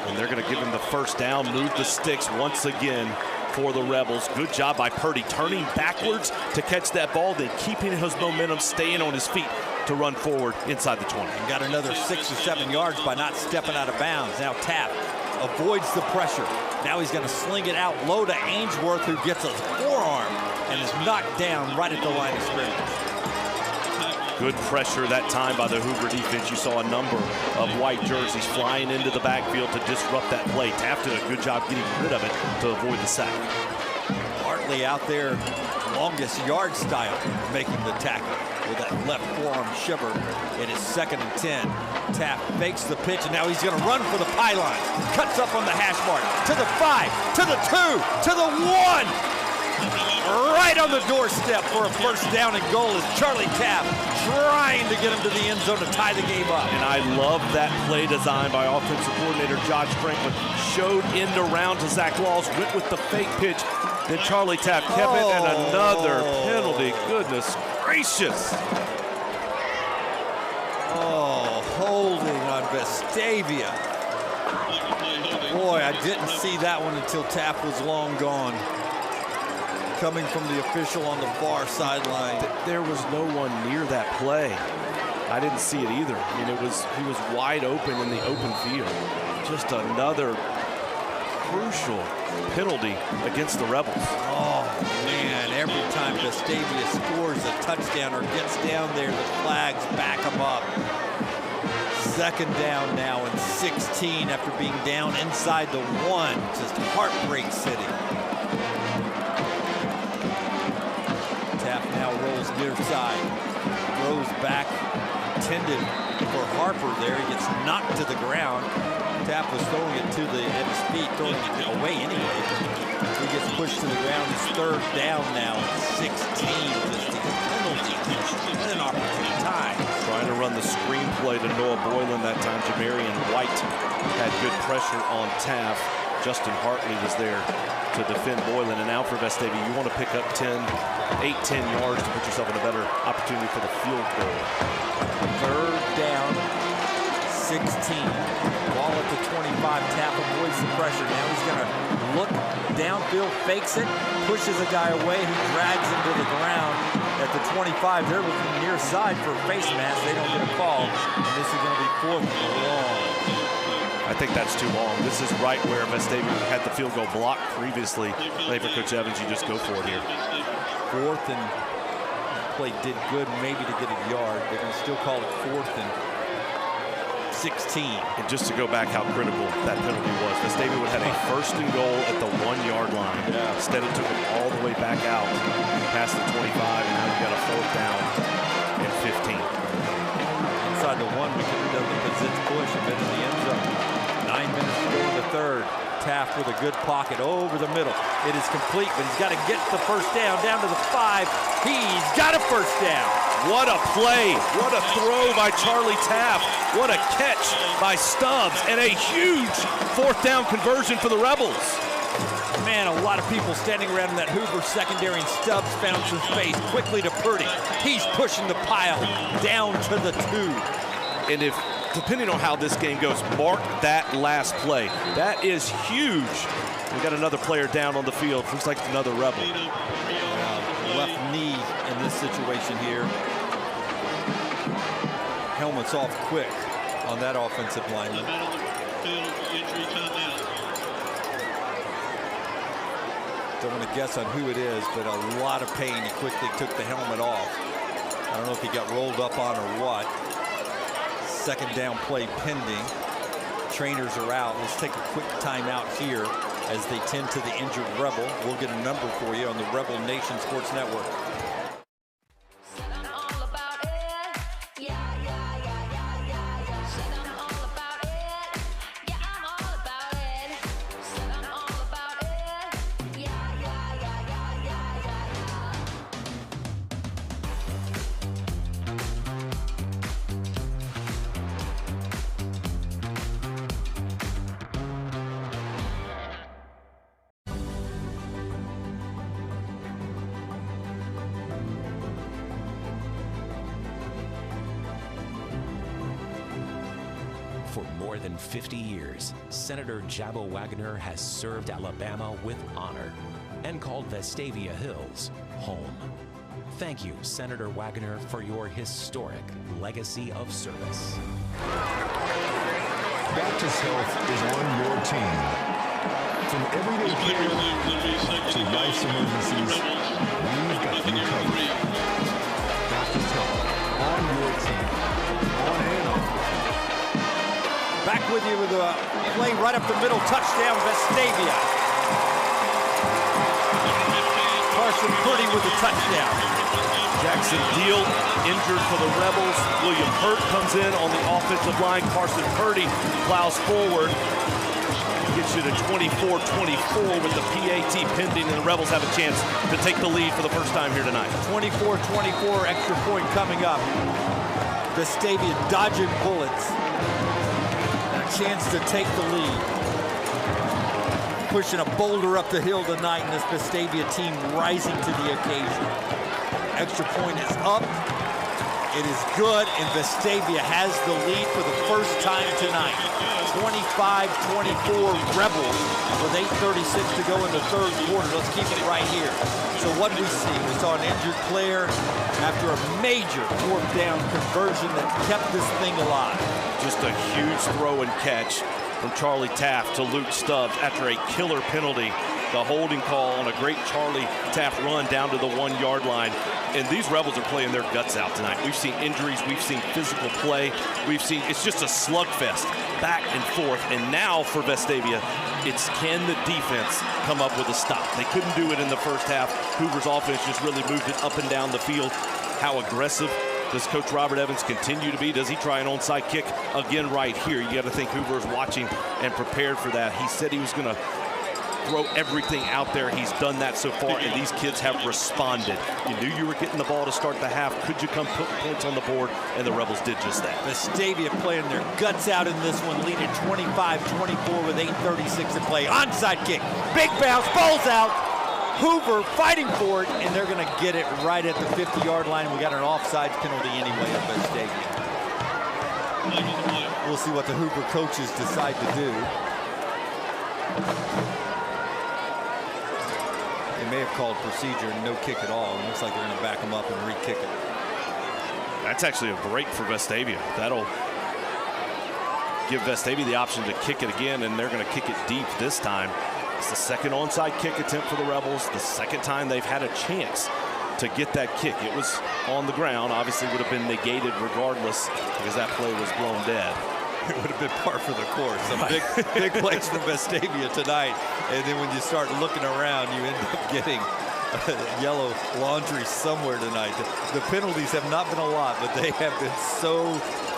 And they're going to give him the first down, move the sticks once again for the Rebels. Good job by Purdy, turning backwards to catch that ball, then keeping his momentum, staying on his feet to run forward inside the 20. And got another 6 or 7 yards by not stepping out of bounds. Now Taft avoids the pressure. Now he's going to sling it out low to Ainsworth, who gets a forearm and is knocked down right at the line of scrimmage. Good pressure that time by the Hoover defense. You saw a number of white jerseys flying into the backfield to disrupt that play. Taft did a good job getting rid of it to avoid the sack. Hartley out there, longest yard style, making the tackle with that left forearm shiver. It is 2nd and 10. Taft fakes the pitch, and now he's going to run for the pylon. Cuts up on the hash mark, to the 5, to the 2, to the 1. Right on the doorstep for a first down and goal is Charlie Taft trying to get him to the end zone to tie the game up. And I love that play design by offensive coordinator Josh Franklin. Showed end around to Zach Laws, went with the fake pitch. Then Charlie Taft kept it, and another penalty. Goodness gracious. Oh, holding on Vestavia. Boy, I didn't see that one until Taft was long gone. Coming from the official on the far sideline. There was no one near that play. I didn't see it either. I mean, he was wide open in the open field. Just another crucial penalty against the Rebels. Oh, man, every time Vestavia scores a touchdown or gets down there, the flags back them up. 2nd down now and 16 after being down inside the 1. Just heartbreak city. Taft now rolls near side, throws back, intended for Harper there. He gets knocked to the ground. Taft was throwing it at his feet, throwing it away anyway. He gets pushed to the ground. It's 3rd down now, 16. Just these penalties and an opportune time. Trying to run the screenplay to Noah Boylan that time. Jamarian White had good pressure on Taft. Justin Hartley was there to defend Boylan. And now for Vestavia, you want to pick up 8, 10 yards to put yourself in a better opportunity for the field goal. 3rd down, 16. Ball at the 25. Taft avoids the pressure. Now he's going to look downfield, fakes it, pushes a guy away who drags him to the ground at the 25. They're looking near side for a face mask. They don't get a call. And this is going to be 4th and long. I think that's too long. This is right where Vestavia had the field goal blocked previously. I think for Coach Evans, you just go for it here. 4th and play did good maybe to get a yard. They're going to still call it 4th and 16. And just to go back how critical that penalty was, Vestavia would have a 1st and goal at the 1-yard line. Yeah. Instead, it took it all the way back out past the 25, and now you got a 4th down and 15. Inside the 1, we could have done the Pizitz push and been in the end zone. 9 minutes to go in the 3rd. Taft with a good pocket over the middle. It is complete, but he's got to get the 1st down to the 5. He's got a 1st down. What a play. What a throw by Charlie Taft. What a catch by Stubbs. And a huge 4th down conversion for the Rebels. Man, a lot of people standing around in that Hoover secondary, and Stubbs found some space quickly to Purdy. He's pushing the pile down to the 2. And if, depending on how this game goes, mark that last play. That is huge. We got another player down on the field. Looks like another Rebel. Left knee in this situation here. Helmet's off quick on that offensive lineman. Don't want to guess on who it is, but a lot of pain. He quickly took the helmet off. I don't know if he got rolled up on or what. 2nd down play pending. Trainers are out. Let's take a quick timeout here as they tend to the injured Rebel. We'll get a number for you on the Rebel Nation Sports Network. For more than 50 years, Senator Jabbo Wagner has served Alabama with honor and called Vestavia Hills home. Thank you, Senator Wagner, for your historic legacy of service. Baptist Health is on your team. From everyday care to life's emergencies, we've got you covered. Baptist Health on your team, on and off. Back with you with a play right up the middle, touchdown Vestavia. Carson Purdy with the touchdown. Jackson Deal injured for the Rebels. William Hurt comes in on the offensive line. Carson Purdy plows forward. Gets you to 24-24 with the PAT pending, and the Rebels have a chance to take the lead for the first time here tonight. 24-24, extra point coming up. Vestavia dodging bullets. Chance to take the lead. Pushing a boulder up the hill tonight, and this Vestavia team rising to the occasion. Extra point is up. It is good, and Vestavia has the lead for the first time tonight. 25-24 Rebels with 8:36 to go in the 3rd quarter. Let's keep it right here. So what we see, we saw an injured player after a major 4th down conversion that kept this thing alive. Just a huge throw and catch from Charlie Taft to Luke Stubbs after a killer penalty. The holding call on a great Charlie Taft run down to the 1-yard line. And these Rebels are playing their guts out tonight. We've seen injuries, we've seen physical play, it's just a slugfest back and forth. And now for Vestavia, it's can the defense come up with a stop? They couldn't do it in the first half. Hoover's offense just really moved it up and down the field. How aggressive does Coach Robert Evans continue to be? Does he try an onside kick again right here? You got to think Hoover is watching and prepared for that. He said he was going to throw everything out there. He's done that so far, and these kids have responded. You knew you were getting the ball to start the half. Could you come put points on the board? And the Rebels did just that. Vestavia playing their guts out in this one, leading 25-24 with 8:36 to play. Onside kick, big bounce, ball's out. Hoover fighting for it, and they're going to get it right at the 50-yard line. We got an offsides penalty anyway at Vestavia. We'll see what the Hoover coaches decide to do. They may have called procedure and no kick at all. It looks like they're going to back them up and re-kick it. That's actually a break for Vestavia. That'll give Vestavia the option to kick it again, and they're going to kick it deep this time. It's the 2nd onside kick attempt for the Rebels, the 2nd time they've had a chance to get that kick. It was on the ground, obviously would have been negated regardless because that play was blown dead. It would have been par for the course. Some big plays from Vestavia tonight. And then when you start looking around, you end up getting yellow laundry somewhere tonight. The penalties have not been a lot, but they have been so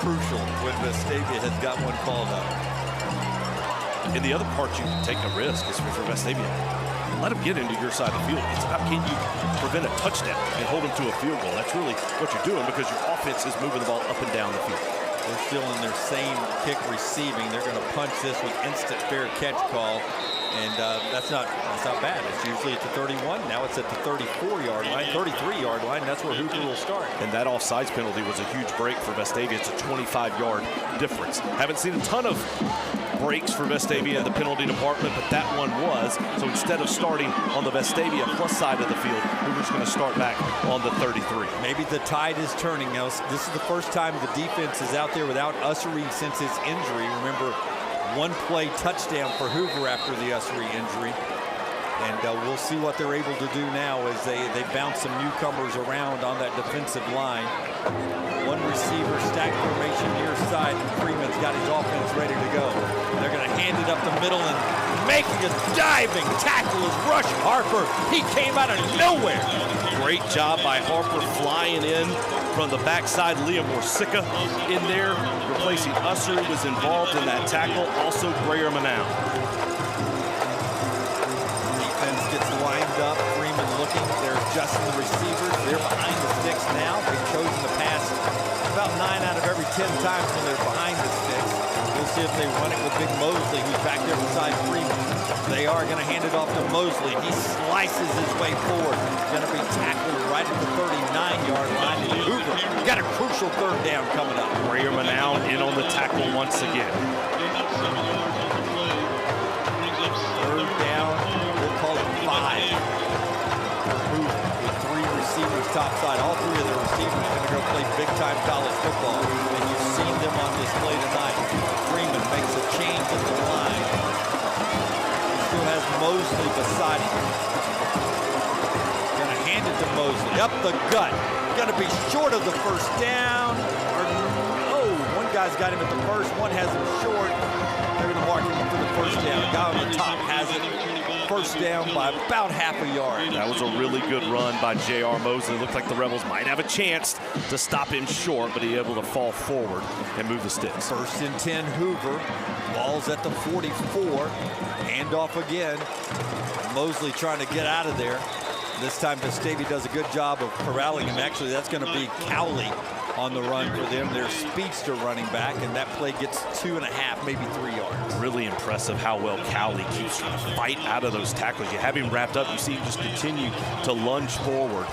crucial when Vestavia has got one called up. And the other part you can take a risk is for Vestavia. Let them get into your side of the field. It's about can you prevent a touchdown and hold them to a field goal. That's really what you're doing because your offense is moving the ball up and down the field. They're still in their same kick receiving. They're going to punch this with instant fair catch call. And that's not bad. It's usually at the 31. Now it's at the 34-yard line, 33-yard line. That's where Hoover will start. And that offsides penalty was a huge break for Vestavia. It's a 25-yard difference. Haven't seen a ton of breaks for Vestavia in the penalty department, but that one was. So instead of starting on the Vestavia plus side of the field, Hoover's going to start back on the 33. Maybe the tide is turning now. This is the first time the defense is out there without Ussery since his injury. Remember, one play touchdown for Hoover after the Ussery injury. And we'll see what they're able to do now as they bounce some newcomers around on that defensive line. One receiver, stack formation near side, and Freeman's got his offense ready to go. They're going to hand it up the middle, and making a diving tackle is Rush Harper. He came out of nowhere. Great job by Harper flying in from the backside. Liam Morsica in there, replacing Ussery, was involved in that tackle. Also, Grayer Manow. Defense gets lined up. Freeman looking. They're adjusting the receivers. They're behind the sticks now. They've chosen to pass about 9 out of every 10 times when they're behind the sticks. We'll see if they run it with Big Mosley, who's back there beside Freeman. They are going to hand it off to Mosley. He slices his way forward. Going to be tackled right at the 39-yard line. And Hoover got a crucial third down coming up. Grayer Manow in on the tackle once again. Third down, we'll call it 5. Hoover with 3 receivers topside. All 3 of their receivers are going to go play big-time college football. And you've seen them on display tonight. Freeman makes a change at the line. Still has Mosley beside him. Gonna hand it to Mosley. Up the gut. Gonna be short of the first down. One guy's got him at the first, one has him short. They're gonna mark him for the first down. The guy on the top has it. First down by about half a yard. That was a really good run by J.R. Mosley. Looked like the Rebels might have a chance to stop him short, but he able to fall forward and move the sticks. 1st and 10, Hoover. Ball's at the 44. Hand off again. Mosley trying to get out of there. This time Vestavia does a good job of corralling him. Actually, that's going to be Cowley on the run for them. Their speedster running back, and that play gets 2.5, maybe 3 yards. Really impressive how well Cowley keeps trying to fight out of those tackles. You have him wrapped up. You see him just continue to lunge forward.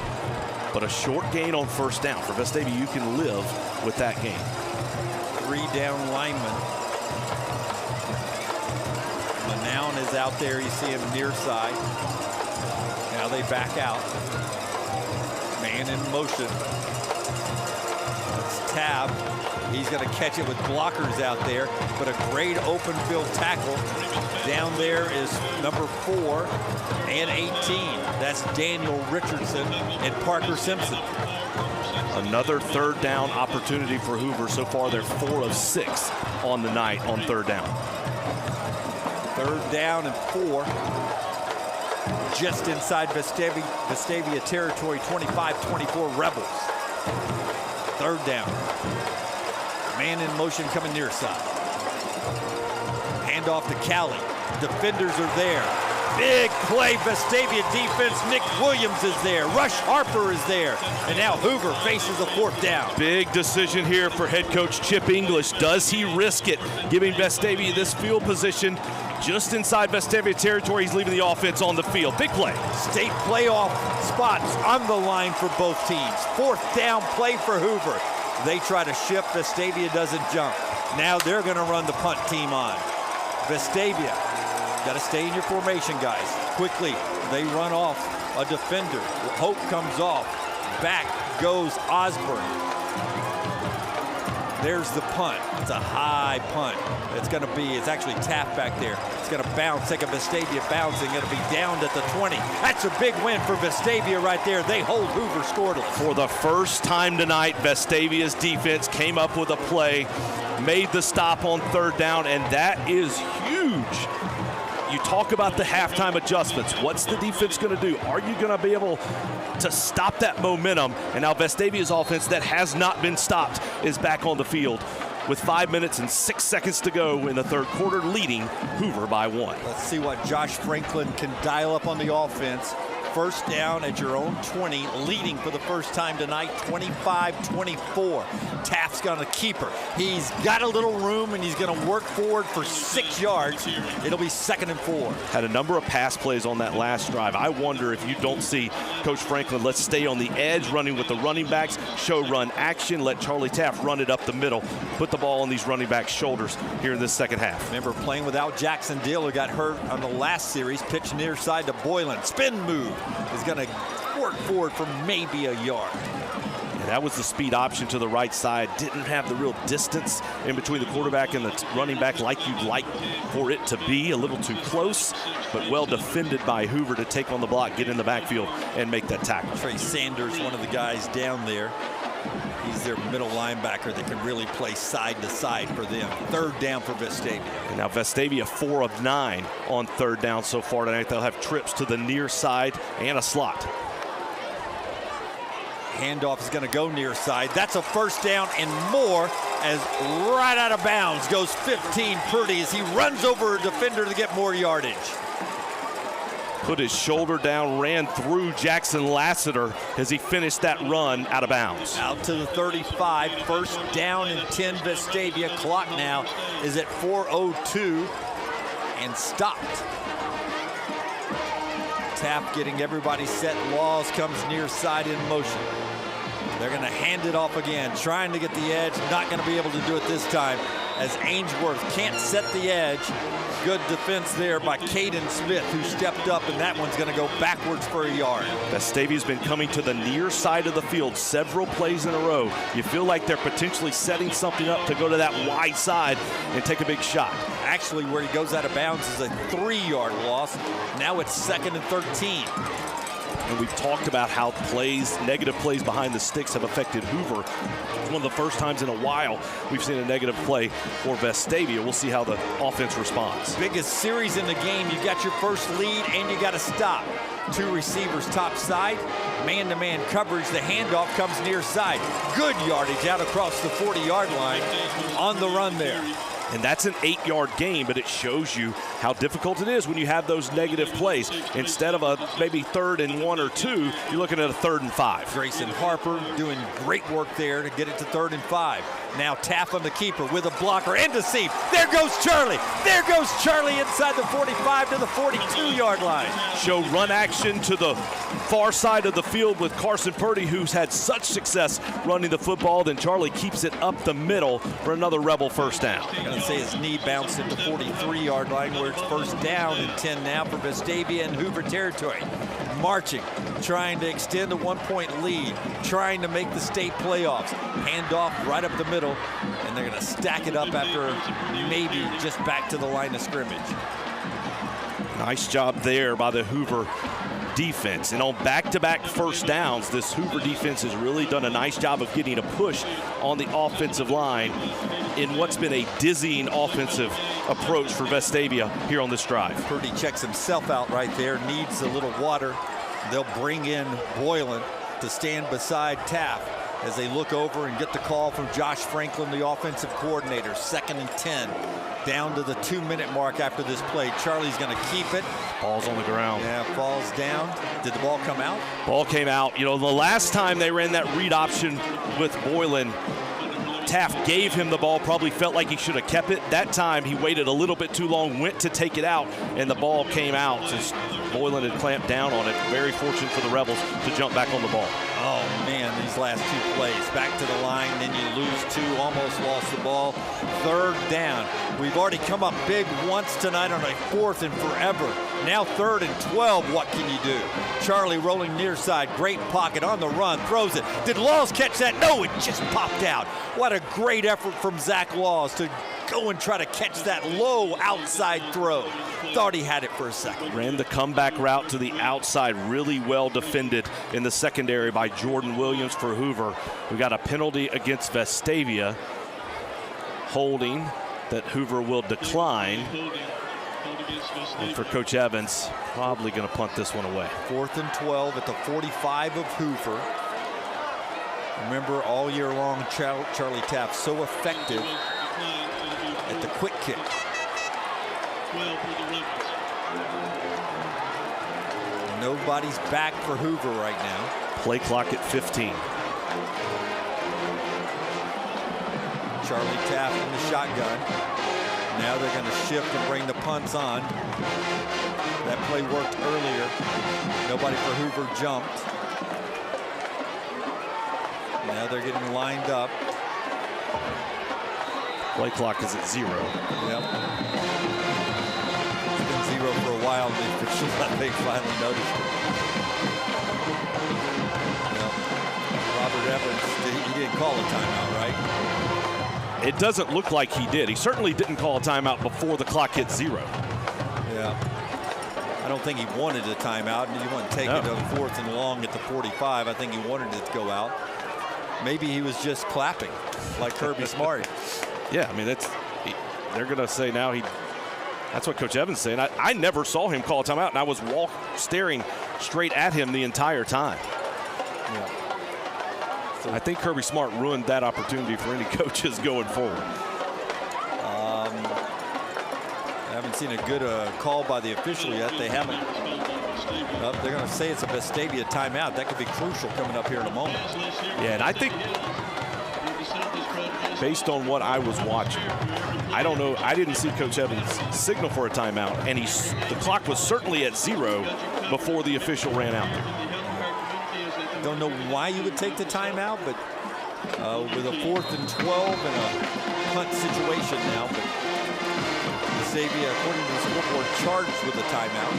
But a short gain on first down. For Vestavia, you can live with that gain. 3 down linemen. Manown is out there. You see him near side. Now they back out. Man in motion. It's Tab. He's going to catch it with blockers out there, but a great open field tackle. Down there is number 4 and 18. That's Daniel Richardson and Parker Simpson. Another third down opportunity for Hoover. So far, they're 4 of 6 on the night on third down. 3rd down and 4. Just inside Vestavia territory, 25-24 Rebels. 3rd down. Man in motion coming near side. Hand off to Cowley. Defenders are there. Big play, Vestavia defense. Nick Williams is there. Rush Harper is there. And now Hoover faces a 4th down. Big decision here for head coach Chip English. Does he risk it, giving Vestavia this field position just inside Vestavia territory? He's leaving the offense on the field. Big play. State playoff spots on the line for both teams. 4th down play for Hoover. They try to shift. Vestavia doesn't jump. Now they're going to run the punt team on. Vestavia, got to stay in your formation, guys. Quickly, they run off a defender. Hope comes off. Back goes Osborne. There's the punt. It's a high punt. It's actually Taft back there. It's going to bounce. Take a Vestavia bouncing. It'll be downed at the 20. That's a big win for Vestavia right there. They hold Hoover scoreless. For the first time tonight, Vestavia's defense came up with a play, made the stop on third down, and that is huge. You talk about the halftime adjustments. What's the defense going to do? Are you going to be able to stop that momentum? And now Vestavia's offense that has not been stopped is back on the field with 5 minutes and 6 seconds to go in the third quarter, leading Hoover by 1. Let's see what Josh Franklin can dial up on the offense. First down at your own 20, leading for the first time tonight, 25-24. Taft's going to keep her. He's got a little room, and he's going to work forward for 6 yards. It'll be 2nd and 4. Had a number of pass plays on that last drive. I wonder if you don't see Coach Franklin, let's stay on the edge, running with the running backs, show run action, let Charlie Taft run it up the middle, put the ball on these running backs' shoulders here in this second half. Remember playing without Jackson Dill, who got hurt on the last series, pitch near side to Boylan. Spin move. Is going to work forward for maybe a yard. Yeah, that was the speed option to the right side. Didn't have the real distance in between the quarterback and the running back like you'd like for it to be. A little too close, but well defended by Hoover to take on the block, get in the backfield, and make that tackle. Trey Sanders, one of the guys down there. He's their middle linebacker that can really play side to side for them. Third down for Vestavia. And now Vestavia 4 of 9 on third down so far tonight. They'll have trips to the near side and a slot. Handoff is going to go near side. That's a first down and more, as right out of bounds goes 15 Purdy as he runs over a defender to get more yardage. Put his shoulder down, ran through Jackson Lassiter as he finished that run out of bounds. Out to the 35, first down and 10 Vestavia. Clock now is at 4:02 and stopped. Taft getting everybody set. Laws comes near side in motion. They're going to hand it off again, trying to get the edge. Not going to be able to do it this time, as Ainsworth can't set the edge. Good defense there by Caden Smith, who stepped up, and that one's going to go backwards for a yard. Vestavia's been coming to the near side of the field several plays in a row. You feel like they're potentially setting something up to go to that wide side and take a big shot. Actually, where he goes out of bounds is a 3-yard loss. Now it's 2nd and 13. And we've talked about how negative plays behind the sticks have affected Hoover. It's one of the first times in a while we've seen a negative play for Vestavia. We'll see how the offense responds. Biggest series in the game. You got your first lead and you got to stop. 2 receivers top side, man-to-man coverage. The handoff comes near side. Good yardage out across the 40-yard line on the run there. And that's an 8-yard gain, but it shows you how difficult it is when you have those negative plays. Instead of a maybe 3rd and 1 or 2, you're looking at a 3rd and 5. Grayson Harper doing great work there to get it to 3rd and 5. Now Taft on the keeper with a blocker and deceive. There goes Charlie. There goes Charlie inside the 45 to the 42-yard line. Show run action to the far side of the field with Carson Purdy, who's had such success running the football. Then Charlie keeps it up the middle for another Rebel first down. I'm going to say his knee bounced at the 43-yard line, where it's first down and 10 now for Vestavia in Hoover territory. Marching, trying to extend a 1-point lead, trying to make the state playoffs. Handoff right up the middle, and they're going to stack it up after maybe just back to the line of scrimmage. Nice job there by the Hoover defense. And on back-to-back first downs, this Hoover defense has really done a nice job of getting a push on the offensive line in what's been a dizzying offensive approach for Vestavia here on this drive. Purdy checks himself out right there, needs a little water. They'll bring in Boylan to stand beside Taft as they look over and get the call from Josh Franklin, the offensive coordinator. 2nd and 10, down to the 2-minute mark after this play. Charlie's going to keep it. Ball's on the ground. Yeah, falls down. Did the ball come out? Ball came out. You know, the last time they ran that read option with Boylan, Taft gave him the ball, probably felt like he should have kept it. That time he waited a little bit too long, went to take it out, and the ball came out since Boylan had clamped down on it. Very fortunate for the Rebels to jump back on the ball. Oh, man, these last 2 plays. Back to the line, then you lose 2, almost lost the ball. 3rd down. We've already come up big once tonight on a 4th and forever. Now 3rd and 12, what can you do? Charlie rolling near side, great pocket on the run, throws it. Did Laws catch that? No, it just popped out. What a great effort from Zach Laws to go and try to catch that low outside throw. Thought he had it for a second. Ran the comeback route to the outside, really well defended in the secondary by Jordan Williams for Hoover. We got a penalty against Vestavia, holding that Hoover will decline. And for Coach Evans, probably going to punt this one away. 4th and 12 at the 45 of Hoover. Remember, all year long, Charlie Taft so effective at the quick kick. Nobody's back for Hoover right now. Play clock at 15. Charlie Taft in the shotgun. Now they're going to shift and bring the punts on. That play worked earlier. Nobody for Hoover jumped. Now they're getting lined up. Play clock is at 0. Yep. It's been 0 for a while, and they finally noticed it. Well, Robert Evans, he didn't call a timeout, right? It doesn't look like he did. He certainly didn't call a timeout before the clock hit 0. Yeah. I don't think he wanted a timeout, and he wouldn't take it on 4th and long at the 45. I think he wanted it to go out. Maybe he was just clapping like Kirby Smart. Yeah, I mean, they're going to say now that's what Coach Evans is saying. I never saw him call a timeout, and I was staring straight at him the entire time. Yeah. So I think Kirby Smart ruined that opportunity for any coaches going forward. I haven't seen a good call by the official yet. They haven't. They're going to say it's a Vestavia timeout. That could be crucial coming up here in a moment. Yeah, and I think based on what I was watching, I don't know. I didn't see Coach Evans signal for a timeout, and the clock was certainly at 0 before the official ran out there. Don't know why you would take the timeout, but with a 4th and 12 and a punt situation now. But Vestavia, according to the scoreboard, charged with a timeout.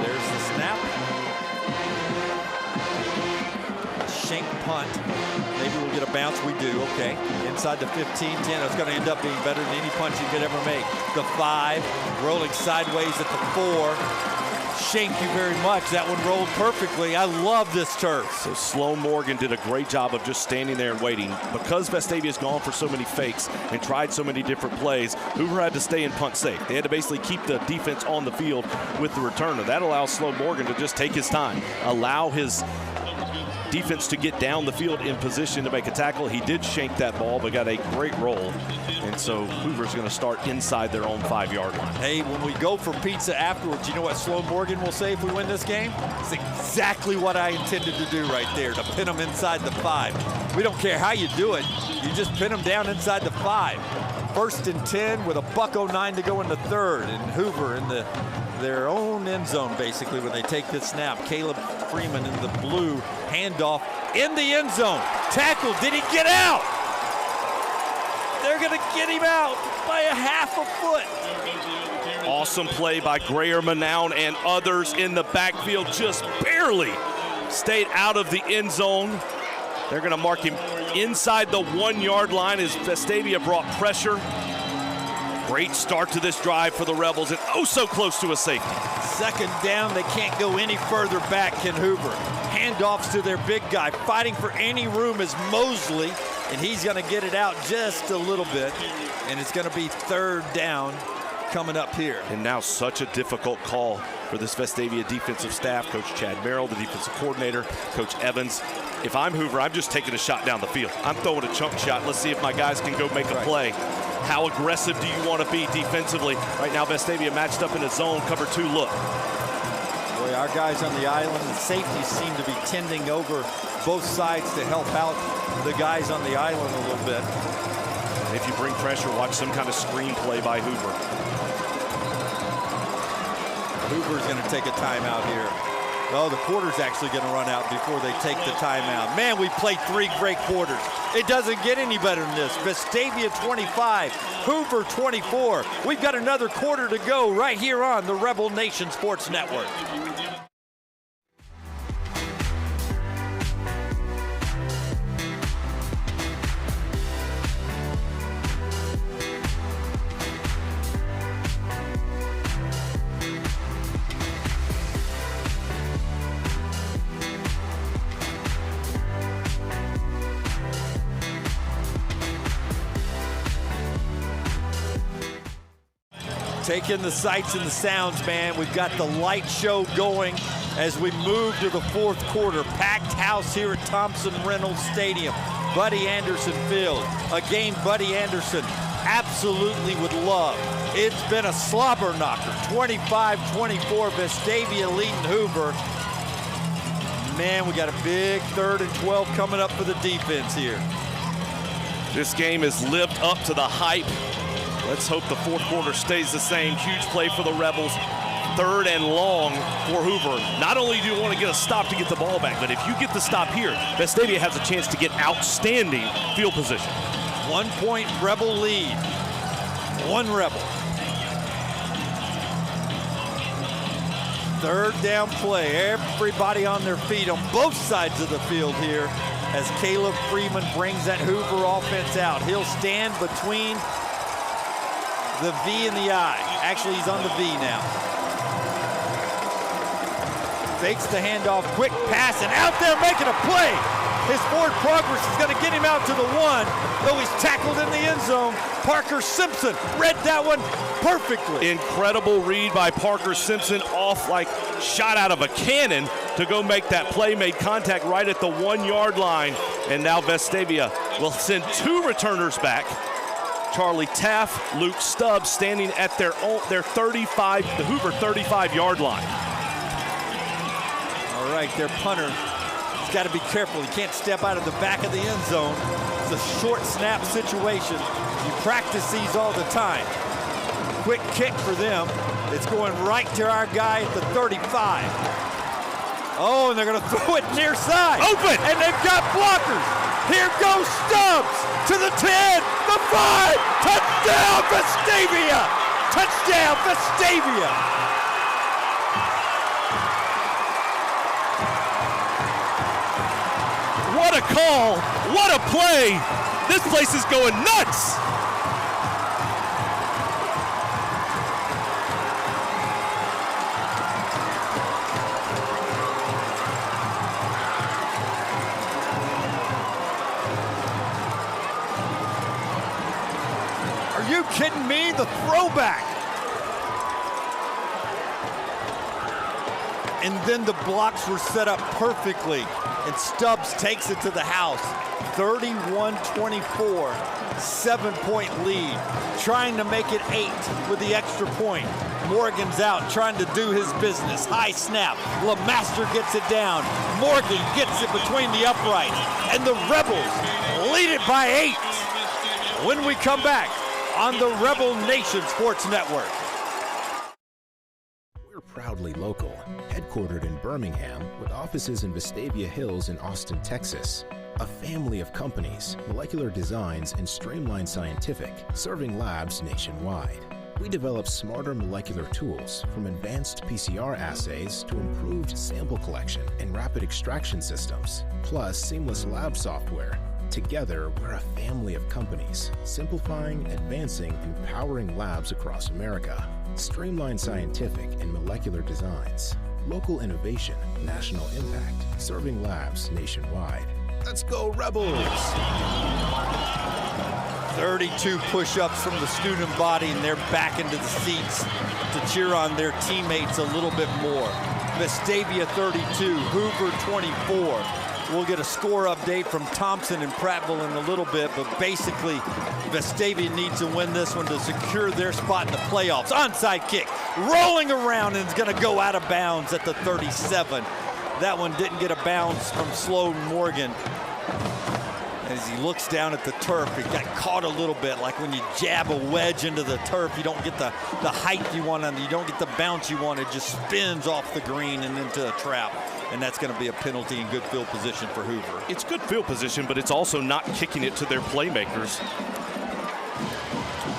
There's the snap. Shank punt. Maybe we'll get a bounce. We do. Okay. Inside the 15-10. It's going to end up being better than any punch you could ever make. The 5. Rolling sideways at the 4. Thank you very much. That one rolled perfectly. I love this turf. So Sloan Morgan did a great job of just standing there and waiting. Because Vestavia's gone for so many fakes and tried so many different plays, Hoover had to stay in punt safe. They had to basically keep the defense on the field with the returner. That allows Sloan Morgan to just take his time, allow his defense to get down the field in position to make a tackle. He did shank that ball, but got a great roll. And so Hoover's going to start inside their own 5-yard line. Hey, when we go for pizza afterwards, you know what Sloan Morgan will say if we win this game? It's exactly what I intended to do right there, to pin them inside the 5. We don't care how you do it. You just pin them down inside the 5. 1st and 10 with a $1:09 to go in the 3rd. And Hoover in their own end zone, basically, when they take this snap. Caleb Freeman in the blue, handoff in the end zone. Tackle, did he get out? They're gonna get him out by a half a foot. Awesome play by Grayer Manown and others in the backfield, just barely stayed out of the end zone. They're gonna mark him inside the 1-yard line as Vestavia brought pressure. Great start to this drive for the Rebels, and oh so close to a safety. 2nd down, they can't go any further back, Ken Hoover. Handoffs to their big guy. Fighting for any room is Mosley, and he's gonna get it out just a little bit, and it's gonna be 3rd down coming up here. And now such a difficult call for this Vestavia defensive staff. Coach Chad Merrill, the defensive coordinator, Coach Evans. If I'm Hoover, I'm just taking a shot down the field. I'm throwing a chunk shot. Let's see if my guys can go make a play. How aggressive do you want to be defensively? Right now, Vestavia matched up in a zone, cover 2 look. Boy, our guys on the island, the safeties seem to be tending over both sides to help out the guys on the island a little bit. And if you bring pressure, watch some kind of screen play by Hoover. Hoover's going to take a timeout here. Oh, the quarter's actually going to run out before they take the timeout. Man, we played 3 great quarters. It doesn't get any better than this. Vestavia 25, Hoover 24. We've got another quarter to go right here on the Rebel Nation Sports Network. Taking the sights and the sounds, man. We've got the light show going as we move to the 4th quarter. Packed house here at Thompson-Reynolds Stadium, Buddy Anderson Field. A game Buddy Anderson absolutely would love. It's been a slobber knocker. 25-24, Vestavia leading Hoover. Man, we got a big 3rd and 12 coming up for the defense here. This game has lived up to the hype. Let's hope the 4th quarter stays the same. Huge play for the Rebels. 3rd and long for Hoover. Not only do you want to get a stop to get the ball back, but if you get the stop here, Vestavia has a chance to get outstanding field position. 1-point Rebel lead. 1 Rebel. 3rd down play. Everybody on their feet on both sides of the field here as Caleb Freeman brings that Hoover offense out. He'll stand between the V and the I. Actually, he's on the V now. Fakes the handoff, quick pass, and out there making a play. His forward progress is going to get him out to the 1, though he's tackled in the end zone. Parker Simpson read that one perfectly. Incredible read by Parker Simpson, off like shot out of a cannon to go make that play. Made contact right at the 1-yard line, and now Vestavia will send 2 returners back. Charlie Taff, Luke Stubbs standing at their 35, the Hoover 35-yard line. All right, their punter has got to be careful. He can't step out of the back of the end zone. It's a short snap situation. You practice these all the time. Quick kick for them. It's going right to our guy at the 35. Oh, and they're going to throw it near side. Open! And they've got blockers. Here goes Stubbs to the 10, the 5, touchdown Vestavia! Touchdown Vestavia! What a call, what a play. This place is going nuts. Are you kidding me? The throwback. And then the blocks were set up perfectly. And Stubbs takes it to the house. 31-24, 7-point lead. Trying to make it 8 with the extra point. Morgan's out trying to do his business. High snap. LeMaster gets it down. Morgan gets it between the uprights. And the Rebels lead it by 8. When we come back on the Rebel Nation Sports Network. We're proudly local, headquartered in Birmingham with offices in Vestavia Hills and Austin, Texas. A family of companies, Molecular Designs and Streamline Scientific, serving labs nationwide. We develop smarter molecular tools, from advanced PCR assays to improved sample collection and rapid extraction systems, plus seamless lab software. Together, we're a family of companies, simplifying, advancing, and empowering labs across America. Streamline Scientific and Molecular Designs. Local innovation, national impact, serving labs nationwide. Let's go Rebels! 32 push-ups from the student body, and they're back into the seats to cheer on their teammates a little bit more. Vestavia 32, Hoover 24. We'll get a score update from Thompson and Prattville in a little bit, but basically Vestavia needs to win this one to secure their spot in the playoffs. Onside kick, rolling around, and it's going to go out of bounds at the 37. That one didn't get a bounce from Sloan Morgan. As he looks down at the turf, he got caught a little bit, like when you jab a wedge into the turf, you don't get the height you want, and you don't get the bounce you want. It just spins off the green and into a trap, and that's going to be a penalty in good field position for Hoover. It's good field position, but it's also not kicking it to their playmakers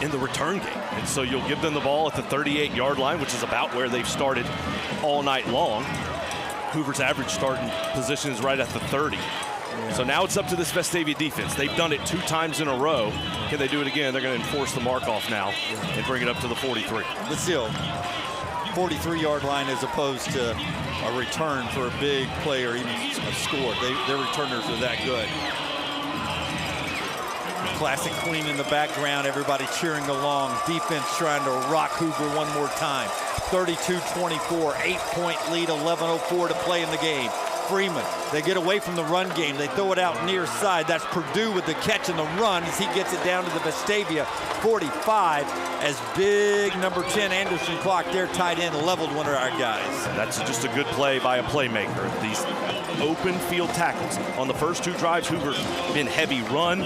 in the return game. And so you'll give them the ball at the 38-yard line, which is about where they've started all night long. Hoover's average starting position is right at the 30. So now it's up to this Vestavia defense. They've done it 2 times in a row. Can they do it again? They're going to enforce the mark off now and bring it up to the 43. But still, 43-yard line as opposed to a return for a big play or even a score. Their returners are that good. Classic Queen in the background, everybody cheering along. Defense trying to rock Hoover one more time. 32-24, 8-point lead, 11:04 to play in the game. Freeman, they get away from the run game. They throw it out near side. That's Purdue with the catch and the run as he gets it down to the Vestavia 45 as big number 10 Anderson Clark, their tight end, leveled one of our guys. That's just a good play by a playmaker. These open field tackles. On the first 2 drives, Hoover's been heavy run.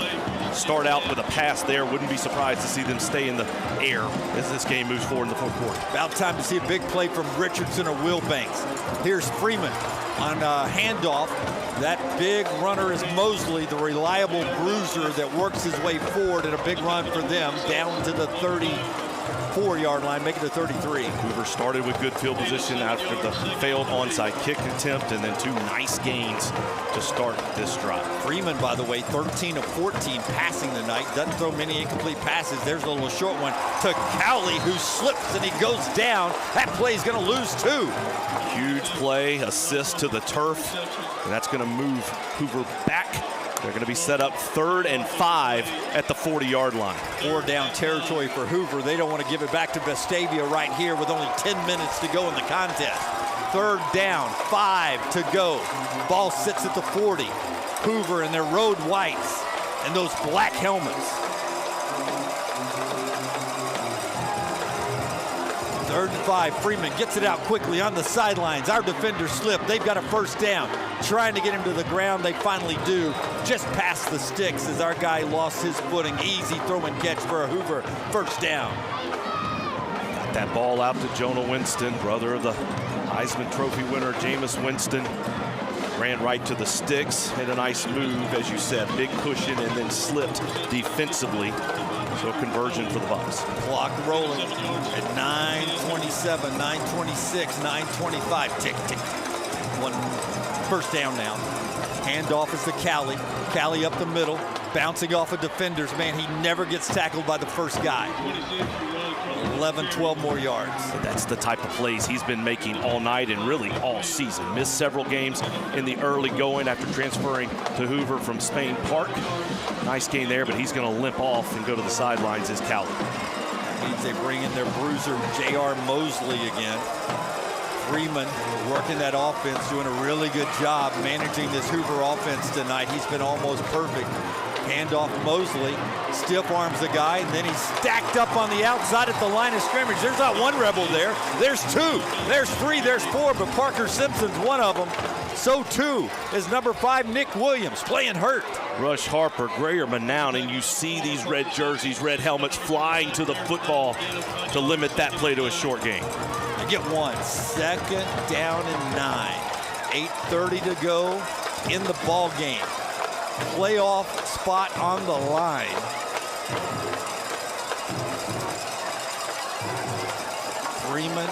Start out with a pass there. Wouldn't be surprised to see them stay in the air as this game moves forward in the 4th quarter. About time to see a big play from Richardson or Wilbanks. Here's Freeman on a handoff. That big runner is Mosley, the reliable bruiser that works his way forward, and a big run for them down to the 34-yard line, making it 33. Hoover started with good field position after the failed onside kick attempt, and then 2 nice gains to start this drive. Freeman, by the way, 13 of 14 passing tonight. Doesn't throw many incomplete passes. There's a little short one to Cowley, who slips and he goes down. That play's going to lose 2. Huge play, assist to the turf, and that's going to move Hoover back. They're going to be set up 3rd and 5 at the 40-yard line. 4 down territory for Hoover. They don't want to give it back to Vestavia right here with only 10 minutes to go in the contest. 3rd down, 5 to go. Ball sits at the 40. Hoover in their road whites and those black helmets. 3rd and 5, Freeman gets it out quickly on the sidelines. Our defenders slip. They've got a 1st down. Trying to get him to the ground. They finally do. Just past the sticks as our guy lost his footing. Easy throw and catch for a Hoover 1st down. Got that ball out to Jonah Winston, brother of the Heisman Trophy winner, Jameis Winston. Ran right to the sticks. Had a nice move, as you said. Big cushion and then slipped defensively. So a conversion for the Bucks. Clock rolling at 9:27, 9:26, 9:25. Tick, tick. 1st down now. Handoff is to Cowley. Cowley up the middle, bouncing off of defenders. Man, he never gets tackled by the first guy. 11, 12 more yards. That's the type of plays he's been making all night and really all season. Missed several games in the early going after transferring to Hoover from Spain Park. Nice gain there, but he's going to limp off and go to the sidelines as Cowley. Means they bring in their bruiser, J.R. Mosley again. Freeman working that offense, doing a really good job managing this Hoover offense tonight. He's been almost perfect. Handoff Mosley, stiff arms the guy, and then he's stacked up on the outside at the line of scrimmage. There's not 1 rebel there. There's 2, there's 3, there's 4, but Parker Simpson's one of them. So too is number 5, Nick Williams, playing hurt. Rush Harper, Grayer Manown, and you see these red jerseys, red helmets flying to the football to limit that play to a short game. They get 1, 2nd down and 9. 8:30 to go in the ball game. Playoff spot on the line. Freeman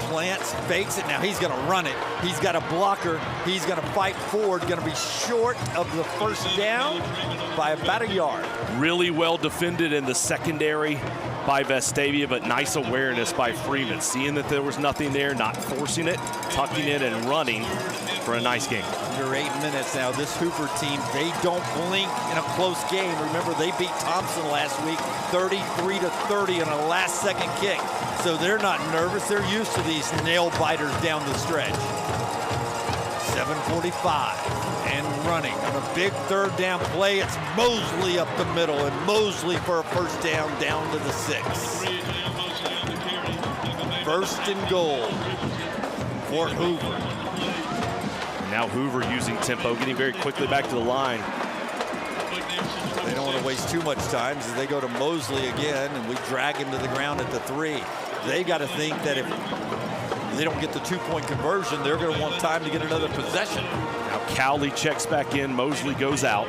plants, fakes it. Now he's going to run it. He's got a blocker. He's going to fight forward. Going to be short of the 1st down by about a yard. Really well defended in the secondary by Vestavia, but nice awareness by Freeman. Seeing that there was nothing there, not forcing it, tucking it and running for a nice game. Under 8 minutes now. This Hoover team, they don't blink in a close game. Remember, they beat Thompson last week 33-30 on a last-second kick. So they're not nervous. They're used to these nail-biters down the stretch. 7:45 and running on a big 3rd down play. It's Mosley up the middle, and Mosley for a 1st down to the 6. 1st and goal for Hoover. Now Hoover using tempo, getting very quickly back to the line. They don't want to waste too much time as they go to Mosley again, and we drag him to the ground at the 3. They got to think that if they don't get the 2-point conversion, they're going to want time to get another possession. Now Cowley checks back in. Mosley goes out.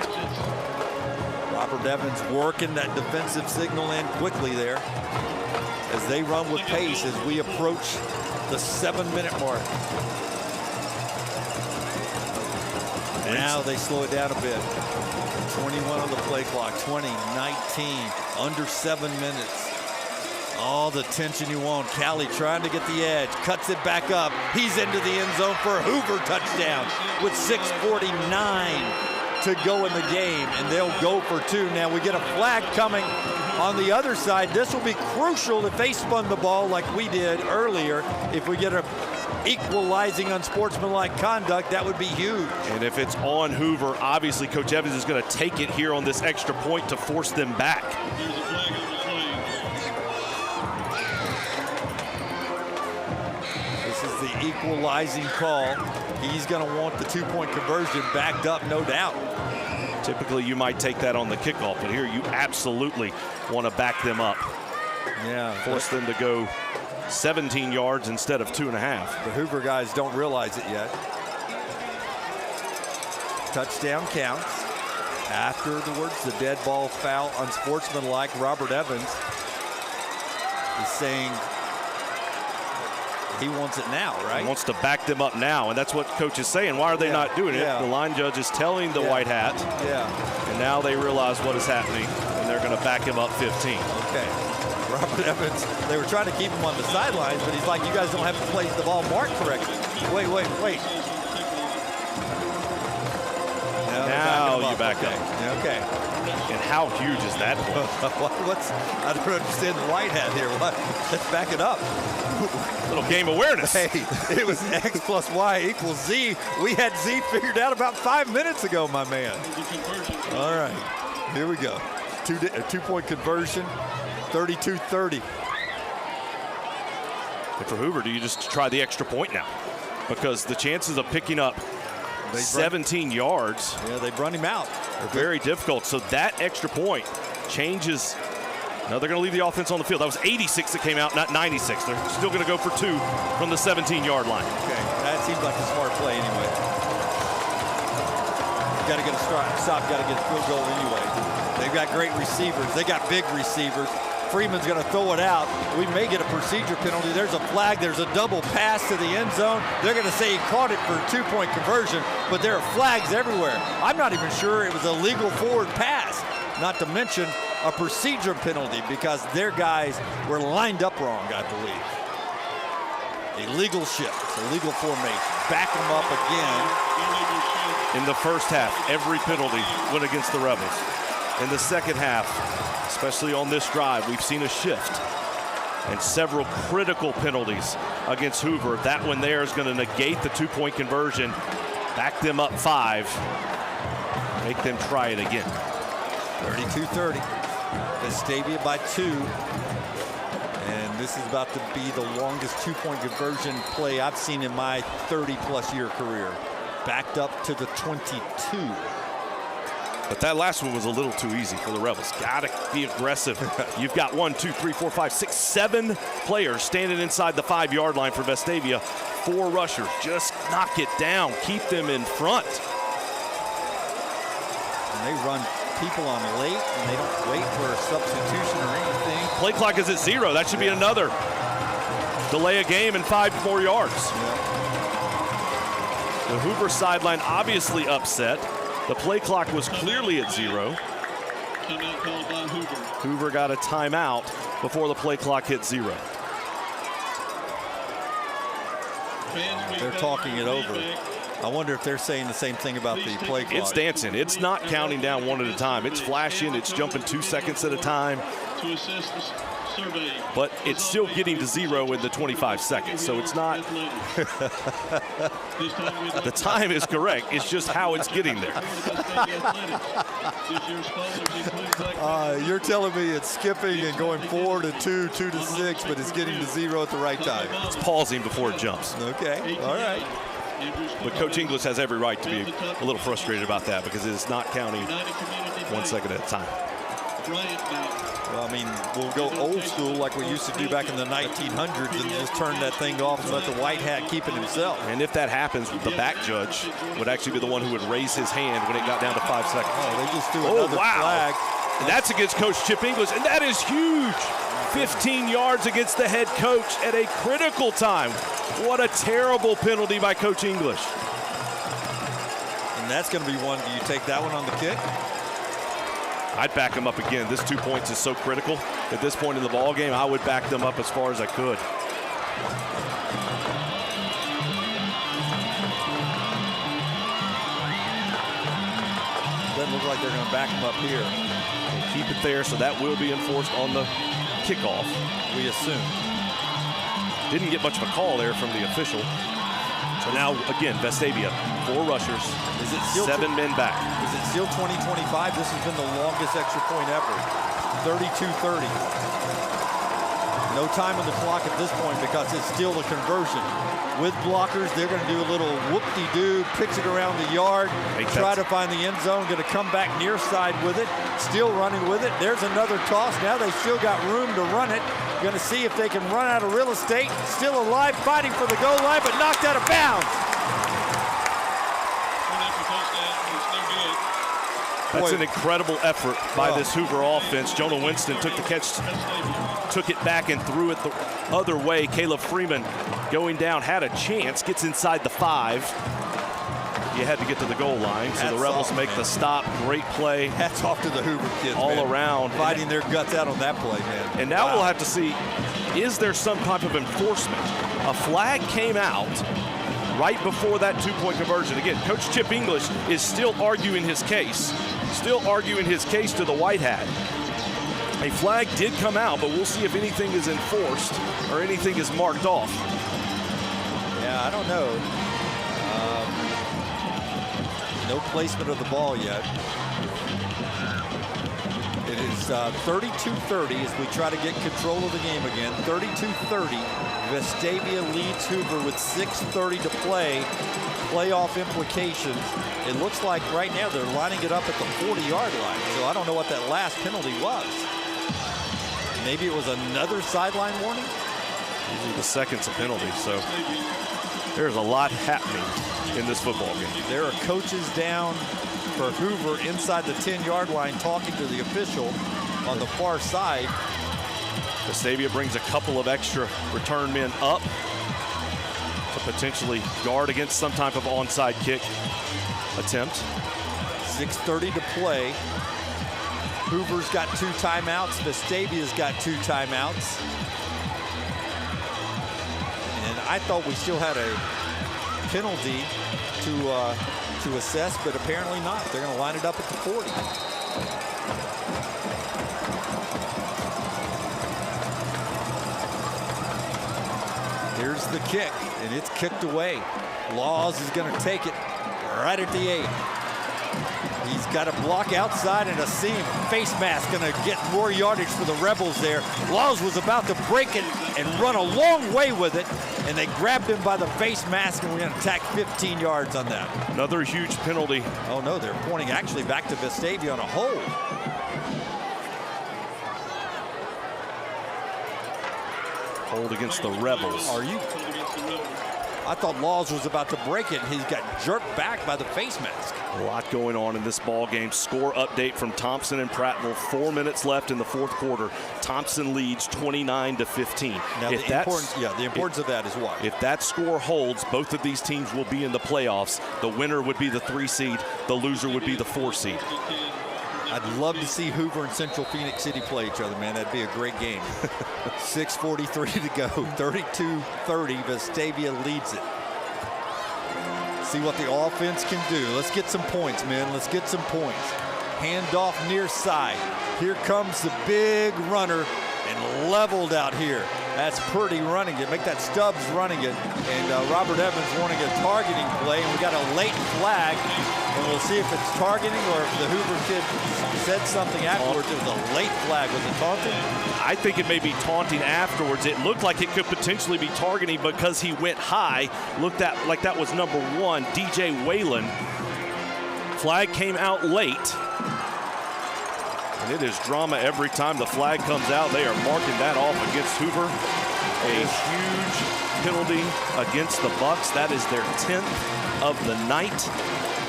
Robert Evans working that defensive signal in quickly there as they run with pace as we approach the 7-minute mark. Now they slow it down a bit. 21 on the play clock, 20, 19, under 7 minutes. All the tension you want. Cowley trying to get the edge, cuts it back up. He's into the end zone for a Hoover touchdown with 6:49 to go in the game, and they'll go for 2. Now we get a flag coming on the other side. This will be crucial if they spun the ball like we did earlier. If we get a equalizing unsportsmanlike conduct, that would be huge. And if it's on Hoover, obviously Coach Evans is going to take it here on this extra point to force them back. This is the equalizing call. He's going to want the 2-point conversion backed up, no doubt. Typically you might take that on the kickoff, but here you absolutely want to back them up. Yeah. Force them to go 17 yards instead of 2.5. The Hoover guys don't realize it yet. Touchdown counts. Afterwards, the dead ball foul, unsportsmanlike. Robert Evans is saying he wants it now, right? He wants to back them up now, and that's what coach is saying. Why are they not doing it? The line judge is telling the white hat. And now they realize what is happening, and they're going to back him up 15. Okay. Robert Evans, they were trying to keep him on the sidelines, but he's like, you guys don't have to play the ball marked correctly. Wait. Now you back up. Okay. And how huge is that? I don't understand the white hat here. Let's back it up. Little game awareness. Hey, it was X plus Y equals Z. We had Z figured out about 5 minutes ago, my man. All right, here we go. 2-point conversion, 32-30. And for Hoover, do you just try the extra point now? Because the chances of picking up 17 yards. Yeah, they've run him out. They're very difficult. So that extra point changes. Now they're going to leave the offense on the field. That was 86 that came out, not 96. They're still going to go for 2 from the 17-yard line. Okay, that seems like a smart play anyway. Got to get a stop, got to get a field goal anyway. They've got great receivers. They got big receivers. Freeman's going to throw it out. We may get a procedure penalty. There's a flag. There's a double pass to the end zone. They're going to say he caught it for a 2-point conversion, but there are flags everywhere. I'm not even sure it was a legal forward pass, not to mention a procedure penalty because their guys were lined up wrong, I believe. Illegal shift, illegal formation. Back them up again. In the first half, every penalty went against the Rebels. In the second half, especially on this drive, we've seen a shift and several critical penalties against Hoover. That one there is going to negate the 2-point conversion, back them up 5, make them try it again. 32-30. Vestavia by 2. And this is about to be the longest 2-point conversion play I've seen in my 30-plus year career. Backed up to the 22. But that last one was a little too easy for the Rebels. Got to be aggressive. You've got 1, 2, 3, 4, 5, 6, 7 players standing inside the 5-yard line for Vestavia. 4 rushers. Just knock it down. Keep them in front. And they run people on late, and they don't wait for a substitution or anything. Play clock is at 0. That should be another delay a game and 5 more yards. The Hoover sideline obviously upset. The play clock was clearly at 0. Hoover got a timeout before the play clock hit 0. They're talking it over. I wonder if they're saying the same thing about the play clock. It's dancing. It's not counting down 1 at a time. It's flashing. It's jumping 2 seconds at a time. But it's still getting to 0 in the 25 seconds. So it's not. The time is correct. It's just how it's getting there. You're telling me it's skipping and going 4 to 2, 2 to 6, but it's getting to 0 at the right time. It's pausing before it jumps. Okay. All right. But Coach English has every right to be a little frustrated about that because it is not counting 1 second at a time. Well, I mean, we'll go old school like we used to do back in the 1900s and just turn that thing off and let the white hat keep it himself. And if that happens, the back judge would actually be the one who would raise his hand when it got down to 5 seconds. Oh, they just threw another flag. And that's against Coach Chip English, and that is huge. 15 yards against the head coach at a critical time. What a terrible penalty by Coach English. And that's going to be one. Do you take that one on the kick? I'd back them up again. This 2 points is so critical. At this point in the ball game, I would back them up as far as I could. Doesn't look like they're going to back them up here. Keep it there, so that will be enforced on the kickoff. We assume. Didn't get much of a call there from the official. So now, again, Vestavia, 4 rushers, is it still 7 men back. Is it still 20-25? This has been the longest extra point ever. 32-30. No time on the clock at this point because it's still a conversion. With blockers, they're going to do a little whoop-de-doo, pitch it around the yard, try to find the end zone, going to come back near side with it, still running with it. There's another toss. Now they still got room to run it. Going to see if they can run out of real estate. Still alive, fighting for the goal line, but knocked out of bounds. That's an incredible effort by this Hoover offense. Jonah Winston took the catch, took it back and threw it the other way. Caleb Freeman going down, had a chance, gets inside the 5. You had to get to the goal line, so the Rebels make the stop. Great play. Hats off to the Hoover kids, all around. Fighting their guts out on that play, man. And now we'll have to see, is there some type of enforcement? A flag came out right before that 2-point conversion. Again, Coach Chip English is still arguing his case. Still arguing his case to the white hat. A flag did come out, but we'll see if anything is enforced or anything is marked off. Yeah, I don't know. No placement of the ball yet. It is 32-30 as we try to get control of the game again. 32-30. Vestavia leads Hoover with 6:30 to play. Playoff implications. It looks like right now they're lining it up at the 40-yard line. So I don't know what that last penalty was. Maybe it was another sideline warning? These are the seconds of penalties, so there's a lot happening in this football game. There are coaches down for Hoover inside the 10-yard line talking to the official on the far side. Vestavia brings a couple of extra return men up to potentially guard against some type of onside kick attempt. 6:30 to play. Hoover's got 2 timeouts. Vestavia's got 2 timeouts. And I thought we still had a penalty to assess, but apparently not. They're going to line it up at the 40. Here's the kick, and it's kicked away. Laws is going to take it right at the 8. He's got a block outside and a seam. Face mask going to get more yardage for the Rebels there. Laws was about to break it and run a long way with it, and they grabbed him by the face mask, and we're going to tack 15 yards on that. Another huge penalty. Oh, no, they're pointing actually back to Vestavia on a hold. Hold against the Rebels. Are you? I thought Laws was about to break it, and he got jerked back by the face mask. A lot going on in this ball game. Score update from Thompson and Prattville. 4 minutes left in the 4th quarter. Thompson leads 29-15. Now, the importance of that is what? If that score holds, both of these teams will be in the playoffs. The winner would be the 3 seed. The loser would be the 4 seed. I'd love to see Hoover and Central Phoenix City play each other, man. That'd be a great game. 6:43 to go. 32-30. Vestavia leads it. See what the offense can do. Let's get some points, man. Let's get some points. Handoff near side. Here comes the big runner and leveled out here. That's Purdy running it. Make that Stubbs running it. And Robert Evans wanting a targeting play. And we got a late flag. And we'll see if it's targeting or if the Hoover kid said something afterwards. It was a late flag. Was it taunting? I think it may be taunting afterwards. It looked like it could potentially be targeting because he went high. Looked at like that was number 1, DJ Whalen. Flag came out late. And it is drama every time the flag comes out. They are marking that off against Hoover. A huge penalty against the Bucks. That is their 10th of the night.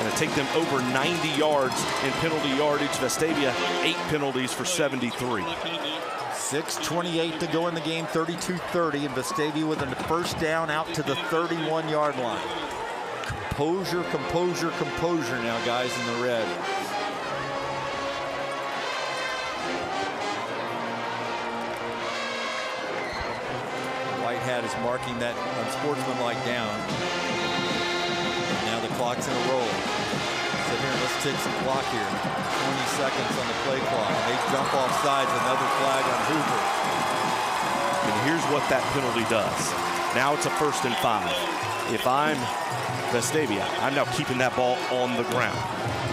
Going to take them over 90 yards in penalty yardage. Vestavia, 8 penalties for 73. 6:28 to go in the game, 32-30, and Vestavia with a first down out to the 31-yard line. Composure, composure, composure now, guys, in the red. White hat is marking that unsportsmanlike down. Now the clock's in a roll. So here, let's take some clock here. 20 seconds on the play clock. They jump off sides, another flag on Hoover. And here's what that penalty does. Now it's a 1st and 5. If I'm Vestavia, I'm now keeping that ball on the ground.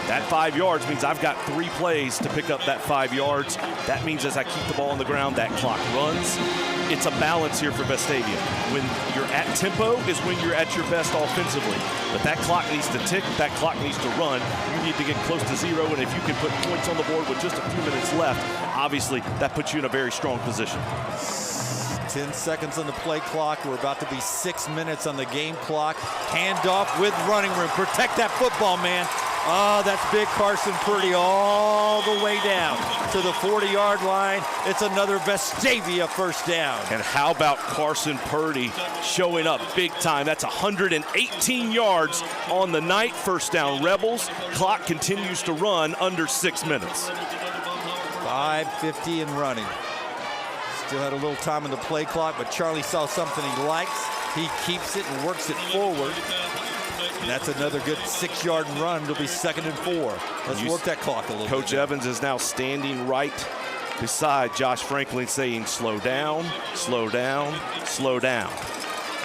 That 5 yards means I've got 3 plays to pick up that 5 yards. That means as I keep the ball on the ground, that clock runs. It's a balance here for Vestavia. When you're at tempo is when you're at your best offensively. But that clock needs to tick, that clock needs to run. You need to get close to 0, and if you can put points on the board with just a few minutes left, obviously that puts you in a very strong position. 10 seconds on the play clock. We're about to be 6 minutes on the game clock. Handoff with running room. Protect that football, man. Oh, that's big Carson Purdy all the way down to the 40-yard line. It's another Vestavia first down. And how about Carson Purdy showing up big time? That's 118 yards on the night. First down, Rebels. Clock continues to run under 6 minutes. 5:50 and running. Still had a little time in the play clock, but Charlie saw something he likes. He keeps it and works it forward. And that's another good 6-yard run. It'll be 2nd and 4. Let's work that clock a little bit. Coach Evans is now standing right beside Josh Franklin saying, slow down, slow down, slow down.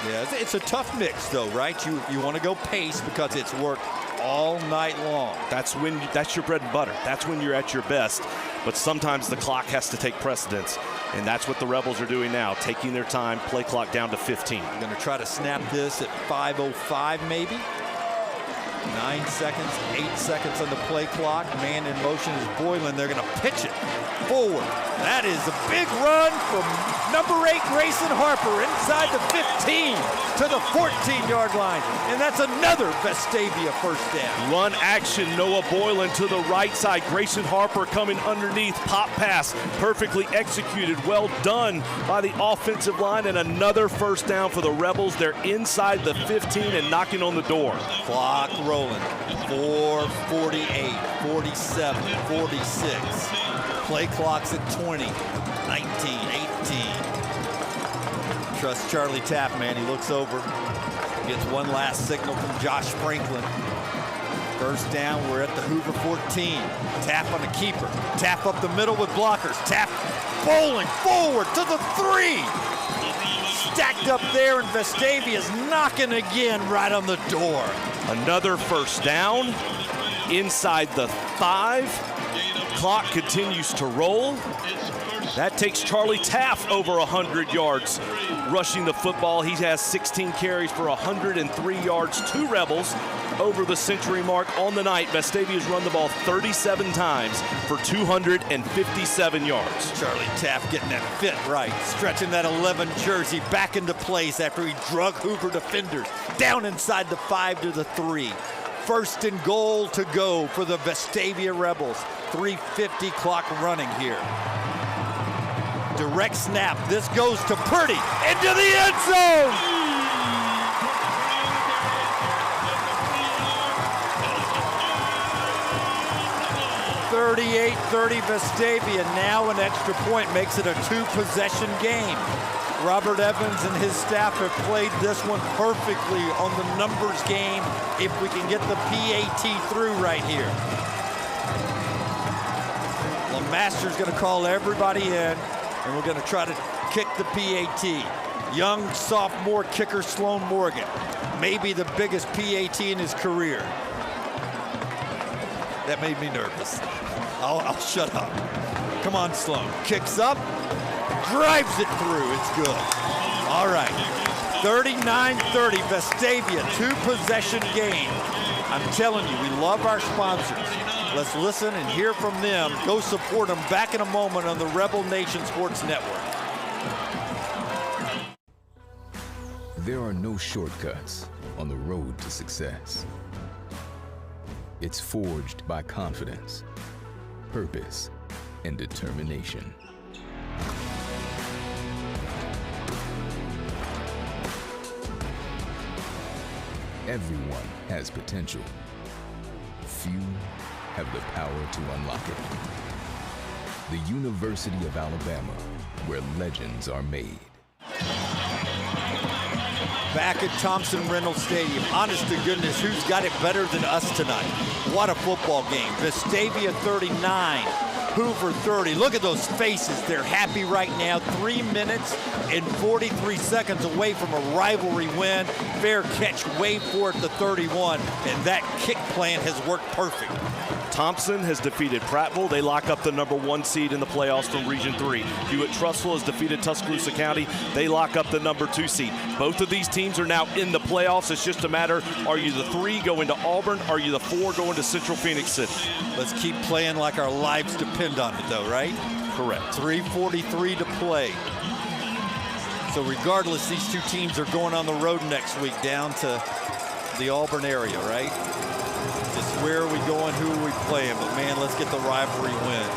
Yeah, it's a tough mix though, right? You want to go pace because it's worked all night long. That's your bread and butter. That's when you're at your best. But sometimes the clock has to take precedence. And that's what the Rebels are doing now, taking their time, play clock down to 15. We're going to try to snap this at 5:05 maybe. 9 seconds, 8 seconds on the play clock. Man in motion is Boylan. They're going to pitch it forward. That is a big run from number 8, Grayson Harper, inside the 15 to the 14-yard line. And that's another Vestavia first down. Run action, Noah Boylan to the right side. Grayson Harper coming underneath, pop pass, perfectly executed. Well done by the offensive line, and another first down for the Rebels. They're inside the 15 and knocking on the door. Clock rolling. 4:48, 47, 46. Play clock's at 20, 19, 18. Trust Charlie Tapp, man. He looks over, gets one last signal from Josh Franklin. First down, we're at the Hoover 14. Tapp on the keeper. Tapp up the middle with blockers. Tapp bowling forward to the 3. Stacked up there, and Vestavia's knocking again right on the door. Another first down inside the 5. Clock continues to roll. That takes Charlie Taff over 100 yards rushing the football. He has 16 carries for 103 yards. 2 Rebels over the century mark on the night. Vestavia's run the ball 37 times for 257 yards. Charlie Taff getting that fit right, stretching that 11 jersey back into place after he drug Hoover defenders down inside the 5 to the 3. First and goal to go for the Vestavia Rebels. 3:50 clock running here. Direct snap. This goes to Purdy into the end zone. (38-30) Vestavia. Now an extra point makes it a 2-possession game. Robert Evans and his staff have played this one perfectly on the numbers game if we can get the PAT through right here. Master's going to call everybody in, and we're going to try to kick the PAT. Young sophomore kicker Sloan Morgan, maybe the biggest PAT in his career. That made me nervous. I'll shut up. Come on, Sloan. Kicks up, drives it through. It's good. All right. 39-30, Vestavia, 2-possession game. I'm telling you, we love our sponsors. Let's listen and hear from them. Go support them back in a moment on the Rebel Nation Sports Network. There are no shortcuts on the road to success. It's forged by confidence, purpose, and determination. Everyone has potential. Few have the power to unlock it. The University of Alabama, where legends are made. Back at Thompson-Reynolds Stadium, honest to goodness, who's got it better than us tonight? What a football game. Vestavia 39, Hoover 30. Look at those faces. They're happy right now. 3 minutes and 43 seconds away from a rivalry win. Fair catch, way for it to 31, and that kick plan has worked perfect. Thompson has defeated Prattville. They lock up the #1 seed in the playoffs from Region 3. Hewitt-Trussville has defeated Tuscaloosa County. They lock up the #2 seed. Both of these teams are now in the playoffs. It's just a matter, are you the 3 going to Auburn? Are you the 4 going to Central Phoenix City? Let's keep playing like our lives depend on it, though, right? Correct. 3:43 to play. So regardless, these two teams are going on the road next week down to the Auburn area, right? Just where are we going, who are we playing? But man, let's get the rivalry win.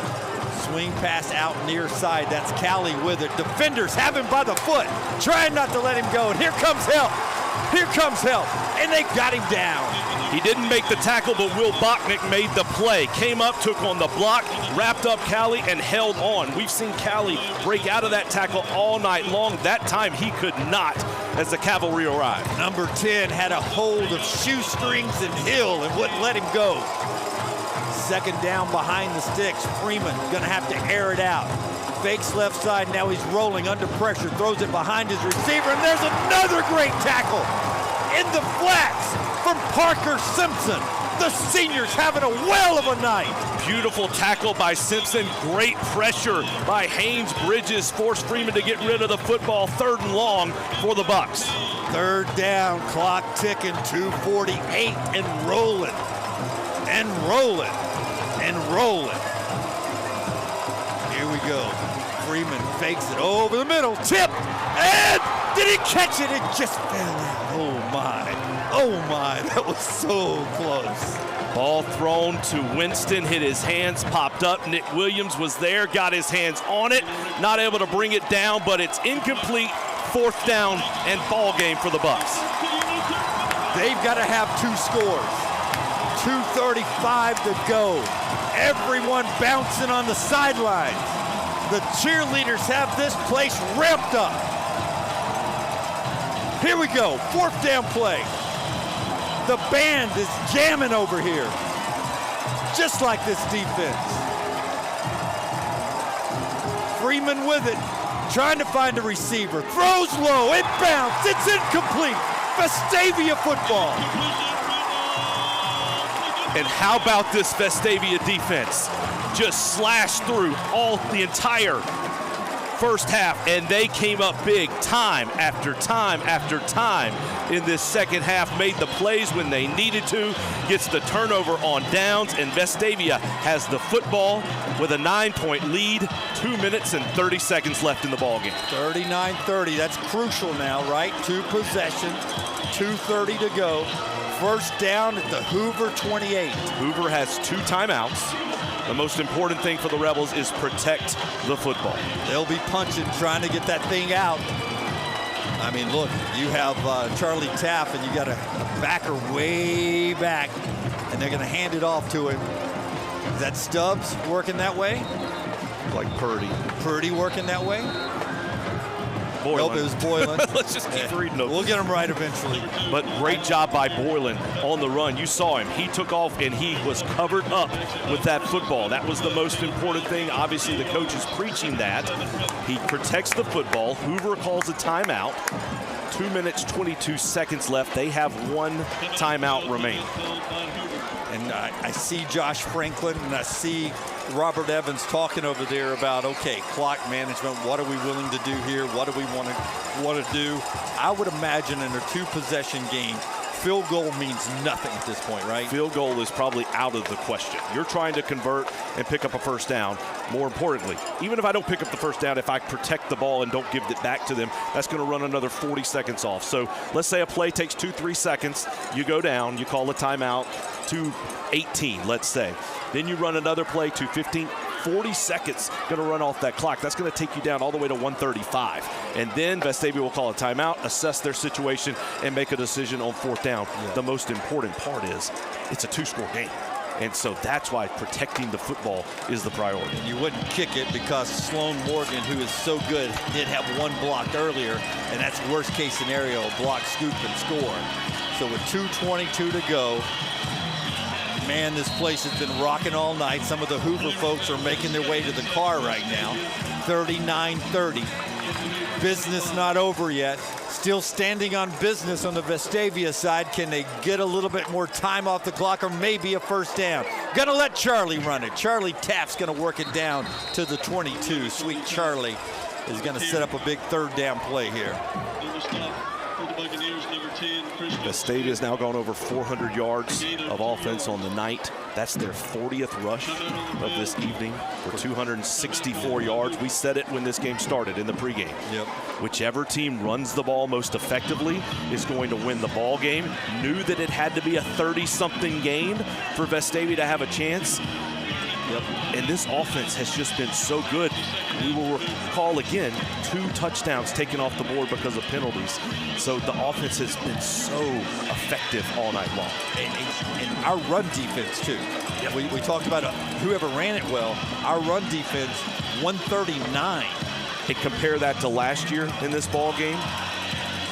Swing pass out near side. That's Callie with it. Defenders have him by the foot, trying not to let him go. And here comes help. Here comes help. And they got him down. He didn't make the tackle, but Will Bachnick made the play. Came up, took on the block, wrapped up Callie, and held on. We've seen Callie break out of that tackle all night long. That time he could not as the cavalry arrived. Number 10 had a hold of shoestrings and Hill and wouldn't let him go. Second down behind the sticks. Freeman gonna have to air it out. Fakes left side, now he's rolling under pressure, throws it behind his receiver, and there's another great tackle in the flats from Parker Simpson. The senior's having a whale of a night. Beautiful tackle by Simpson. Great pressure by Haynes Bridges. Forced Freeman to get rid of the football. 3rd and long for the Bucks. 3rd down, clock ticking, 2:48 and rolling. And rolling. And rolling. Here we go. Freeman fakes it over the middle. Tip! And did he catch it? It just fell out. Oh my. Oh my, that was so close. Ball thrown to Winston, hit his hands, popped up. Nick Williams was there, got his hands on it, not able to bring it down, but it's incomplete. 4th down and ball game for the Bucks. They've got to have 2 scores. 2:35 to go. Everyone bouncing on the sidelines. The cheerleaders have this place ramped up. Here we go, 4th down play. The band is jamming over here, just like this defense. Freeman with it, trying to find a receiver. Throws low, it bounced, it's incomplete. Vestavia football. And how about this Vestavia defense? Just slashed through the entire first half, and they came up big time after time after time in this second half, made the plays when they needed to, gets the turnover on downs, and Vestavia has the football with a 9-point lead, 2 minutes and 30 seconds left in the ballgame. 39-30, that's crucial now, right? 2 possessions, 2:30 to go. 1st down at the Hoover 28. Hoover has 2 timeouts. The most important thing for the Rebels is protect the football. They'll be punching, trying to get that thing out. I mean, look, you have Charlie Taff, and you got a backer way back, and they're going to hand it off to him. Is that Stubbs working that way? Like Purdy. Purdy working that way? Boylan. Nope, it was Boylan. Let's just keep reading them. We'll get him right eventually. But great job by Boylan on the run. You saw him. He took off, and he was covered up with that football. That was the most important thing. Obviously, the coach is preaching that. He protects the football. Hoover calls a timeout. 2 minutes, 22 seconds left. They have one timeout remaining. And I see Josh Franklin and I see Robert Evans talking over there about, okay, clock management. What are we willing to do here? What do we want to do? I would imagine in a 2-possession game, field goal means nothing at this point, right? Field goal is probably out of the question. You're trying to convert and pick up a first down. More importantly, even if I don't pick up the first down, if I protect the ball and don't give it back to them, that's going to run another 40 seconds off. So let's say a play takes 2-3 seconds. You go down, you call a timeout, 2:18, let's say. Then you run another play, 2:15. 40 seconds going to run off that clock. That's going to take you down all the way to 1:35. And then Vestavia will call a timeout, assess their situation, and make a decision on 4th down. Yeah. The most important part is it's a 2-score game. And so that's why protecting the football is the priority. You wouldn't kick it because Sloan Morgan, who is so good, did have one blocked earlier, and that's worst case scenario, block, scoop, and score. So with 2:22 to go, man, this place has been rocking all night. Some of the Hoover folks are making their way to the car right now. 39-30. Business not over yet. Still standing on business on the Vestavia side. Can they get a little bit more time off the clock or maybe a first down? Gonna let Charlie run it. Charlie Taft's gonna work it down to the 22. Sweet Charlie is gonna set up a big 3rd down play here. Vestavia has now gone over 400 yards of offense on the night. That's their 40th rush of this evening for 264 yards. We said it when this game started in the pregame. Yep. Whichever team runs the ball most effectively is going to win the ball game. Knew that it had to be a 30-something game for Vestavia to have a chance. Yep. And this offense has just been so good. We will recall again 2 touchdowns taken off the board because of penalties. So the offense has been so effective all night long. And our run defense too. Yep. We talked about whoever ran it well. Our run defense, 139. And compare that to last year in this ball game,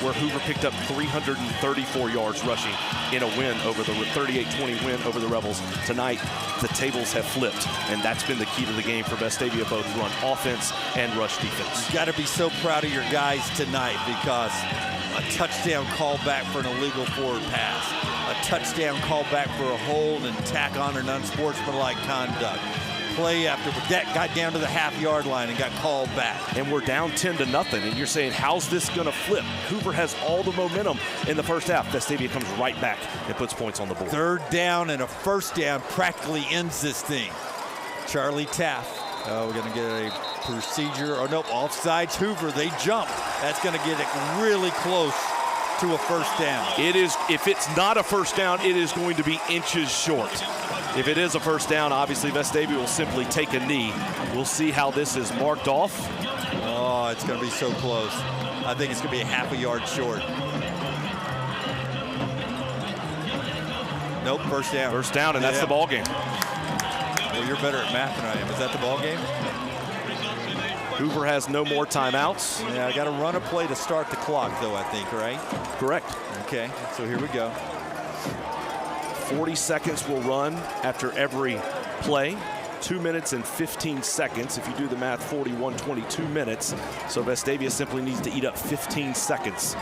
where Hoover picked up 334 yards rushing in a win over the 38-20 win over the Rebels. Tonight, the tables have flipped, and that's been the key to the game for Vestavia, both run offense and rush defense. You've got to be so proud of your guys tonight because a touchdown call back for an illegal forward pass, a touchdown call back for a hold and tack on an unsportsmanlike conduct. Play after that got down to the half-yard line and got called back. And we're down 10-0, and you're saying, how's this going to flip? Hoover has all the momentum in the first half. Vestavia comes right back and puts points on the board. 3rd down and a first down practically ends this thing. Charlie Taft. Oh, we're going to get a procedure. Oh, nope, offsides Hoover. They jump. That's going to get it really close to a first down. It is, if it's not a first down, it is going to be inches short. If it is a first down, obviously Vestavia will simply take a knee. We'll see how this is marked off. Oh, it's going to be so close. I think it's going to be a half a yard short. Nope, first down. First down, and that's the ball game. Well, you're better at math than I am. Is that the ball game? Hoover has no more timeouts. Yeah, I got to run a play to start the clock, though, I think, right? Correct. Okay, so here we go. 40 seconds will run after every play. 2 minutes and 15 seconds. If you do the math, 22 minutes. So Vestavia simply needs to eat up 15 seconds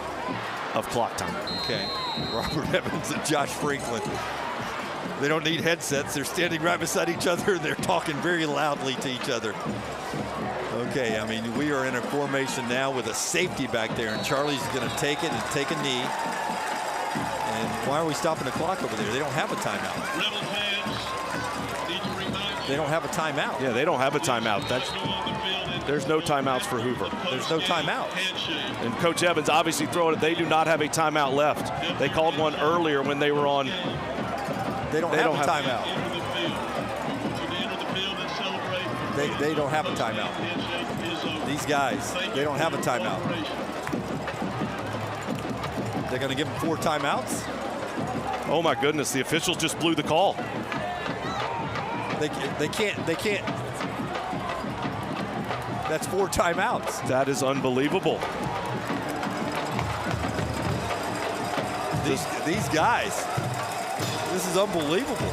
of clock time. Okay. Robert Evans and Josh Franklin. They don't need headsets. They're standing right beside each other and they're talking very loudly to each other. Okay, I mean, we are in a formation now with a safety back there, and Charlie's going to take it and take a knee. And why are we stopping the clock over there? They don't have a timeout. They don't have a timeout. Yeah, they don't have a timeout. There's no timeouts for Hoover. There's no timeout. And Coach Evans obviously throwing it. They do not have a timeout left. They called one earlier when they were on. They don't have a timeout. They don't have a timeout. These guys, they don't have a timeout. They're going to give them 4 timeouts? Oh my goodness, the officials just blew the call. They can't. That's 4 timeouts. That is unbelievable. These guys, this is unbelievable.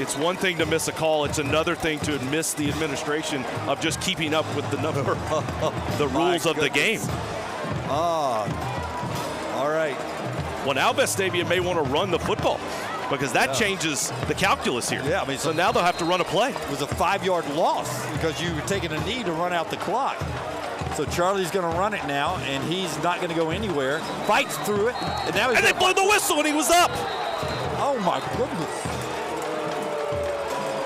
It's one thing to miss a call. It's another thing to miss the administration of just keeping up with the number, the rules of the game. All right. Well, now Vestavia may want to run the football because that changes the calculus here. Yeah, I mean, so now they'll have to run a play. It was a 5-yard loss because you were taking a knee to run out the clock. So Charlie's going to run it now, and he's not going to go anywhere. Fights through it, and now they blew the whistle, and he was up. Oh my goodness!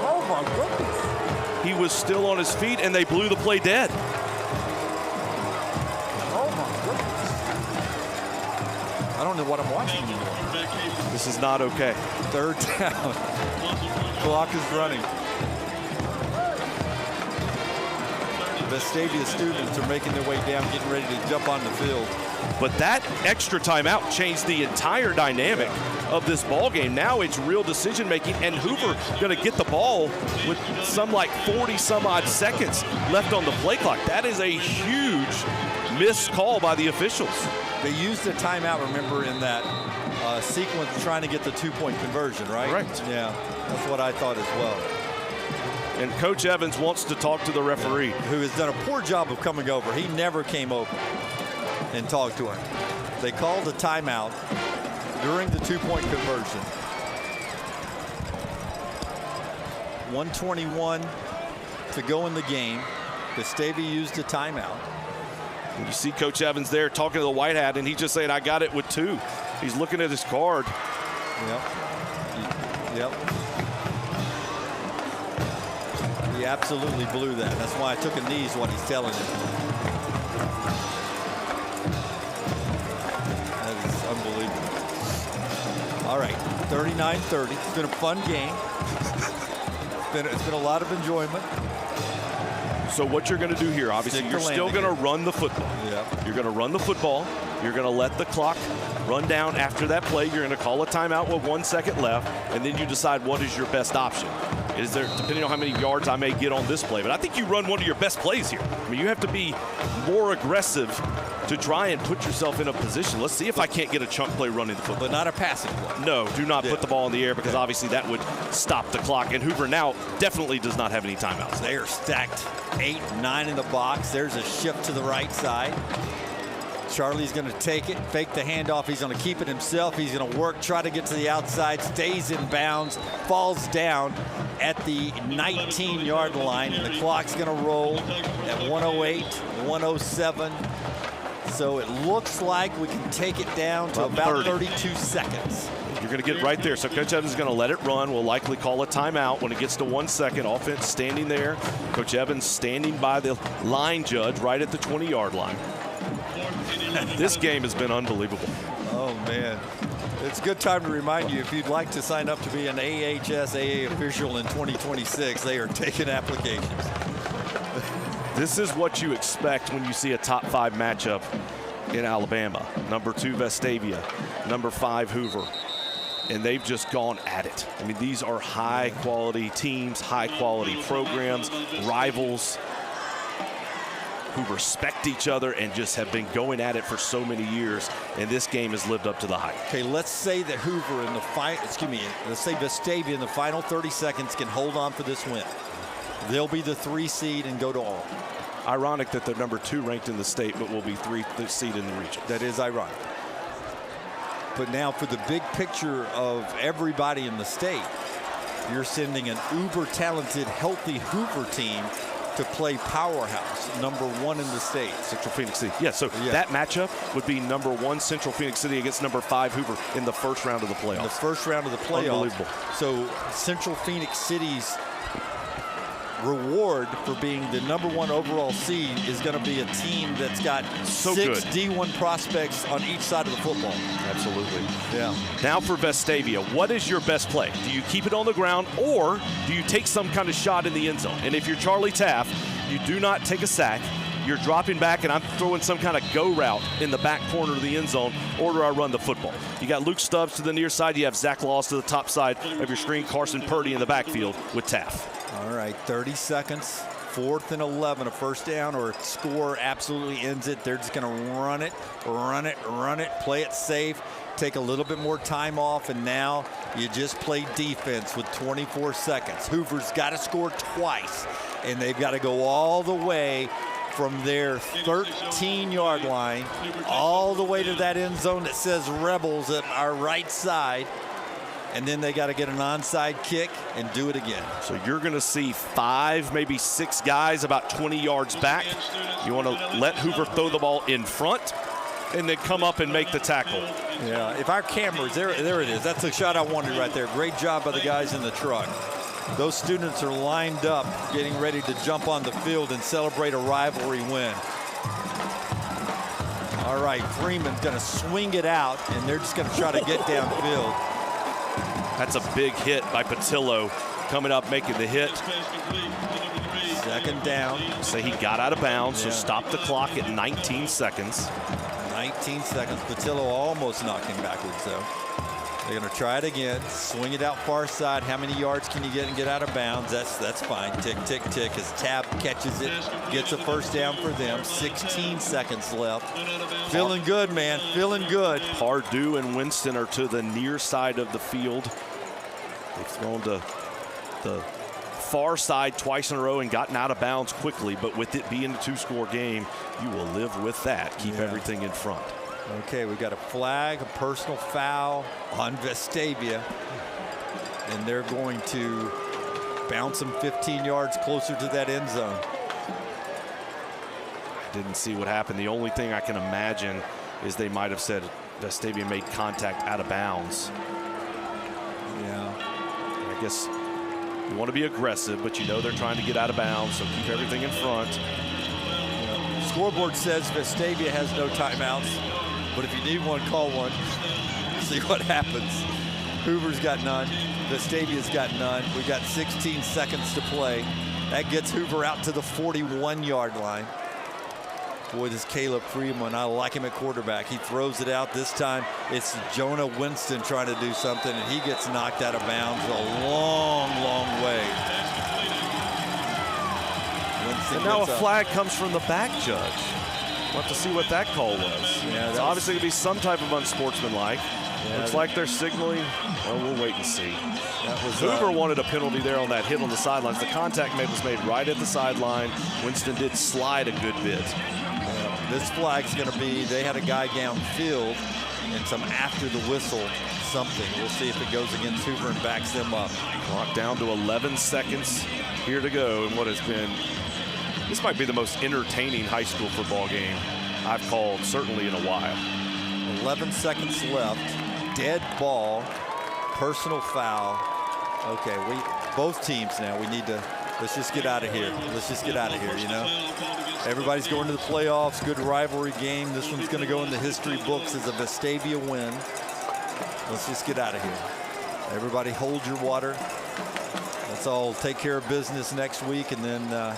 Oh my goodness! He was still on his feet, and they blew the play dead. Oh my goodness! I don't know what I'm watching anymore. This is not okay. 3rd down. Clock is running. Vestavia students are making their way down, getting ready to jump on the field. But that extra timeout changed the entire dynamic of this ball game. Now it's real decision making, and Hoover going to get the ball with some like 40-some-odd seconds left on the play clock. That is a huge missed call by the officials. They used a timeout, remember, in that sequence trying to get the 2-point conversion, right? Correct. Yeah, that's what I thought as well. And Coach Evans wants to talk to the referee, who has done a poor job of coming over. He never came over and talked to him. They called a timeout during the 2-point conversion. 1:21 to go in the game. Vestavia used a timeout. And you see Coach Evans there talking to the white hat, and he's just saying, I got it with 2. He's looking at his card. Yep. He absolutely blew that. That's why I took a knee is what he's telling him. That is unbelievable. All right, 39-30. It's been a fun game. It's been a lot of enjoyment. So what you're going to do here, obviously, you're still going to run the football. Yeah. You're going to run the football. You're going to let the clock run down after that play. You're going to call a timeout with 1 second left, and then you decide what is your best option. Is there, depending on how many yards I may get on this play. But I think you run one of your best plays here. I mean, you have to be more aggressive to try and put yourself in a position. Let's see if I can't get a chunk play running the football. But not a passing play. No, do not put the ball in the air because obviously that would stop the clock. And Hoover now definitely does not have any timeouts. They are stacked 8, 9 in the box. There's a shift to the right side. Charlie's going to take it, fake the handoff. He's going to keep it himself. He's going to work, try to get to the outside, stays in bounds, falls down at the 19-yard line, and the clock's going to roll at 108, 107. So it looks like we can take it down to about 32 seconds. You're going to get right there. So Coach Evans is going to let it run. We'll likely call a timeout when it gets to 1 second. Offense standing there. Coach Evans standing by the line judge right at the 20-yard line. This game has been unbelievable. Oh, man. It's a good time to remind you, if you'd like to sign up to be an AHSAA official in 2026, they are taking applications. This is what you expect when you see a top 5 matchup in Alabama. Number 2, Vestavia. Number 5, Hoover. And they've just gone at it. I mean, these are high-quality teams, high-quality programs, rivals who respect each other and just have been going at it for so many years, and this game has lived up to the hype. Okay, let's say that Hoover in the let's say Vestavia in the final 30 seconds can hold on for this win. They'll be the 3 seed and go to all. Ironic that they're number 2 ranked in the state, but will be 3 seed in the region. That is ironic. But now for the big picture of everybody in the state, you're sending an uber-talented, healthy Hoover team to play powerhouse, number 1 in the state. Central Phoenix City. Yeah, so that matchup would be number 1 Central Phoenix City against number 5 Hoover in the first round of the playoffs. In the first round of the playoffs. Unbelievable. So Central Phoenix City's reward for being the number 1 overall seed is going to be a team that's got 6 D1 prospects on each side of the football. Absolutely. Yeah. Now for Vestavia, what is your best play? Do you keep it on the ground, or do you take some kind of shot in the end zone? And if you're Charlie Taft, you do not take a sack. You're dropping back, and I'm throwing some kind of go route in the back corner of the end zone, or do I run the football? You got Luke Stubbs to the near side. You have Zach Laws to the top side of your screen. Carson Purdy in the backfield with Taft. All right, 30 seconds 4th and 11, a first down or a score absolutely ends it. They're just going to run it, play it safe, take a little bit more time off, and now you just play defense with 24 seconds. Hoover's got to score twice, and they've got to go all the way from their 13-yard line all the way to that end zone that says Rebels at our right side. And then they got to get an onside kick and do it again. So you're going to see 5, maybe 6 guys about 20 yards back. You want to let Hoover throw the ball in front and then come up and make the tackle. Yeah, if our cameras, there it is. That's the shot I wanted right there. Great job by the guys in the truck. Those students are lined up, getting ready to jump on the field and celebrate a rivalry win. All right, Freeman's going to swing it out, and they're just going to try to get downfield. That's a big hit by Patillo, coming up, making the hit. 2nd down. Say he got out of bounds, so stop the clock at 19 seconds. 19 seconds. Patillo almost knocked him backwards, though. They're going to try it again. Swing it out far side. How many yards can you get and get out of bounds? That's fine. Tick, tick, tick. As Tab catches it, gets a first down for them. 16 seconds left. Feeling good, man. Feeling good. Pardue and Winston are to the near side of the field. They've thrown to the far side twice in a row and gotten out of bounds quickly. But with it being a 2-score game, you will live with that. Keep everything in front. Okay, we got a flag, a personal foul on Vestavia, and they're going to bounce them 15 yards closer to that end zone. Didn't see what happened. The only thing I can imagine is they might have said Vestavia made contact out of bounds. Yeah. I guess you want to be aggressive, but you know they're trying to get out of bounds, so keep everything in front. Scoreboard says Vestavia has no timeouts. But if you need one, call one. See what happens. Hoover's got none. Vestavia's got none. We've got 16 seconds to play. That gets Hoover out to the 41-yard line. Boy, this Caleb Freeman, I like him at quarterback. He throws it out. This time, it's Jonah Winston trying to do something, and he gets knocked out of bounds a long, long way. Winston and now a gets up. flag comes from the back judge. We'll have to see what that call was. Yeah, it's obviously going to be some type of unsportsmanlike. Looks like they're signaling. Well, we'll wait and see. Hoover wanted a penalty there on that hit on the sidelines. The contact was made right at the sideline. Winston did slide a good bit. This flag's going to be, they had a guy downfield and some after the whistle something. We'll see if it goes against Hoover and backs them up. Clock down to 11 seconds here to go in what has been, this might be the most entertaining high school football game I've called certainly in a while. 11 seconds left. Dead ball. Personal foul. Okay, both teams now, we need to, let's just get out of here. Let's just get out of here, you know? Everybody's going to the playoffs. Good rivalry game. This one's going to go in the history books as a Vestavia win. Let's just get out of here. Everybody hold your water. Let's all take care of business next week and then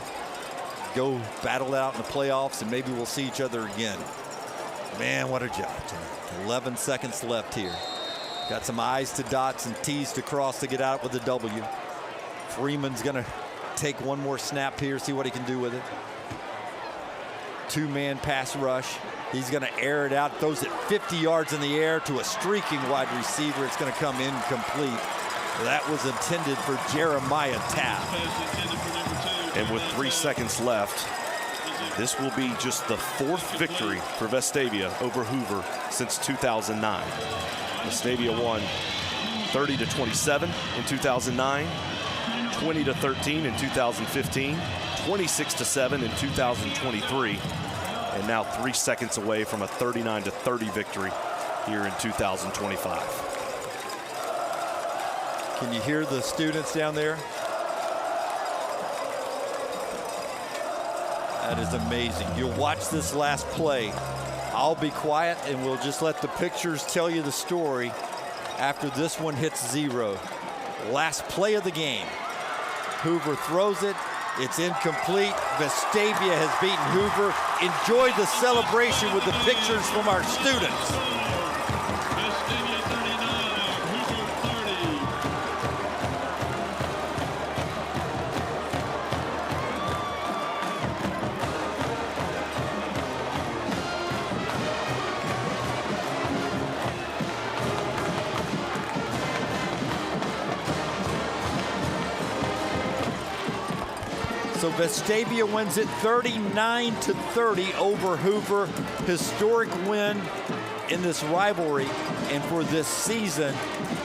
go battle out in the playoffs, and maybe we'll see each other again. Man, what a job. 11 seconds left here. Got some I's to dots and T's to cross to get out with a W. Freeman's going to take one more snap here, see what he can do with it. 2-man pass rush. He's going to air it out, throws it 50 yards in the air to a streaking wide receiver. It's going to come incomplete. That was intended for Jeremiah Tapp. And with 3 seconds left, this will be just the 4th victory for Vestavia over Hoover since 2009. Vestavia won 30-27 in 2009, 20-13 in 2015, 26-7 in 2023, and now 3 seconds away from a 39-30 victory here in 2025. Can you hear the students down there? That is amazing. You'll watch this last play. I'll be quiet and we'll just let the pictures tell you the story after this one hits 0. Last play of the game. Hoover throws it. It's incomplete. Vestavia has beaten Hoover. Enjoy the celebration with the pictures from our students. So Vestavia wins it 39-30 over Hoover. Historic win in this rivalry, and for this season,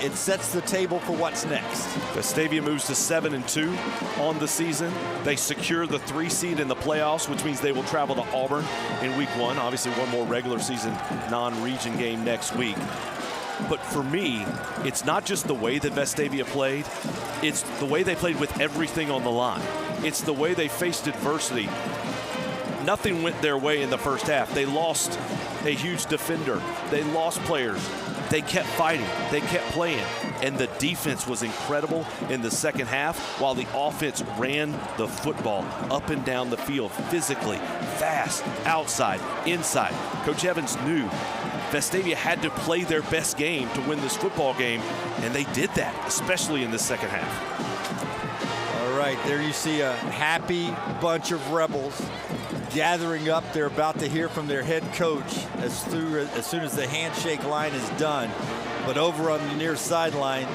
it sets the table for what's next. Vestavia moves to 7-2 on the season. They secure the 3 seed in the playoffs, which means they will travel to Auburn in week 1. Obviously, one more regular season non-region game next week. But for me, it's not just the way that Vestavia played, it's the way they played with everything on the line. It's the way they faced adversity. Nothing went their way in the first half. They lost a huge defender. They lost players. They kept fighting. They kept playing. And the defense was incredible in the second half while the offense ran the football up and down the field physically, fast, outside, inside. Coach Evans knew Vestavia had to play their best game to win this football game, and they did that, especially in the second half. All right, there you see a happy bunch of Rebels gathering up. They're about to hear from their head coach as soon as the handshake line is done. But over on the near sideline,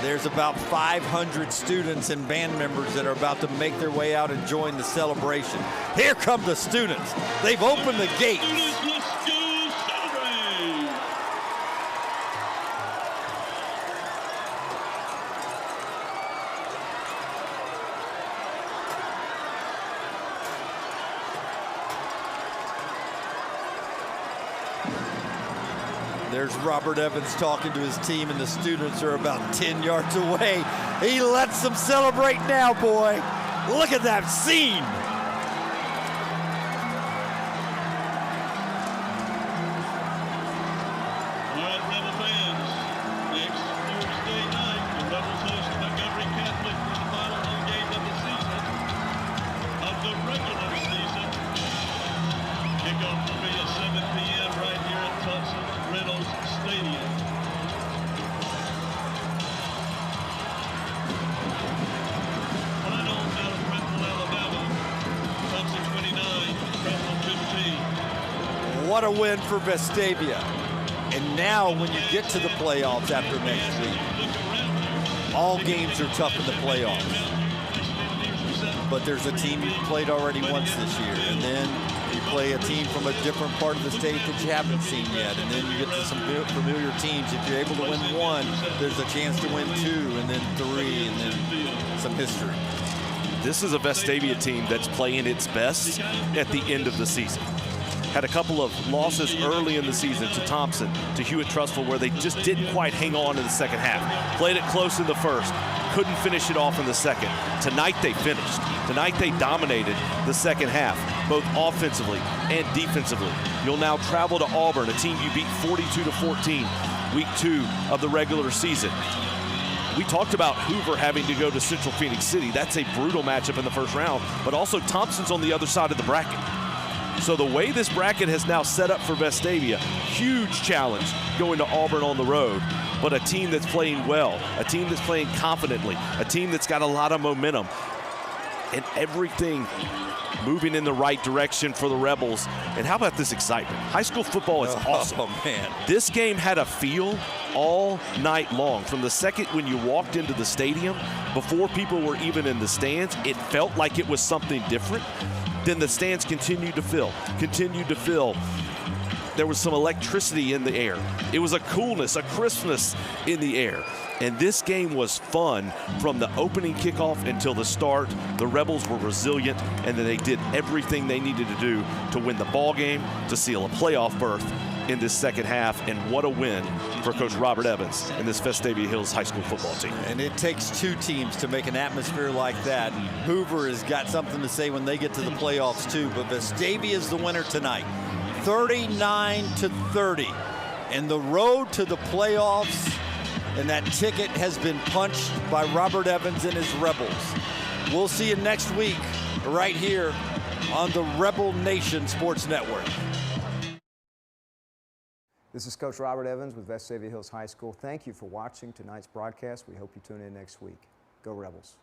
there's about 500 students and band members that are about to make their way out and join the celebration. Here come the students. They've opened the gates. There's Robert Evans talking to his team, and the students are about 10 yards away. He lets them celebrate now, boy. Look at that scene. All right, Rebel fans, next Thursday night, the Rebels host Montgomery Catholic for the final home game of the season, of the regular season. Kickoff will be at 7 p.m. right here at Thompson Reynolds Stadium. Final out of Princeton, Alabama. Thompson 29, Princeton 15. What a win for Vestavia. And now when you get to the playoffs after next week, all games are tough in the playoffs. But there's a team you've played already once this year, and then you play a team from a different part of the state that you haven't seen yet, and then you get to some familiar teams. If you're able to win 1, there's a chance to win 2, and then 3, and then some history. This is a Vestavia team that's playing its best at the end of the season. Had a couple of losses early in the season to Thompson, to Hewitt-Trussville, where they just didn't quite hang on in the second half. Played it close in the first, couldn't finish it off in the second. Tonight they finished. Tonight they dominated the second half, both offensively and defensively. You'll now travel to Auburn, a team you beat 42-14, week 2 of the regular season. We talked about Hoover having to go to Central Phoenix City. That's a brutal matchup in the first round, but also Thompson's on the other side of the bracket. So the way this bracket has now set up for Vestavia, huge challenge going to Auburn on the road, but a team that's playing well, a team that's playing confidently, a team that's got a lot of momentum, and everything moving in the right direction for the Rebels. And how about this excitement? High school football is awesome. Oh, man. This game had a feel all night long. From the second when you walked into the stadium, before people were even in the stands, it felt like it was something different. Then the stands continued to fill. There was some electricity in the air. It was a coolness, a crispness in the air. And this game was fun from the opening kickoff until the start. The Rebels were resilient, and then they did everything they needed to do to win the ball game, to seal a playoff berth in this second half. And what a win for Coach Robert Evans and this Vestavia Hills high school football team. And it takes 2 teams to make an atmosphere like that. Hoover has got something to say when they get to the playoffs too, but Vestavia is the winner tonight, 39-30. And the road to the playoffs, and that ticket has been punched by Robert Evans and his Rebels. We'll see you next week right here on the Rebel Nation Sports Network. This is Coach Robert Evans with Vestavia Hills High School. Thank you for watching tonight's broadcast. We hope you tune in next week. Go Rebels.